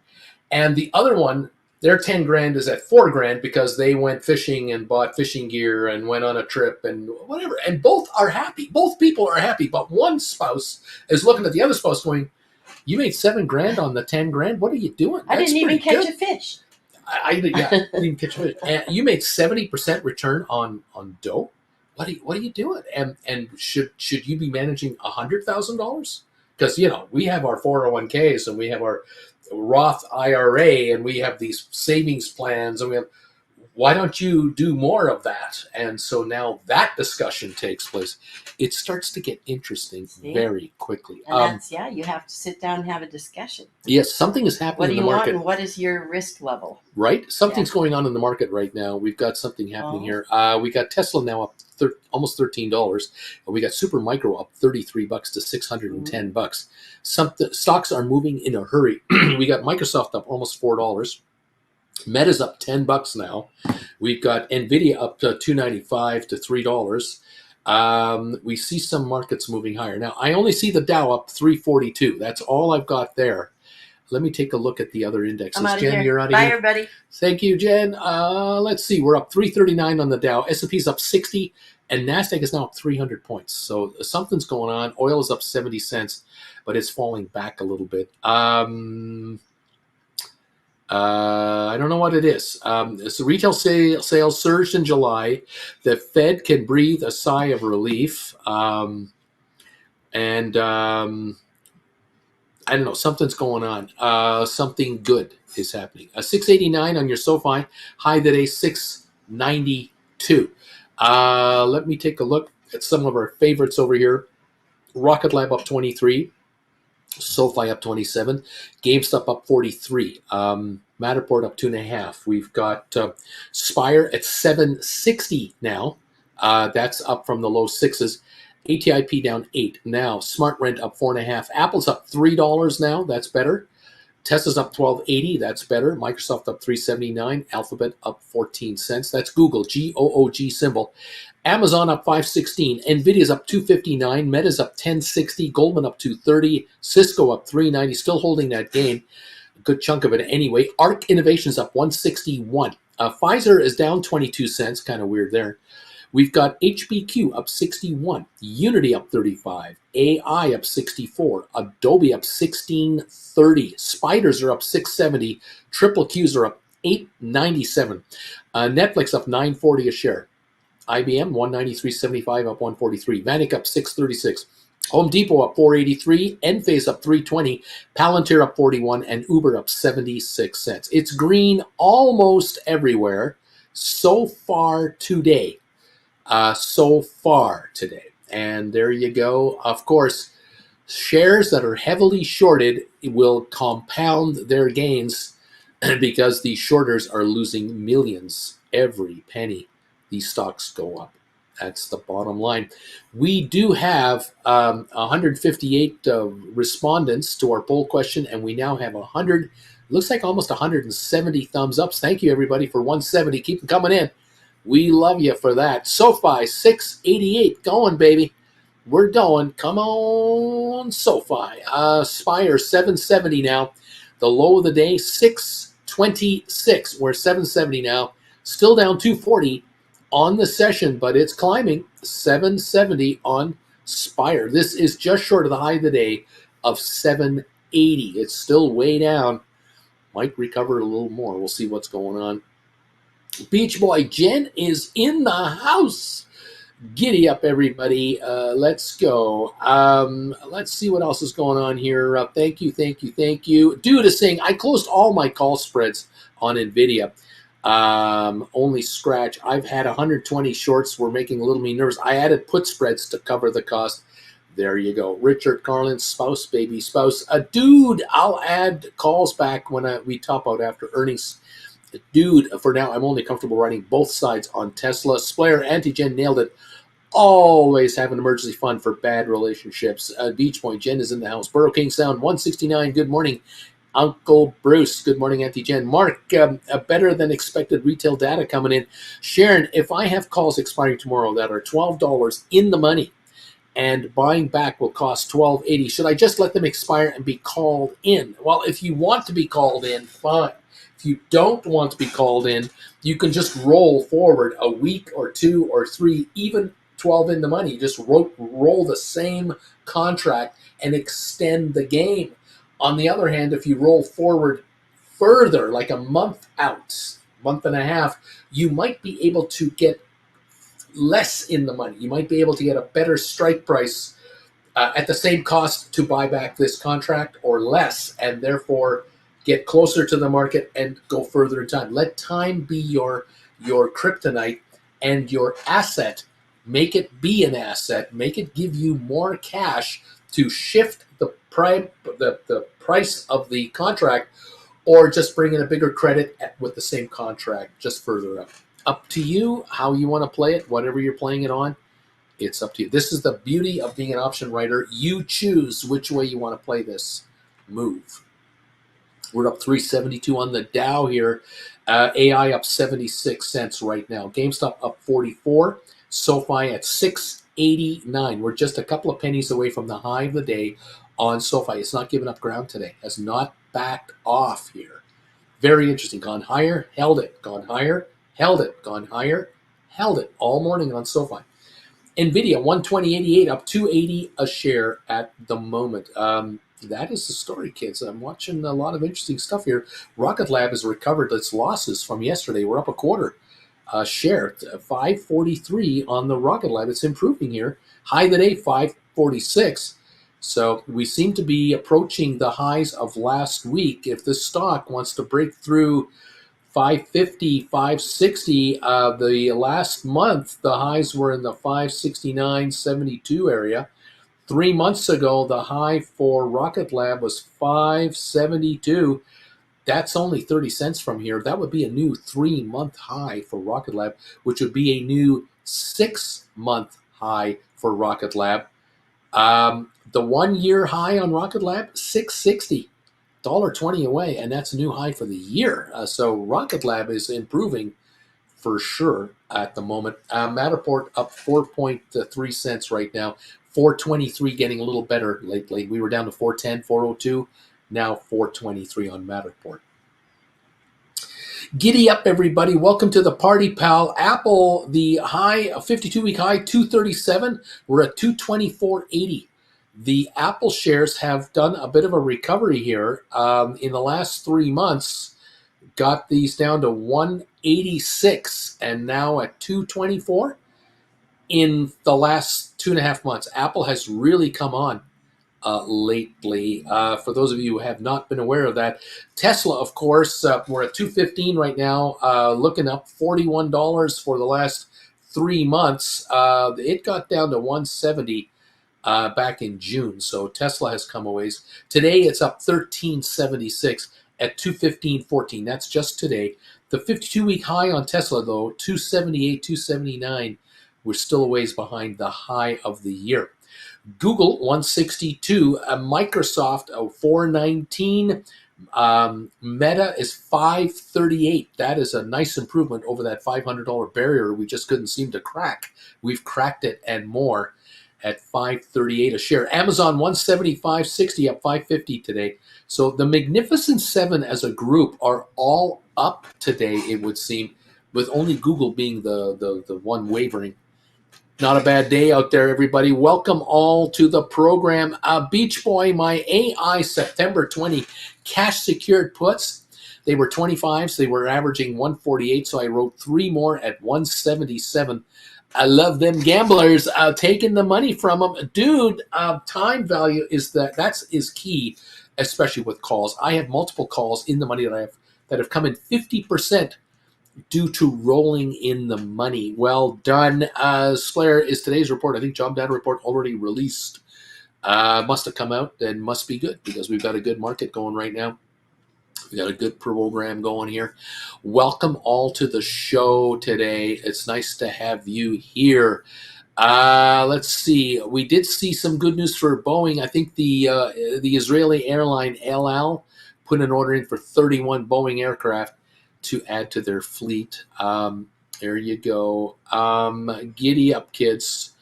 And the other one, their 10 grand is at 4 grand because they went fishing and bought fishing gear and went on a trip and whatever. And both are happy. Both people are happy. But one spouse is looking at the other spouse going, you made 7 grand on the 10 grand. What are you doing? I didn't even catch a fish. I didn't even catch a fish. And you made 70% return on dough. What are you doing? And should you be managing $100,000? Because we have our 401ks and we have our Roth IRA and we have these savings plans and why don't you do more of that? And so now that discussion takes place. It starts to get interesting very quickly. And you have to sit down and have a discussion. Yes, something is happening in the market. What do you want and what is your risk level? Right? Something's going on in the market right now. We've got something happening here. We got Tesla now up almost $13. And we got Supermicro up $33 to $610. Some stocks are moving in a hurry. We got Microsoft up almost $4. Meta's up $10 now. We've got Nvidia up to $2.95 to $3. We see some markets moving higher. Now, I only see the Dow up 342. That's all I've got there. Let me take a look at the other indexes. I'm out of Jen, here. You're out of Bye, here. everybody. Thank you, Jen. Let's see. We're up 339 on the Dow. S&P's up 60, and NASDAQ is now up 300 points. So something's going on. Oil is up 70 cents, but it's falling back a little bit. I don't know what it is. So retail sales surged in July. The Fed can breathe a sigh of relief. I don't know. Something's going on. Something good is happening. 689 on your SOFI. High today, 692. Let me take a look at some of our favorites over here. Rocket Lab up 23. SoFi up 27, GameStop up 43, Matterport up 2.5. We've got Spire at 760 now. That's up from the low sixes. ATIP down 8 now. Smart Rent up 4.5. Apple's up $3 now. That's better. Tesla's up $12.80. That's better. Microsoft up $3.79. Alphabet up 14 cents. That's Google, GOOG symbol. Amazon up $5.16. Nvidia's up $2.59. Meta's up $10.60. Goldman up $2.30. Cisco up $3.90. Still holding that gain. A good chunk of it anyway. ARC Innovations up $1.61. Pfizer is down 22 cents. Kind of weird there. We've got HBQ up 61, Unity up 35, AI up 64, Adobe up 1630, Spiders are up 670, Triple Qs are up 897, Netflix up 940 a share, IBM 193.75 up 143, Vanik up 636, Home Depot up 483, Enphase up 320, Palantir up 41, and Uber up 76 cents. It's green almost everywhere so far today. And there you go. Of course, shares that are heavily shorted will compound their gains because the shorters are losing millions every penny these stocks go up. That's the bottom line. We do have 158 respondents to our poll question, and we now have 100, looks like almost 170 thumbs ups. Thank you, everybody, for 170. Keep them coming in. We love you for that. SoFi, 688. Going, baby. We're going. Come on, SoFi. Spire, 770 now. The low of the day, 626. We're 770 now. Still down 240 on the session, but it's climbing. 770 on Spire. This is just short of the high of the day of 780. It's still way down. Might recover a little more. We'll see what's going on. Beach Boy Jen is in the house. Giddy up, everybody. Let's go. Let's see what else is going on here. Thank you. Dude is saying, I closed all my call spreads on NVIDIA. Only scratch. I've had 120 shorts. Were making a little me nervous. I added put spreads to cover the cost. There you go. Richard Carlin, spouse, baby spouse. Dude, I'll add calls back when we top out after earnings. Dude, for now, I'm only comfortable writing both sides on Tesla. Spire, Antigen nailed it. Always have an emergency fund for bad relationships. Beach Point, Jen is in the house. Burrow King Sound, 169, good morning. Uncle Bruce. Good morning, Auntie Jen. Mark, a better than expected retail data coming in. Sharon, if I have calls expiring tomorrow that are $12 in the money and buying back will cost $12.80, should I just let them expire and be called in? Well, if you want to be called in, fine. If you don't want to be called in, you can just roll forward a week or 2 or 3, even 12 in the money. Just roll the same contract and extend the game. On the other hand, if you roll forward further, like a month out, month and a half, you might be able to get less in the money. You might be able to get a better strike price at the same cost to buy back this contract or less, and therefore get closer to the market and go further in time. Let time be your kryptonite and your asset. Make it be an asset. Make it give you more cash to shift the price of the contract, or just bring in a bigger credit with the same contract just further up. Up to you how you want to play it, whatever you're playing it on. It's up to you. This is the beauty of being an option writer. You choose which way you want to play this move. We're up 372 on the Dow here. AI up 76 cents right now. GameStop up 44. SoFi at 689. We're just a couple of pennies away from the high of the day on SoFi. It's not giving up ground today. Has not backed off here. Very interesting. Gone higher, held it. Gone higher, held it. Gone higher, held it. All morning on SoFi. NVIDIA, 120.88, up 280 a share at the moment. That is the story, kids. I'm watching a lot of interesting stuff here. Rocket Lab has recovered its losses from yesterday. We're up a quarter share, 543 on the Rocket Lab. It's improving here. High today, 546. So we seem to be approaching the highs of last week. If this stock wants to break through 550, 560, the last month, the highs were in the 569.72 area. 3 months ago, the high for Rocket Lab was 572. That's only 30 cents from here. That would be a new 3-month high for Rocket Lab, which would be a new 6-month high for Rocket Lab. The 1-year high on Rocket Lab, 660. $1.20 away, and that's a new high for the year. So Rocket Lab is improving for sure at the moment. Matterport up 4.3 cents right now. 423 getting a little better lately. We were down to 410, 402. Now 423 on Matterport. Giddy up, everybody. Welcome to the party, pal. Apple, the high, 52-week high, 237. We're at 224.80. The Apple shares have done a bit of a recovery here. In the last 3 months, got these down to 186 and now at 224. In the last 2.5 months, Apple has really come on lately. For those of you who have not been aware of that, Tesla, of course, we're at 215 right now, looking up $41 for the last 3 months. It got down to 170 back in June, so Tesla has come a ways. Today, it's up 13.76 at 215.14. That's just today. The 52-week high on Tesla, though, 278, 279. We're still a ways behind the high of the year. Google, 162. Microsoft, 419. Meta is 538. That is a nice improvement over that $500 barrier we just couldn't seem to crack. We've cracked it and more at 538 a share. Amazon, 175.60, up 550 today. So the Magnificent Seven as a group are all up today, it would seem, with only Google being the one wavering. Not a bad day out there, everybody. Welcome all to the program. Beach Boy, my AI September 20 cash secured puts. They were 25s. They were averaging 148, so I wrote 3 more at 177. I love them gamblers taking the money from them. Dude, time value is is key, especially with calls. I have multiple calls in the money that have come in 50% due to rolling in the money. Well done. Spire is today's report. I think job data report already released. Must have come out and must be good because we've got a good market going right now. We got a good program going here. Welcome all to the show today. It's nice to have you here. Let's see. We did see some good news for Boeing. I think the Israeli airline El Al put an order in for 31 Boeing aircraft to add to their fleet. There you go. Giddy up, kids.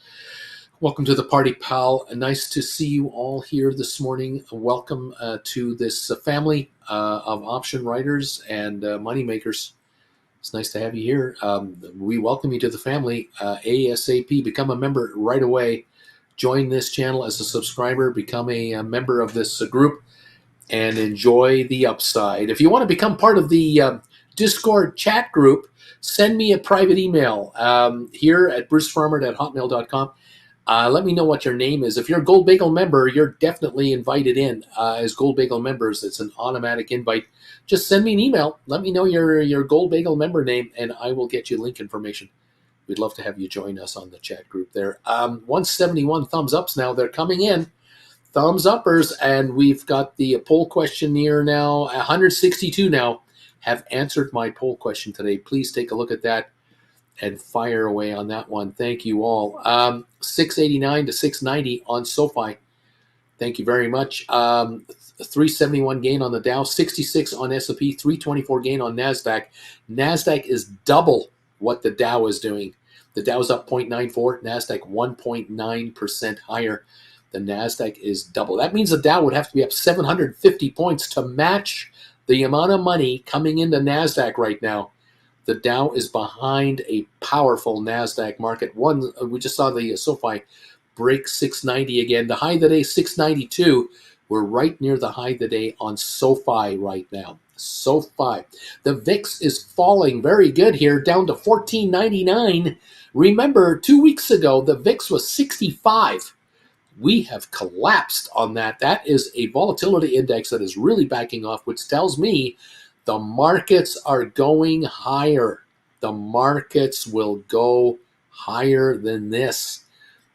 Welcome to the party, pal. Nice to see you all here this morning. Welcome to this family of option writers and money makers. It's nice to have you here. We welcome you to the family ASAP. Become a member right away. Join this channel as a subscriber. Become a member of this group and enjoy the upside. If you want to become part of the Discord chat group, send me a private email here at brucefarmer@hotmail.com. Let me know what your name is. If you're a Gold Bagel member, you're definitely invited in as Gold Bagel members. It's an automatic invite. Just send me an email. Let me know your Gold Bagel member name, and I will get you link information. We'd love to have you join us on the chat group there. 171 thumbs ups now. They're coming in. Thumbs uppers, and we've got the poll questionnaire now. 162 now have answered my poll question today. Please take a look at that and fire away on that one. Thank you all. 689 to 690 on SOFI. Thank you very much. 371 gain on the Dow, 66 on S&P, 324 gain on NASDAQ. NASDAQ is double what the Dow is doing. The Dow is up 0.94, NASDAQ 1.9% higher. The NASDAQ is double. That means the Dow would have to be up 750 points to match the amount of money coming into NASDAQ right now. The Dow is behind a powerful NASDAQ market. We just saw the SOFI break 690 again. The high of the day, 692. We're right near the high of the day on SOFI right now. SOFI. The VIX is falling very good here, down to 1499. Remember, 2 weeks ago, the VIX was 65. We have collapsed on that. That is a volatility index that is really backing off, which tells me the markets are going higher. The markets will go higher than this.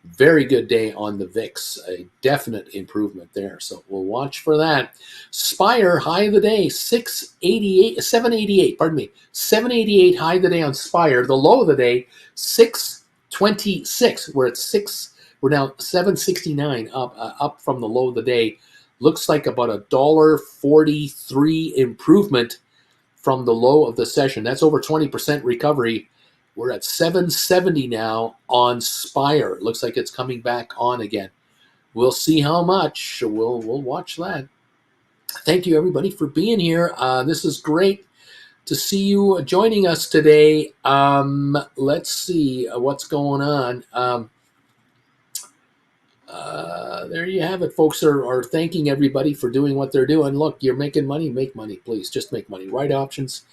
Very good day on the VIX. A definite improvement there. So we'll watch for that. Spire, high of the day, 788, pardon me. 788 high of the day on Spire. The low of the day, 626. We're at 6. We're now 769 up from the low of the day. Looks like about $1.43 improvement from the low of the session. That's over 20% recovery. We're at 770 now on Spire. Looks like it's coming back on again. We'll see how much. We'll watch that. Thank you, everybody, for being here. This is great to see you joining us today. Let's see what's going on. There you have it. Folks are thanking everybody for doing what they're doing. Look, you're making money. Make money, please. Just make money. Write options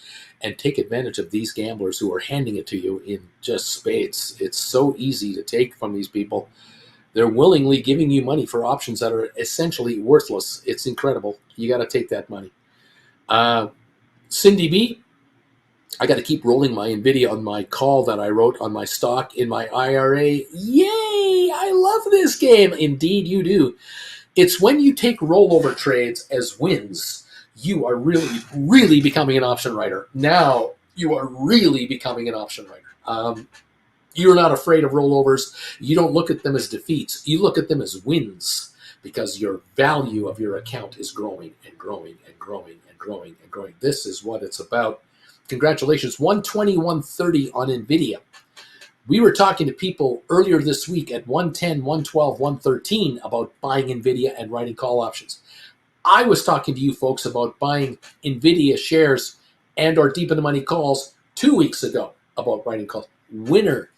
and take advantage of these gamblers who are handing it to you in just spades. It's so easy to take from these people. They're willingly giving you money for options that are essentially worthless. It's incredible. You got to take that money. Cindy B, I got to keep rolling my NVIDIA on my call that I wrote on my stock in my IRA. Yay! I love this game. Indeed, you do. It's when you take rollover trades as wins, you are really, really becoming an option writer. Now, you are really becoming an option writer. You're not afraid of rollovers. You don't look at them as defeats. You look at them as wins because your value of your account is growing and growing and growing and growing and growing. This is what it's about. Congratulations, 120, 130 on NVIDIA. We were talking to people earlier this week at 110, 112, 113 about buying NVIDIA and writing call options. I was talking to you folks about buying NVIDIA shares and or deep in the money calls 2 weeks ago about writing calls. Winner,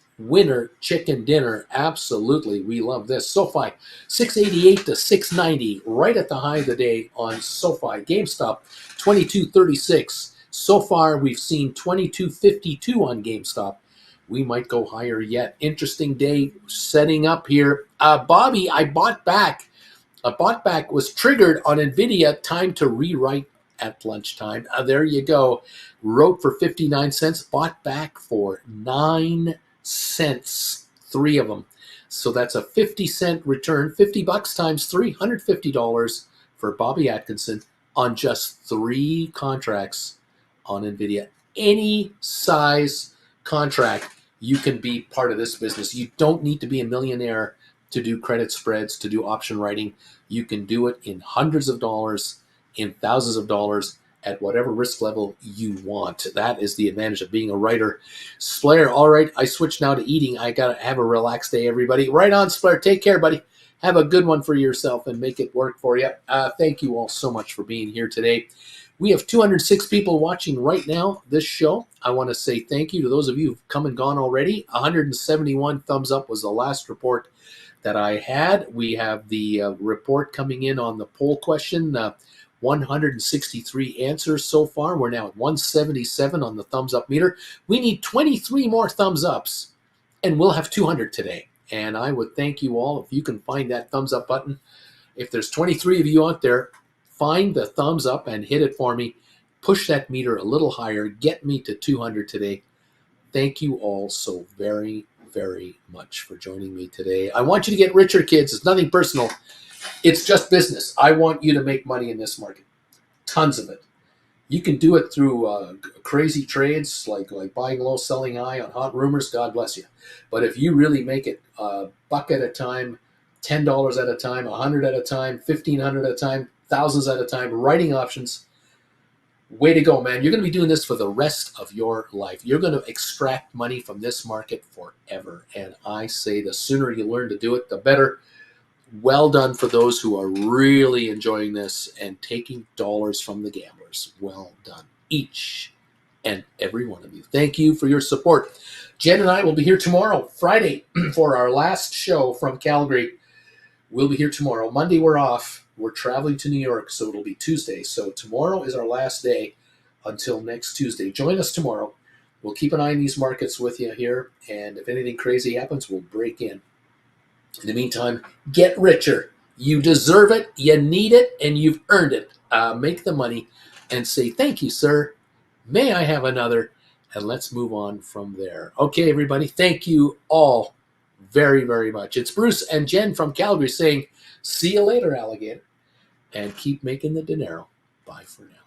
chicken dinner. Absolutely. We love this. SOFI, 688 to 690, right at the high of the day on SOFI. GameStop, 2236. So far, we've seen 2252 on GameStop. We might go higher yet. Interesting day setting up here. Bobby, I bought back. A bought back was triggered on NVIDIA. Time to rewrite at lunchtime. There you go. Wrote for 59 cents. Bought back for 9 cents. 3 of them. So that's a 50-cent return. $50 times $350 for Bobby Atkinson on just 3 contracts on NVIDIA. Any size contract, you can be part of this business. You don't need to be a millionaire to do credit spreads, to do option writing. You can do it in hundreds of dollars in thousands of dollars at whatever risk level you want. That is the advantage of being a writer. Spire, all right, I switch now to eating. I got to have a relaxed day, everybody. Right on, Spire. Take care, buddy. Have a good one for yourself and make it work for you. Thank you all so much for being here today. We have 206 people watching right now this show. I want to say thank you to those of you who've come and gone already. 171 thumbs up was the last report that I had. We have the report coming in on the poll question. 163 answers so far. We're now at 177 on the thumbs up meter. We need 23 more thumbs ups, and we'll have 200 today. And I would thank you all if you can find that thumbs up button. If there's 23 of you out there, find the thumbs up and hit it for me. Push that meter a little higher. Get me to 200 today. Thank you all so very, very much for joining me today. I want you to get richer, kids. It's nothing personal. It's just business. I want you to make money in this market. Tons of it. You can do it through crazy trades like buying low, selling high on hot rumors. God bless you. But if you really make it $1 at a time, $10 at a time, $100 at a time, $1,500 at a time, thousands at a time, writing options, way to go, man. You're going to be doing this for the rest of your life. You're going to extract money from this market forever. And I say the sooner you learn to do it, the better. Well done for those who are really enjoying this and taking dollars from the gamblers. Well done, each and every one of you. Thank you for your support. Jen and I will be here tomorrow, Friday, for our last show from Calgary. We'll be here tomorrow. Monday, we're off. We're traveling to New York, so it'll be Tuesday. So tomorrow is our last day until next Tuesday. Join us tomorrow. We'll keep an eye on these markets with you here, and if anything crazy happens, we'll break in. In the meantime, get richer. You deserve it, you need it, and you've earned it. Make the money and say, thank you, sir. May I have another? And let's move on from there. Okay, everybody, thank you all very, very much. It's Bruce and Jen from Calgary saying, see you later, alligator. And keep making the dinero. Bye for now.